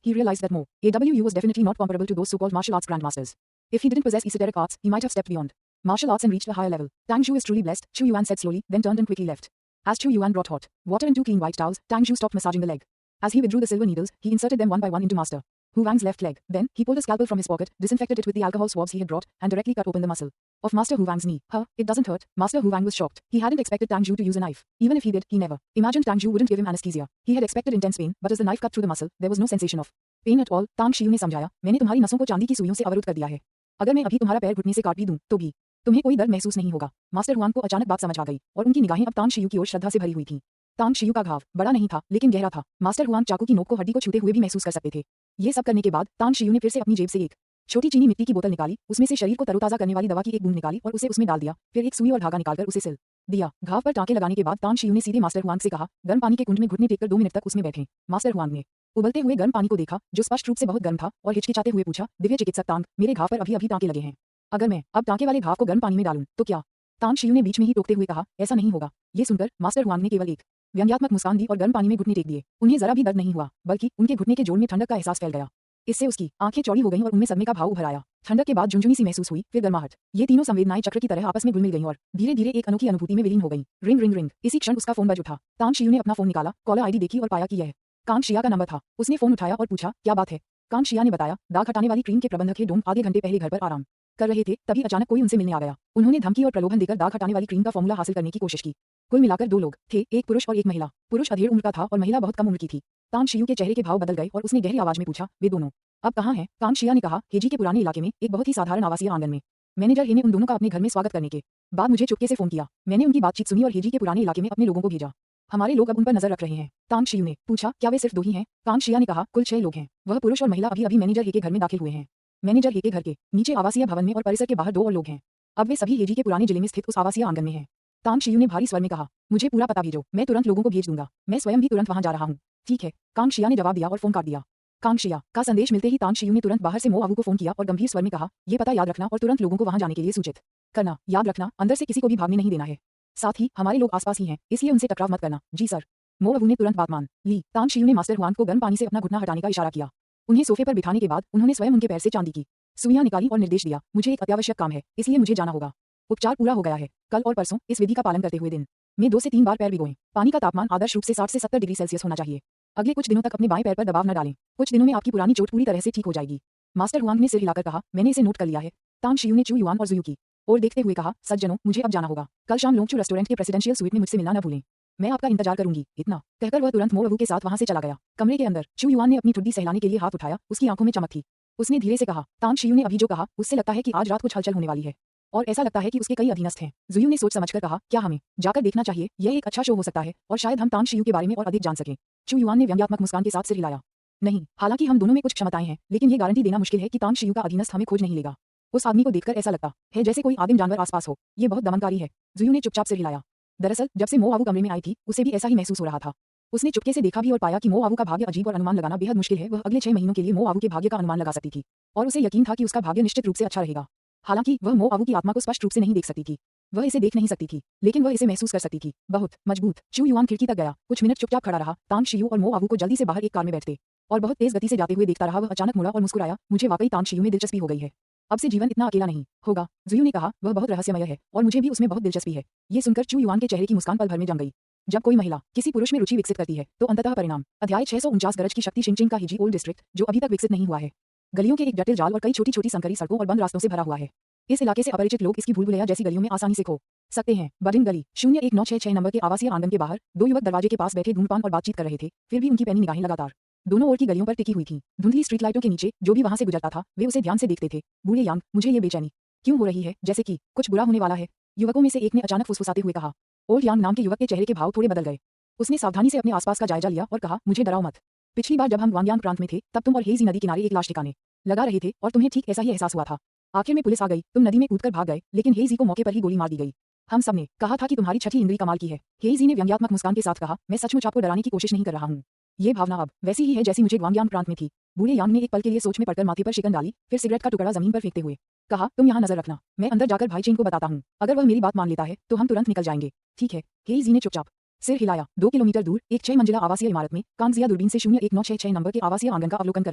he realized that Mo Awu was definitely not comparable to those so-called martial arts grandmasters. If he didn't possess esoteric arts, he might have stepped beyond martial arts and reached a higher level. Tang Zhu is truly blessed, Chu Yuan said slowly, then turned and quickly left. As Chu Yuan brought hot water and 2 clean white towels, Tang Zhu stopped massaging the leg. As he withdrew the silver needles, he inserted them one by one into Master Hu Wang's left leg. Then, he pulled a scalpel from his pocket, disinfected it with the alcohol swabs he had brought, and directly cut open the muscle of Master Hu Wang's knee. It doesn't hurt. Master Hu Wang was shocked. He hadn't expected Tang Zhu to use a knife. Even if he did, he never imagined Tang Zhu wouldn't give him anesthesia. He had expected intense pain, but as the knife cut through the muscle, there was no sensation of pain at all. Tang Xiu ने समझाया, मैंने तुम्हारी नसों को चांदी की सुइयों से अवरुद्ध कर दिया है. अगर मैं अभी तुम्हारा पैर घुटने से काट भी दूं, तो भी तुम्हें कोई दर्द महसूस नहीं होगा. मास्टर हुआंग को अचानक बात समझ आ गई, और उनकी निगाहें अब तांग शियू की ओर श्रद्धा से भरी हुई थीं. तांग शियू का घाव बड़ा नहीं था, लेकिन गहरा था. मास्टर हुआंग चाकू की नोक को हड्डी को छूते हुए भी महसूस कर सकते थे. ये सब करने के बाद तांग शियू ने फिर से अपनी जेब से एक छोटी चीनी मिट्टी की बोतल निकाली, उसमें से शरीर को तरोताजा करने वाली दवा की एक बूंद निकाली और उसे उसमें डाल दिया. फिर एक सुई और धागा निकालकर उसे सिल दिया. घाव पर टांके लगाने के बाद तांग शियू ने सीधे मास्टर हुआंग से कहा, गर्म पानी के कुंड में घुटने टेककर 2 मिनट तक उसमें बैठें. मास्टर हुआंग ने उबलते हुए गर्म पानी को देखा, जो स्पष्ट रूप से बहुत गर्म था, और हिचकिचाते हुए पूछा, दिव्य चिकित्सक तांग, मेरे घाव पर अभी अभी टांके लगे हैं. अगर मैं अब टांके वाले घाव को गर्म पानी में डालूं, तो क्या? तांग शियू ने बीच में ही टोकते हुए कहा, ऐसा नहीं होगा. ये सुनकर मास्टर हुआंग ने केवल एक व्यंग्यात्मक मुस्कान दी और गर्म पानी में घुटने टेक दिए. उन्हें जरा भी दर्द नहीं हुआ, बल्कि उनके घुटने के जोड़ में ठंडक का एहसास फैल गया. इससे उसकी आंखें चौड़ी हो गईं और उनमें सदमे का भाव उभर आया. ठंडक के बाद झुंझुनी सी महसूस हुई, फिर गर्माहट. ये तीनों संवेदनाएं चक्र की तरह आपस में घुल-मिल गईं और धीरे-धीरे एक अनोखी अनुभूति में विलीन हो गईं. Ring ring ring. इसी क्षण उसका फोन बज उठा. तांग शियू ने अपना फोन निकाला, कॉलर आईडी देखी और पाया कि यह कांग शिया का नंबर था. उसने फोन उठाया और पूछा, क्या बात है? कांग शिया ने बताया, दाग हटाने वाली क्रीम के प्रबंधक हे डोंग आधे घंटे पहले घर पर आराम कर रहे थे, तभी अचानक कोई उनसे मिलने आ गया. उन्होंने धमकी और प्रलोभन देकर दाग हटाने वाली क्रीम का फॉर्मूला हासिल करने की कोशिश की. कुल मिलाकर 2 लोग थे, एक पुरुष और एक महिला. पुरुष अधेड़ उम्र का था और महिला बहुत कम उम्र की थी. तांग शियू के चेहरे के भाव बदल गए और उसने गहरी आवाज में पूछा, वे दोनों अब कहाँ हैं? कांग शिया ने कहा, हेजी के पुराने इलाके में, एक बहुत ही साधारण आवासीय आंगन में. मैनेजर हे ने उन दोनों का अपने घर में स्वागत करने के बाद मुझे चुपके से फोन किया. मैंने उनकी बातचीत सुनी और हेजी के पुराने इलाके में अपने लोगों को भेजा. हमारे लोग अब उन पर नजर रख रहे हैं. तांग शियू ने पूछा, क्या वे सिर्फ 2 ही हैं? कांग शिया ने कहा, कुल 6 लोग हैं. वह पुरुष और महिला अभी अभी मैनेजर हे के घर में दाखिल हुए हैं. मैनेजर हे के घर के नीचे आवासीय भवन में और परिसर के बाहर 2 और लोग हैं. अब वे सभी हेजी के पुराने जिले में स्थित उस आवासीय आंगन में हैं. तांग शियू ने भारी स्वर में कहा, मुझे पूरा पता भेजो, मैं तुरंत लोगों को भेज दूंगा. मैं स्वयं भी तुरंत वहां जा रहा हूं. ठीक है, कांग शिया ने जवाब दिया और फोन काट दिया. कांग शिया का संदेश मिलते ही तांग शियू ने तुरंत बाहर से मो आवू को फोन किया और गंभीर स्वर में कहा, ये पता याद रखना और तुरंत लोगों को वहां जाने के लिए सूचित करना. याद रखना, अंदर से किसी को भी भागने नहीं देना है. साथ ही हमारे लोग आसपास ही हैं, इसलिए उनसे टकराव मत करना. जी सर. मो आवू ने तुरंत बात मान ली. तांग शियू ने मास्टर हुआंग को गर्म पानी से अपना घुटना हटाने का इशारा किया. उन्हें सोफे पर बिठाने के बाद उन्होंने स्वयं उनके पैर से चांदी की सुइयां निकाली और निर्देश दिया, मुझे एक अत्यावश्यक काम है, इसलिए मुझे जाना होगा. उपचार पूरा हो गया है. कल और परसों इस विधि का पालन करते हुए दिन में 2 से 3 बार पैर भिगोएं. पानी का तापमान आदर्श रूप से 60 से 70 डिग्री सेल्सियस होना चाहिए. अगले कुछ दिनों तक अपने बाएं पैर पर दबाव न डालें. कुछ दिनों में आपकी पुरानी चोट पूरी तरह से ठीक हो जाएगी. मास्टर हुआंग ने सिर हिलाकर कहा, मैंने इसे नोट कर लिया है. तांग शियू ने चू युआन और जुयू की और देखते हुए कहा, सज्जनों, मुझे अब जाना होगा. कल शाम लोंगचू रेस्टोरेंट के प्रेसिडेंशियल स्वीट में मुझसे मिलना न भूलें. मैं आपका इंतजार करूंगी. इतना कहकर वह तुरंत मो आवू के साथ वहां से चला गया. कमरे के अंदर चू युआन ने अपनी ठुड्डी सहलाने के लिए हाथ उठाया. उसकी आंखों में चमक थी. उसने धीरे से कहा, तांग शियू ने अभी जो कहा, उससे लगता है कि आज रात कुछ हलचल होने वाली है. और ऐसा लगता है कि उसके कई अधीनस्थ हैं. जुयू ने सोच समझकर कहा, क्या हमें जाकर देखना चाहिए? यह एक अच्छा शो हो सकता है और शायद हम तांग शियू के बारे में और अधिक जान सकें. चू युआन ने व्यंग्यात्मक मुस्कान के साथ सिर हिलाया. नहीं, हालांकि हम दोनों में कुछ क्षमताएं हैं, लेकिन ये गारंटी देना मुश्किल है कि तांग शियू का अधीनस्थ हमें खोज नहीं लेगा. उस आदमी को देखकर ऐसा लगता है जैसे कोई आदिम जानवर आसपास हो. ये बहुत दमनकारी है. जुयू ने चुपचाप सिर हिलाया. दरअसल जब से मो आवू कमरे में आई थी, उसे भी ऐसा ही महसूस हो रहा था. उसने चुपके से देखा भी और पाया कि मो आवू का भाग्य अजीब और अनुमान लगाना बेहद मुश्किल है. वह अगले 6 महीनों के लिए मो आवू के भाग्य का अनुमान लगा सकती थी और उसे यकीन था कि उसका भाग्य निश्चित रूप से अच्छा रहेगा. हालांकि वह मो आवू की आत्मा को स्पष्ट रूप से नहीं देख सकती थी. वह इसे देख नहीं सकती थी, लेकिन वह इसे महसूस कर सकती थी. बहुत मजबूत. चू युआन खिड़की तक गया. कुछ मिनट चुपचाप खड़ा रहा. तांग शियू और मो आवू को जल्दी से बाहर एक कार में बैठते और बहुत तेज गति से जाते हुए देखता रहा. वह अचानक मुड़ा और मुस्कुराया. मुझे वाकई तांग शियू में दिलचस्पी हो गई है. अब से जीवन इतना अकेला नहीं होगा. जुयू ने कहा, वह बहुत रहस्यमय है और मुझे भी उसमें बहुत दिलचस्पी है. ये सुनकर चू युआन के चेहरे की मुस्कान पल भर में जम गई. जब कोई महिला किसी पुरुष में रुचि विकसित करती है, तो अंततः परिणाम. अध्याय 649 गरज की शक्ति. शिंगचिंग का हिजी ओल्ड डिस्ट्रिक्ट, जो अभी तक विकसित नहीं हुआ है. गलियों के एक जटिल जाल और कई छोटी-छोटी संकरी सड़कों और बंद रास्तों से भरा हुआ है. इस इलाके से अपरिचित लोग इसकी भूल भुलैया जैसी गलियों में आसानी से खो सकते हैं. बर्डिन गली 01966 नंबर के आवासीय आंगन के बाहर 2 युवक दरवाजे के पास बैठे धूम्रपान और बातचीत कर रहे थे. फिर भी उनकी पैनी निगाहें लगातार दोनों ओर की गलियों पर टिकी हुई थीं. धुंधली स्ट्रीट लाइटों के नीचे जो भी वहां से गुजरता था, वे उसे ध्यान से देखते थे. बूढ़े यांग, मुझे ये बेचैनी क्यों हो रही है, जैसे कि कुछ बुरा होने वाला है? युवकों में से एक ने अचानक फुसफुसाते हुए कहा. ओल्ड यांग नाम के युवक के चेहरे के भाव थोड़े बदल गए. उसने सावधानी से अपने आसपास का जायजा लिया और कहा, मुझे डराओ मत. पिछली बार जब हम वांग्यांग प्रांत में थे, तब तुम और हेजी नदी किनारे एक लाश ठिकाने लगा रहे थे और तुम्हें ठीक ऐसा ही एहसास हुआ था. आखिर में पुलिस आ गई, तुम नदी में कूदकर भाग गए, लेकिन हेजी को मौके पर ही गोली मार दी गई. हम सब ने कहा था कि तुम्हारी छठी इंद्री कमाल की है. हेजी ने व्यंग्यात्मक मुस्कान के साथ कहा, मैं सचमुच आपको डराने की कोशिश नहीं कर रहा हूँ. ये भावना अब वैसी ही है जैसी मुझे ग्वांगयांग प्रांत में थी। बूढ़े यांग ने एक पल के लिए सोच में पड़कर माथे पर शिकन डाली, फिर सिगरेट का टुकड़ा जमीन पर फेंकते हुए कहा, तुम यहाँ नजर रखना, मैं अंदर जाकर भाई चेंग को बताता हूँ। अगर वह मेरी बात मान लेता है तो हम तुरंत निकल जाएंगे। ठीक है। हेईजी ने चुपचाप सिर हिलाया। 2 किलोमीटर दूर एक 6 मंजिला आवासीय इमारत में कांगजिया दूरबीन से 01966 नंबर के आवासीय आंगन का अवलोकन कर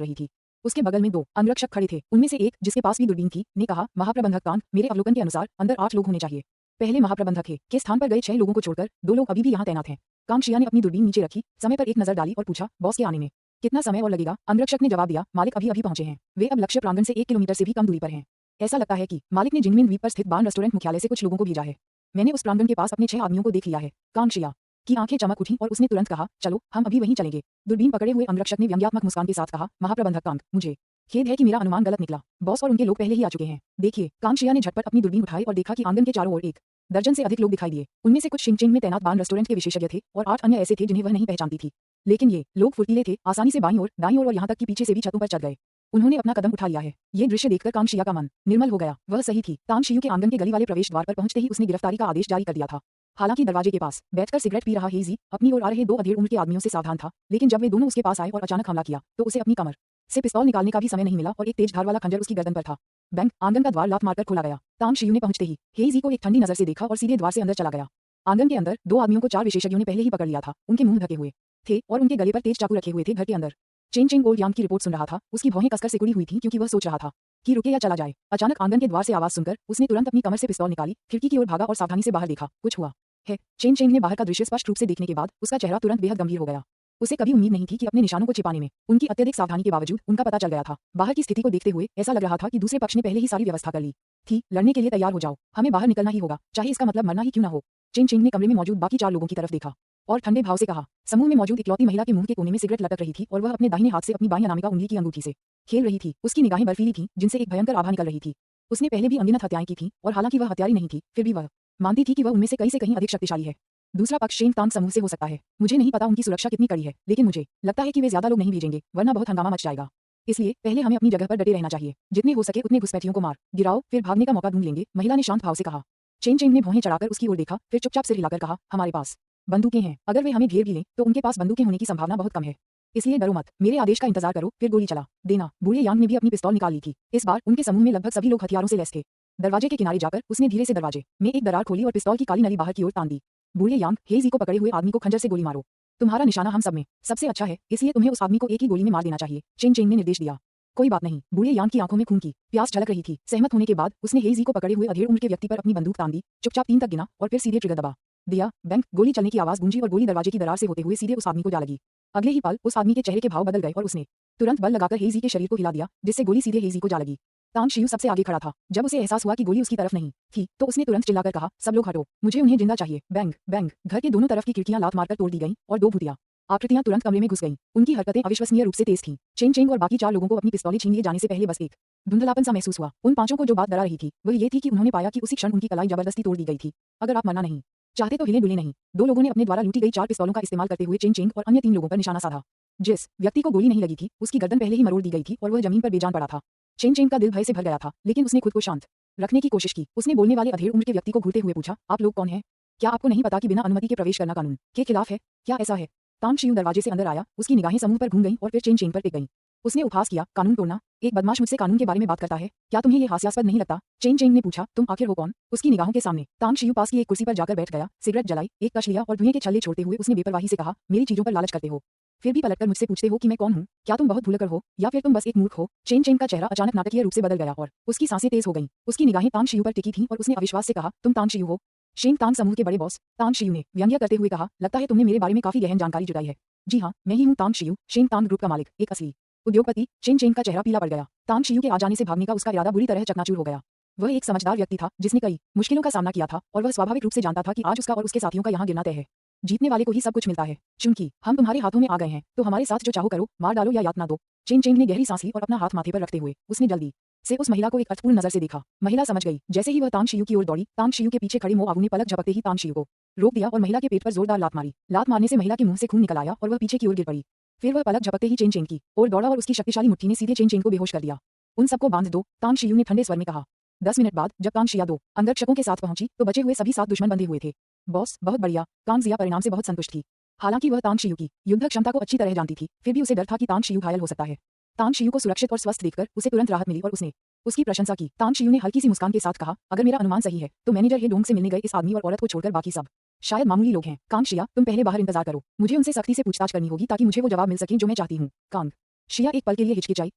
रही थी। उसके बगल में 2 अंगरक्षक खड़े थे। उनमें से एक, जिसके पास भी दूरबीन थी, ने कहा, महाप्रबंधक कांग, मेरे अवलोकन के अनुसार अंदर 8 लोग होने चाहिए। पहले महाप्रबंधक के स्थान पर गए 6 लोगों को छोड़कर 2 लोग अभी भी यहाँ तैनात हैं। कांगशिया ने अपनी दूरबीन नीचे रखी, समय पर एक नजर डाली और पूछा, बॉस के आने में कितना समय और लगेगा? अंगरक्षक ने जवाब दिया, मालिक अभी अभी पहुंचे हैं। वे अब लक्ष्य प्रांगण से 1 किलोमीटर से भी कम दूरी पर हैं। ऐसा लगता है कि मालिक ने जिनमिन द्वीप पर स्थित बान रेस्टोरेंट मुख्यालय से कुछ लोगों को भेजा है। मैंने उस प्रांगण के पास अपने 6 आदमियों को देख लिया है। कांगशिया की आंखें चमक उठी और उसने तुरंत कहा, चलो हम अभी वहीं चलेंगे। दूरबीन पकड़े हुए अंगरक्षक ने व्यंग्यात्मक मुस्कान के साथ कहा, महाप्रबंधक कांग, मुझे खेद है कि मेरा अनुमान गलत निकला। बॉस और उनके लोग पहले ही आ चुके हैं। देखिए, कांगशिया ने झटपट अपनी दूरबीन उठाई और देखा कि आंगन के चारों ओर 1 दर्जन से अधिक लोग दिखाई दिए। उनमें से कुछ शिंगचिंग में तैनात बान रेस्टोरेंट के विशेषज्ञ थे और 8 अन्य ऐसे थे जिन्हें वह नहीं पहचानती थी। लेकिन ये लोग फुर्तीले थे, आसानी से बाईं ओर, दाईं ओर और यहाँ तक कि पीछे से भी छतों पर चढ़ गए। उन्होंने अपना कदम उठा लिया है। ये दृश्य देखकर कांगशिया का मन निर्मल हो गया। वह सही थी। तांगशियू के आंगन के गली वाले प्रवेश द्वार पर पहुंचते ही उसने गिरफ्तारी का आदेश जारी कर दिया था। हालांकि दरवाजे के पास बैठकर सिगरेट पी रहा हेईजी अपनी ओर आ रहे 2 अधेड़ उम्र के आदमियों से सावधान था, लेकिन जब वे दोनों उसके पास आए और अचानक हमला किया तो उसे अपनी कमर से पिस्तौल निकालने का भी समय नहीं मिला और एक तेज धार वाला खंजर उसकी गर्दन पर था। बैंक आंगन का द्वार लात मारकर खोला गया। तांगशियू ने पहुंचते ही हेईजी को एक ठंडी नजर से देखा और सीधे द्वार से अंदर चला गया। आंगन के अंदर 2 आदमियों को 4 विशेषज्ञों ने पहले ही पकड़ लिया था। उनके मुंह ढके हुए थे और उनके गले पर तेज चाकू रखे हुए थे। घर के अंदर चेंग चेंग ओल्ड यांग की रिपोर्ट सुन रहा था। उसकी भौहें कसकर सिकुड़ी हुई थीं क्योंकि वह सोच रहा था कि रुके या चला जाए। अचानक आंगन के द्वार से आवाज सुनकर उसने तुरंत अपनी कमर से पिस्तौल निकाली, खिड़की की ओर भागा और सावधानी से बाहर देखा। कुछ हुआ है। चेंग चेंग ने बाहर का दृश्य स्पष्ट रूप से देखने के बाद उसका चेहरा तुरंत बेहद गंभीर हो गया। उसे कभी उम्मीद नहीं थी कि अपने निशानों को छिपाने में उनकी अत्यधिक सावधानी के बावजूद उनका पता चल गया था। बाहर की स्थिति को देखते हुए ऐसा लग रहा था कि दूसरे पक्ष ने पहले ही सारी व्यवस्था कर ली थी। लड़ने के लिए तैयार हो जाओ, हमें बाहर निकलना ही होगा, चाहे इसका मतलब मरना ही क्यों न हो। चेंग चेंग ने कमरे में मौजूद बाकी 4 लोगों की तरफ देखा और ठंडे भाव से कहा। समूह में मौजूद इकलौती महिला के मुंह के कोने में सिगरेट लटक रही थी और वह अपने दाहिने हाथ से अपनी बाईं अनामिका उंगली की अंगूठी से खेल रही थी। उसकी निगाहें बर्फीली थीं, जिनसे एक भयंकर आभा निकल रही थी। उसने पहले भी अनगिनत हत्याएं की थीं और हालांकि वह हत्यारी नहीं थी, फिर भी वह मानती थी कि वह उनमें से कहीं से कहीं अधिक शक्तिशाली है। दूसरा पक्ष शेंग तांग समूह से हो सकता है। मुझे नहीं पता उनकी सुरक्षा कितनी कड़ी है, लेकिन मुझे लगता है कि वे ज्यादा लोग नहीं भेजेंगे, वरना बहुत हंगामा मच जाएगा। इसलिए पहले हमें अपनी जगह पर डटे रहना चाहिए। जितने हो सके उतने घुसपैठियों को मार गिराओ, फिर भागने का मौका ढूंढ लेंगे, महिला ने शांत भाव से कहा। चेंग चेंग ने भौहें चढ़ाकर उसकी ओर देखा, फिर चुपचाप सिर हिलाकर कहा, हमारे पास बंदूकें हैं। अगर वे हमें घेर भी लें तो उनके पास बंदूकें होने की संभावना बहुत कम है। इसलिए डरो मत, मेरे आदेश का इंतजार करो, फिर गोली चला देना। बूढ़े यांग ने भी अपनी पिस्तौल निकाल ली थी। इस बार उनके समूह में लगभग सभी लोग हथियारों से लैस थे। दरवाजे के किनारे जाकर उसने धीरे से दरवाजे में एक दरार खोली और पिस्तौल की काली नली बाहर की ओर तान दी। बूढ़े यांग, हेईजी को पकड़े हुए आदमी को खंजर से गोली मारो। तुम्हारा निशाना हम सब में सबसे अच्छा है, इसलिए तुम्हें उस आदमी को एक ही गोली में मार देना चाहिए। चेंग चेंग ने निर्देश दिया। कोई बात नहीं। बूढ़े यांग की आंखों में खून की प्यास झलक रही थी। सहमत होने के बाद उसने हेईजी को पकड़े हुए अधेड़ उम्र के व्यक्ति पर अपनी बंदूक तान दी, चुपचाप 3 तक गिना और फिर सीधे ट्रिगर दबा दिया। बैंक गोली चलने की आवाज गूंजी और गोली दरवाजे की दरार से होते हुए सीधे उस आदमी को जा लगी। अगले ही पल उस आदमी के चेहरे के भाव बदल गए और उसने तुरंत बल लगाकर हेईजी के शरीर को हिला दिया, जिससे गोली सीधे हेईजी को जा लगी। तांगशियू सबसे आगे खड़ा था। जब उसे एहसास हुआ कि गोली उसकी तरफ नहीं थी तो उसने तुरंत चिल्लाकर कहा, सब लोग हटो, मुझे उन्हें जिंदा चाहिए। बैंग बैंग घर के दोनों तरफ की खिड़कियां लात मारकर तोड़ दी गईं और 2 भूतिया आकृतियां तुरंत कमरे में घुस गईं। उनकी हरकतें अविश्वसनीय रूप से तेज थीं। चेंग चेंग और बाकी 4 लोगों को अपनी पिस्तौलें छीन लिए जाने से पहले बस एक धुंधलापन सा महसूस हुआ। उन 5 को जो बात डरा रही थी वह ये थी कि उन्होंने पाया कि उसी क्षण उनकी कलाई जबरदस्ती तोड़ दी गई थी। अगर आप मरना नहीं चाहते तो हिले डुले नहीं। 2 लोगों ने अपने द्वारा लूटी गई 4 पिस्तौलों का इस्तेमाल करते हुए चेंग चेंग और अन्य 3 लोगों पर निशाना साधा। जिस व्यक्ति को गोली नहीं लगी थी उसकी गर्दन पहले ही मरोड़ दी गई थी और वह जमीन पर बेजान पड़ा था। चेंग चेंग का दिल भय से भर गया था, लेकिन उसने खुद को शांत रखने की कोशिश की। उसने बोलने वाले अधेड़ उम्र के व्यक्ति को घूरते हुए पूछा, आप लोग कौन हैं? क्या आपको नहीं पता कि बिना अनुमति के प्रवेश करना कानून के खिलाफ है? क्या ऐसा है? तांगशियू दरवाजे से अंदर आया। उसकी निगाहें समूह पर घूम गईं और फिर चेंग चेंग पर टिक गईं। उसने उपहास किया, कानून तोड़ना? एक बदमाश मुझसे कानून के बारे में बात करता है, क्या तुम्हें ये हास्यास्पद नहीं लगता? चेंग चेंग ने पूछा, तुम आखिर हो कौन? उसकी निगाहों के सामने तांगशियू पास की एक कुर्सी पर जाकर बैठ गया, सिगरेट जलाई, एक कश लिया और धुएं के छल्ले छोड़ते हुए उसने बेपरवाही से कहा, मेरी चीजों पर लालच करते हो, फिर भी पलटकर मुझसे पूछते हो कि मैं कौन हूँ? क्या तुम बहुत भूलकर हो या फिर तुम बस एक मूर्ख हो? चेंग चेंग का चेहरा अचानक नाटकीय रूप से बदल गया और उसकी सांसें तेज हो गईं। उसकी निगाहें तांगशियू पर टिकी थीं और उसने अविश्वास से कहा, तुम तांगशियू हो? शेंग तांग समूह के बड़े बॉस? तांगशियू ने व्यंग्य करते हुए कहा, लगता है तुमने मेरे बारे में काफी गहन जानकारी जुटाई है। जी हाँ, मैं ही हूँ तांगशियू, शेंग तांग ग्रुप का मालिक, एक असली उद्योगपति। चेंग चेंग का चेहरा पीला पड़ गया। तांगशियू के आ जाने से भागने का उसका इरादा बुरी तरह चकनाचूर हो गया। वह एक समझदार व्यक्ति था जिसने कई मुश्किलों का सामना किया था और वह स्वाभाविक रूप से जानता था कि आज उसका और उसके साथियों का यहाँ गिरना तय है। जीतने वाले को ही सब कुछ मिलता है। चूंकि हम तुम्हारे हाथों में आ गए हैं तो हमारे साथ जो चाहो करो, मार डालो या यातना दो। चेंग चेंग ने गहरी सांस ली और अपना हाथ माथे पर रखते हुए उसने जल्दी से उस महिला को एक अर्थपूर्ण नजर से देखा। महिला समझ गई। जैसे ही वह तांगशियू की ओर दौड़ी, तांगशियू के पीछे खड़े मो आगू ने पलक झपकते ही तांगशियू को रोक दिया और महिला के पेट पर जोरदार लात मारी। लात मारने से महिला के मुंह से खून निकल आया और वह पीछे की ओर गिर पड़ी। फिर वह पलक झपकते ही चेंग चेंग की ओर दौड़ा और उसकी शक्तिशाली मुट्ठी ने सीधे चेंग चेंग को बेहोश कर दिया। उन सबको बांध दो, तांगशियू ने ठंडे स्वर में कहा। 10 मिनट बाद जब तांगशिया 2 अंगरक्षकों के साथ पहुंची तो बचे हुए सभी 7 दुश्मन बंधे हुए थे। बॉस, बहुत बढ़िया। कांगजिया परिणाम से बहुत संतुष्ट थी। हालांकि वह तांग शियू की युद्ध क्षमता को अच्छी तरह जानती थी, फिर भी उसे डर था कि तांग शियू घायल हो सकता है। तांग शियू को सुरक्षित और स्वस्थ देखकर उसे तुरंत राहत मिली और उसने उसकी प्रशंसा की। तांग शियू ने हल्की सी मुस्कान के साथ कहा, अगर मेरा अनुमान सही है तो मैनेजर हे डोंग से मिलने गए इस आदमी और औरत को छोड़कर बाकी सब शायद मामूली लोग हैं। कांग शिया, तुम पहले बाहर इंतजार करो, मुझे उनसे सख्ती से पूछताछ करनी होगी ताकि मुझे वो जवाब मिल सके जो मैं चाहती हूँ। कांग शिया एक पल के लिए हिचकिचाई,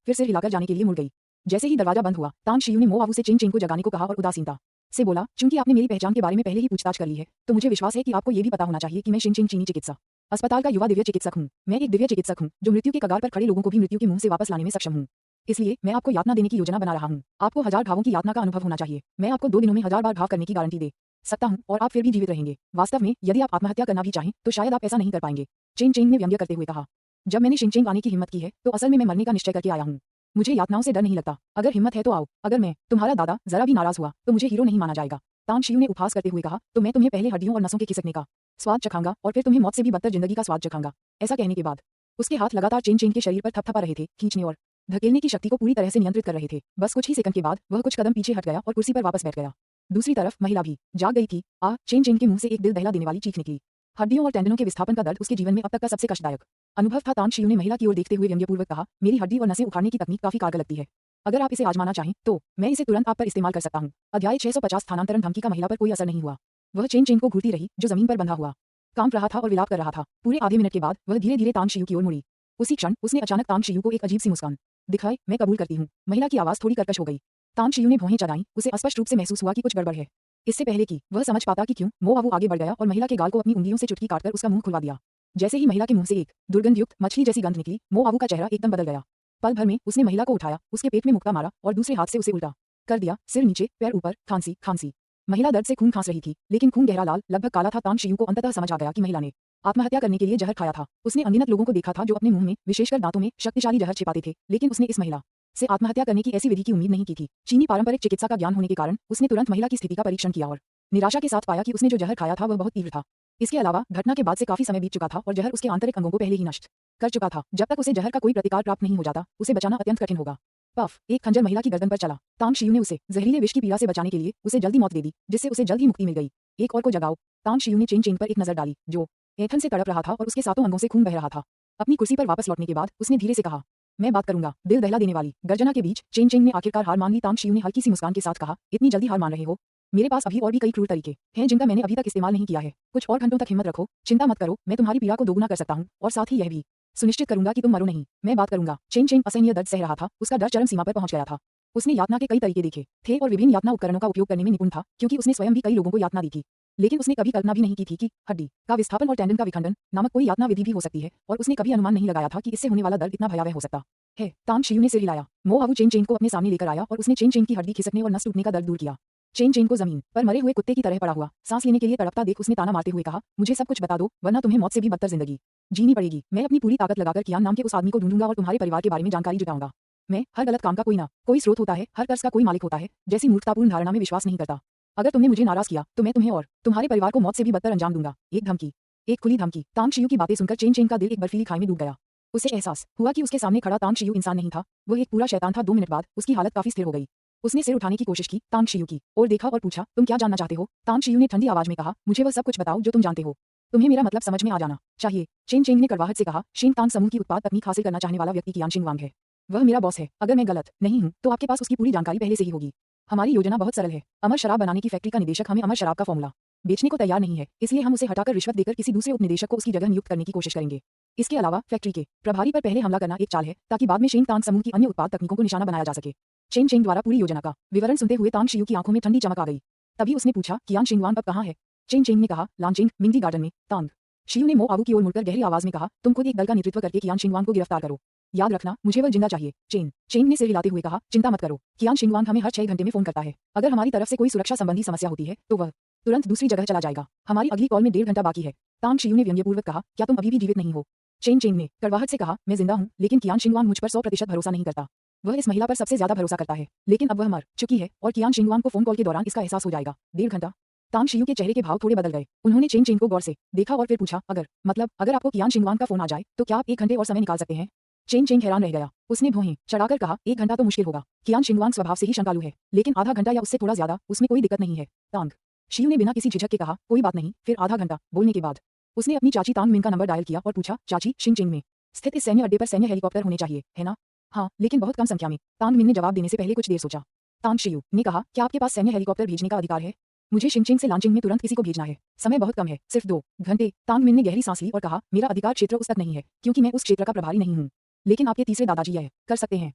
फिर सिर हिलाकर जाने के लिए मुड़ गई। जैसे ही दरवाजा बंद हुआ, तांग शियू ने मो आवू से चेंग चेंग को जगाने को कहा और उदासीनता से बोला, चूंकि आपने मेरी पहचान के बारे में पहले ही पूछताछ कर ली है तो मुझे विश्वास है कि आपको ये भी पता होना चाहिए कि मैं शिंग चीनी चिकित्सा अस्पताल का युवा दिव्य चिकित्सक हूँ। मैं एक दिव्य चिकित्सक हूँ जो मृत्यु के कगार पर खड़े लोगों को भी मृत्यु के मुंह से वापस लाने में सक्षम हूँ। इसलिए मैं आपको यातना देने की योजना बना रहा हूँ। आपको 1000 घावों की यातना का अनुभव होना चाहिए। मैं आपको 2 दिनों में 1000 बार घाव करने की गारंटी दे सकता हूँ और आप फिर भी जीवित रहेंगे। वास्तव में यदि आप आत्महत्या करना भी चाहें तो शायद आप ऐसा नहीं कर पाएंगे। चेंग चेंग ने व्यंग्य करते हुए कहा, जब मैंने शिंग चेंग आने की हिम्मत की है तो असल में मैं मरने का निश्चय करके आया हूँ। मुझे यातनाओं से डर नहीं लगता। अगर हिम्मत है तो आओ। अगर मैं तुम्हारा दादा जरा भी नाराज हुआ तो मुझे हीरो नहीं माना जाएगा। तांग शियू ने उपहास करते हुए कहा, तो मैं तुम्हें पहले हड्डियों और नसों के खिसकने का स्वाद चखाऊंगा और फिर तुम्हें मौत से भी बदतर जिंदगी का स्वाद चखाऊंगा। ऐसा कहने के बाद उसके हाथ लगातार चेंग चेंग के शरीर पर थपथपा रहे थे, खींचने और धकेलने की शक्ति को पूरी तरह से नियंत्रित कर रहे थे। बस कुछ ही सेकंड के बाद वह कुछ कदम पीछे हट गया और कुर्सी पर वापस बैठ गया। दूसरी तरफ महिला भी जाग गई थी। चेंग चेंग के मुंह से एक दिल दहला देने वाली चीख निकली। हड्डियों और टेंडनों के विस्थापन का दर्द उसके जीवन में अब तक का सबसे कष्टदायक अनुभव था। तांग शियू ने महिला की ओर देखते हुए व्यंग्यपूर्वक कहा, मेरी हड्डी और नसें उखाड़ने की तकनीक काफी कारगर लगती है। अगर आप इसे आजमाना चाहें तो मैं इसे तुरंत आप पर इस्तेमाल कर सकता हूँ। अध्याय 650 स्थानांतरण धमकी का महिला पर कोई असर नहीं हुआ। वह चेंग चेंग को घूरती रही जो जमीन पर बंधा हुआ कांप रहा था और विलाप कर रहा था। पूरे आधे मिनट के बाद वह धीरे धीरे तांग शियू की ओर मुड़ी। उसी क्षण उसने अचानक तांग शियू को एक अजीब सी मुस्कान दिखाई। मैं कबूल करती हूँ। महिला की आवाज थोड़ी कर्कश हो गई। तांग शियू ने भौहें चढ़ाईं। उसे स्पष्ट रूप से महसूस हुआ कि कुछ गड़बड़ है। इससे पहले कि वह समझ पाता कि क्यों, मो आवू आगे बढ़ गया और महिला के गाल को अपनी उंगलियों से चुटकी काटकर उसका मुंह खुलवा दिया। जैसे ही महिला के मुंह से एक दुर्गंधयुक्त मछली जैसी गंध निकली, मो आवू का चेहरा एकदम बदल गया। पल भर में उसने महिला को उठाया, उसके पेट में मुक्का मारा और दूसरे हाथ से उसे उल्टा कर दिया, सिर नीचे पैर ऊपर, खांसी खांसी। महिला दर्द से खून खांस रही थी, लेकिन खून गहरा लाल लगभग काला था। तांग शियू को अंततः समझ आ गया कि महिला ने आत्महत्या करने के लिए जहर खाया था। उसने अनगिनत लोगों को देखा था जो अपने मुंह में, विशेषकर दांतों में, शक्तिशाली जहर छिपाते थे, लेकिन उसने इस महिला से आत्महत्या करने की ऐसी विधि की उम्मीद नहीं की थी। चीनी पारंपरिक चिकित्सा का ज्ञान होने के कारण उसने तुरंत महिला की स्थिति का परीक्षण किया और निराशा के साथ पाया कि उसने जो जहर खाया था वह बहुत तीव्र था। इसके अलावा घटना के बाद से काफी समय बीत चुका था और जहर उसके आंतरिक अंगों को पहले ही नष्ट कर चुका था। जब तक उसे जहर का कोई प्रतिकार प्राप्त नहीं हो जाता, उसे बचाना अत्यंत कठिन होगा। पफ, एक खंजर महिला की गर्दन पर चला। तांग शियू ने उसे जहरीले विष की पीड़ा से बचाने के लिए उसे जल्दी मौत दे दी, जिससे उसे जल्द ही मुक्ति मिल गई। एक और को जगाओ। तांग शियू ने चेंग चेंग पर एक नजर डाली जो ऐंठन से तड़प रहा था और उसके सातों अंगों से खून बह रहा था। अपनी कुर्सी पर वापस लौटने के बाद उसने धीरे से कहा, मैं बात करूंगा। दिल दहला देने वाली गर्जना के बीच चेंग चेंग ने आखिरकार हार मान ली। तांग शियू ने हल्की सी मुस्कान के साथ कहा, इतनी जल्दी हार मान रहे हो? मेरे पास अभी और भी कई क्रूर तरीके हैं जिनका मैंने अभी तक इस्तेमाल नहीं किया है। कुछ और घंटों तक हिम्मत रखो, चिंता मत करो, मैं तुम्हारी पीड़ा को दोगुना कर सकता हूँ और साथ ही यह भी सुनिश्चित करूंगा कि तुम मरो नहीं। मैं बात करूंगा। चेंग चेंग असहनीय दर्द सह रहा था, उसका डर चरम सीमा पर पहुंच गया था। उसने यातना के कई तरीके देखे थे और विभिन्न यातना उपकरणों का उपयोग करने में निपुण था, क्योंकि उसने स्वयं भी कई लोगों को यातना दी थी। लेकिन उसने कभी कल्पना भी नहीं की थी कि हड्डी का विस्थापन और टेंडन का विखंडन नामक कोई यातना विधि भी हो सकती है, और उसने कभी अनुमान नहीं लगाया था कि इससे होने वाला दर्द इतना भयावह हो सकता है। तांग शियू ने सिर हिलाया। मो आवू चेंग चेंग को अपने सामने लेकर आया और उसने चेंग चेंग की हड्डी खिसकने और नस टूटने का दर्द दूर किया। चेंग चेंग को जमीन पर मरे हुए कुत्ते की तरह पड़ा हुआ सांस लेने के लिए तड़पता देख उसने ताना मारते हुए कहा, मुझे सब कुछ बता दो, वरना तुम्हें मौत से भी बदतर जिंदगी जीनी पड़ेगी। मैं अपनी पूरी ताकत लगाकर कियान नाम के उस आदमी को ढूंढूंगा और तुम्हारे परिवार के बारे में जानकारी जुटाऊंगा। मैं हर गलत काम का कोई स्रोत होता है, हर कर्ज का कोई मालिक होता है, जैसी मूर्खतापूर्ण धारणा में विश्वास नहीं करता। अगर तुमने मुझे नाराज किया तो मैं तुम्हें और तुम्हारे परिवार को मौत से भी बदतर अंजाम दूंगा। एक धमकी, एक खुली धमकी। तांग शियू की बातें सुनकर चेंग चेंग का दिल एक बर्फीली खाई में डूब गया। उसे एहसास हुआ कि उसके सामने खड़ा तांग शियू इंसान नहीं था, वह एक पूरा शैतान था। 2 मिनट बाद उसकी हालत काफी स्थिर हो गई। उसने सिर उठाने की कोशिश की, तांग शियू की और देखा और पूछा, तुम क्या जानना चाहते हो? तांग शियू ने ठंडी आवाज में कहा, मुझे वह सब कुछ बताओ जो तुम जानते हो। तुम्हें मेरा मतलब समझ में आ जाना चाहिए। चेंग चेंग ने कड़वाहट से कहा, शिंग तांग समूह की उत्पाद तकनीक हासिल करना चाहने वाला व्यक्ति कियान शिंगवांग है। वह मेरा बॉस है। अगर मैं गलत नहीं हूँ तो आपके पास उसकी पूरी जानकारी पहले से ही होगी। हमारी योजना बहुत सरल है। अमर शराब बनाने की फैक्ट्री का निदेशक हमें अमर शराब का फॉर्मूला बेचने को तैयार नहीं है, इसलिए हम उसे हटाकर रिश्वत देकर किसी दूसरे उपनिदेशक को उसकी जगह नियुक्त करने की कोशिश करेंगे। इसके अलावा फैक्ट्री के प्रभारी पर पहले हमला करना एक चाल है, ताकि बाद में शिंग तांग समूह की अन्य उत्पाद तकनीकों को निशाना बनाया जा सके। चेंग चेंग द्वारा पूरी योजना का विवरण सुनते हुए तांग शियू की आंखों में ठंडी चमक आ गई। तभी उसने पूछा, कियान शिंगवान अब कहाँ है? चेंग चेंग ने कहा, लांचिंग मिंगजी गार्डन में। तांग शियू ने मो आवू की ओर मुड़कर गहरी आवाज में कहा, तुम खुद एक दल का नेतृत्व करके कियान शिंगवान को गिरफ्तार करो। याद रखना, मुझे वह जिंदा चाहिए। चेंग चेंग ने सिर हिलाते हुए कहा, चिंता मत करो, कियान शिंगवान हमें हर 6 घंटे में फोन करता है। अगर हमारी तरफ से कोई सुरक्षा संबंधी समस्या होती है तो वह तुरंत दूसरी जगह चला जाएगा। हमारी अगली कॉल में 1.5 घंटा बाकी है। तांग शियू ने व्यंग्यपूर्वक कहा, क्या तुम अभी भी जीवित नहीं हो? चेंग चेंग ने कड़वाहट से कहा, मैं जिंदा हूँ, लेकिन कियान शिंगवान मुझ पर 100% भरोसा नहीं करता। वह इस महिला पर सबसे ज्यादा भरोसा करता है, लेकिन अब वह मर चुकी है और कियान शिंगवान को फोन कॉल के दौरान इसका एहसास हो जाएगा। 1.5 घंटा। तांग शियू के चेहरे के भाव थोड़े बदल गए। उन्होंने चेंग चेंग को गौर से देखा और फिर पूछा, अगर आपको कियान शिंगवान का फोन आ जाए तो क्या आप 1 घंटे और समय निकाल सकते हैं? चेंग चेंग हैरान रह गया। उसने भौहें चढ़ाकर कहा, 1 घंटा तो मुश्किल होगा। कियान शिंगवान स्वभाव से ही शंकालु है, लेकिन आधा घंटा या उससे थोड़ा ज्यादा उसमें कोई दिक्कत नहीं है। तांग शियू ने बिना किसी झिझक के कहा, कोई बात नहीं। फिर आधा घंटा बोलने के बाद उसने अपनी चाची तांग मिन का नंबर डायल किया और पूछा, चाची, शिंगचिंग में स्थित इस सैन्य अड्डे पर सैन्य हेलीकॉप्टर होने चाहिए, है ना? हाँ, लेकिन बहुत कम संख्या में। तांग मिन ने जवाब देने से पहले कुछ देर सोचा। तांग शियू ने कहा, क्या आपके पास सैन्य हेलीकॉप्टर भेजने का अधिकार है? मुझे शिंगचिंग से लांचिंग में तुरंत किसी को भेजना है। समय बहुत कम है, सिर्फ 2 घंटे। तांग मिन ने गहरी सांस ली और कहा, मेरा अधिकार क्षेत्र उस तक नहीं है, क्योंकि मैं उस क्षेत्र का प्रभारी नहीं हूँ। लेकिन आपके तीसरे दादाजी यह कर सकते हैं,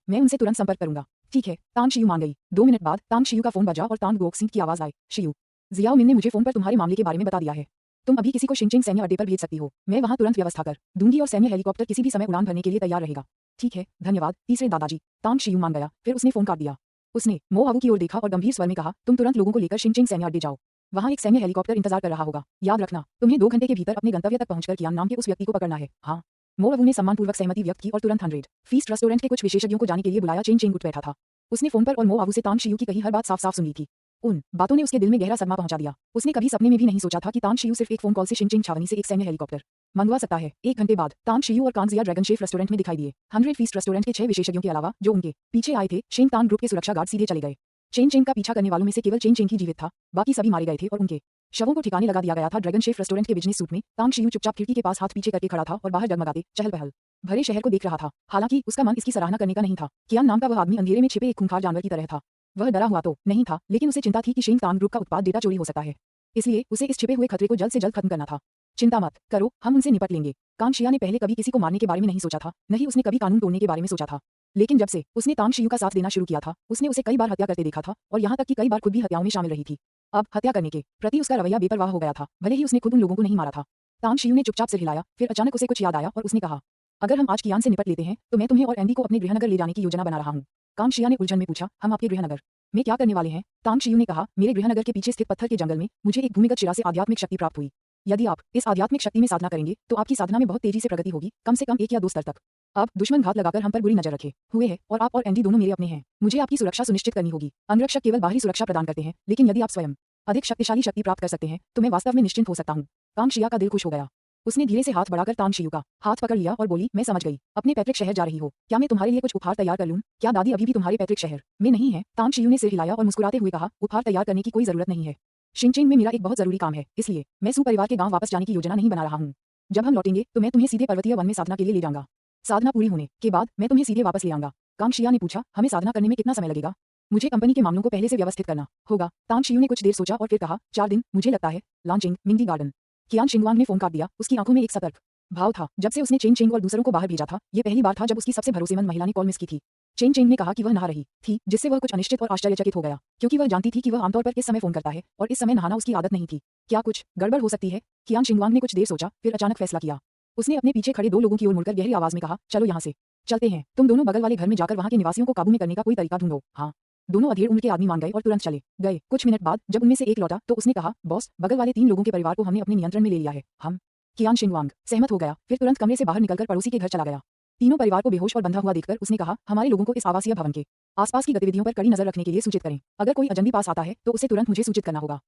मैं उनसे तुरंत संपर्क करूंगा। ठीक है, तांग शियू मान गई। 2 मिनट बाद तांग शियू का फोन बजा और तांग गोक्सिंग की आवाज आई, शियू, जियाओ मिन ने मुझे फोन पर तुम्हारे मामले के बारे में बता दिया है। तुम अभी किसी को शिंगचिंग सैन्य अड्डे पर भेज सकती हो। मैं वहां तुरंत व्यवस्था कर दूंगी और सैन्य हेलीकॉप्टर किसी भी समय उड़ान भरने के लिए तैयार रहेगा। ठीक है, धन्यवाद तीसरे दादाजी। तांग शियू मान गया, फिर उसने फोन काट दिया। उसने मो अवू की ओर देखा और गंभीर स्वर में कहा, तुम तुरंत लोगों को लेकर शिंगचिंग सैन्य अड्डे जाओ। वहां एक सैन्य हेलीकॉप्टर इंतजार कर रहा होगा। याद रखना, तुम्हें 2 घंटे के भीतर अपने गंतव्य तक पहुंचकर कियान नाम के उस व्यक्ति को पकड़ना है। हाँ। मो अवू ने सम्मानपूर्वक सहमति व्यक्त की और तुरंत 100 फीस्ट रेस्टोरेंट के कुछ विशेषज्ञों को जाने के लिए बुलाया। चेंग उठ बैठा था। उसने फोन पर और मो अवू से तांग शियू की कही हर बात साफ साफ सुन ली थी। उन बातों ने उसके दिल में गहरा सदमा पहुंचा दिया। उसने कभी सपने में भी नहीं सोचा था कि तांग शियू सिर्फ एक फोन कॉल से शिंगचिंग छावनी से एक सैन्य हेलीकॉप्टर मंगवा सकता है। 1 घंटे बाद तांग शियू और कांगजिया ड्रैगन शेफ रेस्टोरेंट में दिखाई दिए। 100 फीस्ट रेस्टोरेंट के 6 विशेषज्ञों के अलावा जो उनके पीछे आए थे, शेंग तांग ग्रुप के सुरक्षा गार्ड सीधे चले गए। चेंग का पीछा करने वालों में से केवल चेंग ही जीवित था, बाकी सभी मारे गए थे और उनके शवों को ठिकाने लगा दिया गया था। ड्रैगन शेफ रेस्टोरेंट के बिजनेस सूट में तांग शियू चुपचाप खिड़की के पास हाथ पीछे करके खड़ा था और बाहर जगमगाते चहल पहल भरे शहर को देख रहा था। हालांकि उसका मन इसकी सराहना करने का नहीं था। कियान नाम का वह आदमी अंधेरे में छिपे एक खूंखार जानवर की तरह था। वह डरा हुआ तो नहीं था, लेकिन उसे चिंता थी कि शेंग तांग ग्रुप का उत्पाद डेटा चोरी हो सकता है। इसलिए उसे इस छिपे हुए खतरे को जल्द से जल्द खत्म करना था। चिंता मत करो, हम उनसे निपट लेंगे। कांग शिया ने पहले कभी किसी को मारने के बारे में नहीं सोचा था, नहीं उसने कभी कानून तोड़ने के बारे में सोचा था। लेकिन जब से उसने तांग शियू का साथ देना शुरू किया था, उसने उसे कई बार हत्या करते देखा था और यहाँ तक कि कई बार खुद भी हत्याओं में शामिल रही थी। अब हत्या करने के प्रति उसका रवैया बेपरवाह हो गया था, भले ही उसने खुद उन लोगों को नहीं मारा था। तांग शियू ने चुपचाप सिर हिलाया, फिर अचानक उसे कुछ याद आया और उसने कहा, अगर हम आज कियान से निपट लेते हैं तो मैं तुम्हें और एंडी को अपने गृहनगर ले जाने की योजना बना रहा हूँ। कांग शिया ने उलझन में पूछा, हम आपके गृहनगर में क्या करने वाले हैं? तांग शियू ने कहा, मेरे गृहनगर के पीछे स्थित पत्थर के जंगल में मुझे एक भूमिगत शिरा से आध्यात्मिक शक्ति प्राप्त हुई। यदि आप इस आध्यात्मिक शक्ति में साधना करेंगे तो आपकी साधना में बहुत तेजी से प्रगति होगी, कम से कम 1 या 2 स्तर तक। अब दुश्मन घात लगाकर हम पर बुरी नजर रखे हुए हैं और आप और एंडी दोनों मेरे अपने हैं। मुझे आपकी सुरक्षा सुनिश्चित करनी होगी। अंगरक्षक केवल बाहरी सुरक्षा प्रदान करते हैं, लेकिन यदि आप स्वयं अधिक शक्तिशाली शक्ति प्राप्त कर सकते हैं तो मैं वास्तव में निश्चिंत हो सकता हूँ। कांग शिया का दिल खुश हो गया। उसने धीरे से हाथ बढ़ाकर तांग शियू का हाथ पकड़ लिया और बोली, मैं समझ गई, अपने पैतृक शहर जा रही हो। क्या मैं तुम्हारे लिए कुछ उपहार तैयार कर लूं? क्या दादी अभी भी तुम्हारे पैतृक शहर में नहीं है? तांग शियू ने सिर हिलाया और मुस्कुराते हुए कहा, उपहार तैयार करने की कोई जरूरत नहीं है। शिंगचिंग में मेरा एक बहुत जरूरी काम है, इसलिए मैं सू परिवार के गांव वापस जाने की योजना नहीं बना रहा हूँ। जब हम लौटेंगे तो मैं तुम्हें सीधे पर्वतीय वन में साधना के लिए ले जाऊंगा। साधना पूरी होने के बाद मैं तुम्हें सीधे वापस ले आऊंगा। कांग शिया ने पूछा, हमें साधना करने में कितना समय लगेगा? मुझे कंपनी के मामलों को पहले से व्यवस्थित करना होगा। तांग शियू ने कुछ देर सोचा और फिर कहा, 4 दिन, मुझे लगता है। Launching मिंगदी garden. कियान शिंगवांग ने फोन काट दिया। उसकी आंखों में एक सतर्क भाव था। जब से उसने चेंग और दूसरों को बाहर भेजा था, ये पहली बार था जब उसकी सबसे भरोसेमंद महिला ने कॉल मिस की थी। चेंग ने कहा कि वह नहा रही थी, जिससे वह कुछ अनिश्चित और आश्चर्यचकित हो गया, क्योंकि वह जानती थी कि वह आमतौर पर किस समय फोन करता है और इस समय नहाना उसकी आदत नहीं थी। क्या कुछ गड़बड़ हो सकती है? कियान शिंगवांग ने कुछ देर सोचा, फिर अचानक फैसला किया। उसने अपने पीछे खड़े 2 लोगों की ओर मुड़कर गहरी आवाज में कहा, चलो यहाँ से चलते हैं। तुम दोनों बगल वाले घर में जाकर वहाँ के निवासियों को काबू में करने का कोई तरीका ढूंढो। हाँ। दोनों अधेड़ उम्र के आदमी मान गए और तुरंत चले गए। कुछ मिनट बाद जब उनमें से एक लौटा तो उसने कहा, बॉस, बगल वाले 3 लोगों के परिवार को हमने अपने नियंत्रण में ले लिया है। हम कियान शिंगवांग सहमत हो गया, फिर तुरंत कमरे से बाहर निकलकर पड़ोसी के घर चला गया। तीनों परिवार को बेहोश और बंधा हुआ देखकर उसने कहा, हमारे लोगों को इस आवासीय भवन के आसपास की गतिविधियों पर कड़ी नजर रखने के लिए सूचित करें। अगर कोई अजनबी पास आता है तो उसे तुरंत मुझे सूचित करना होगा।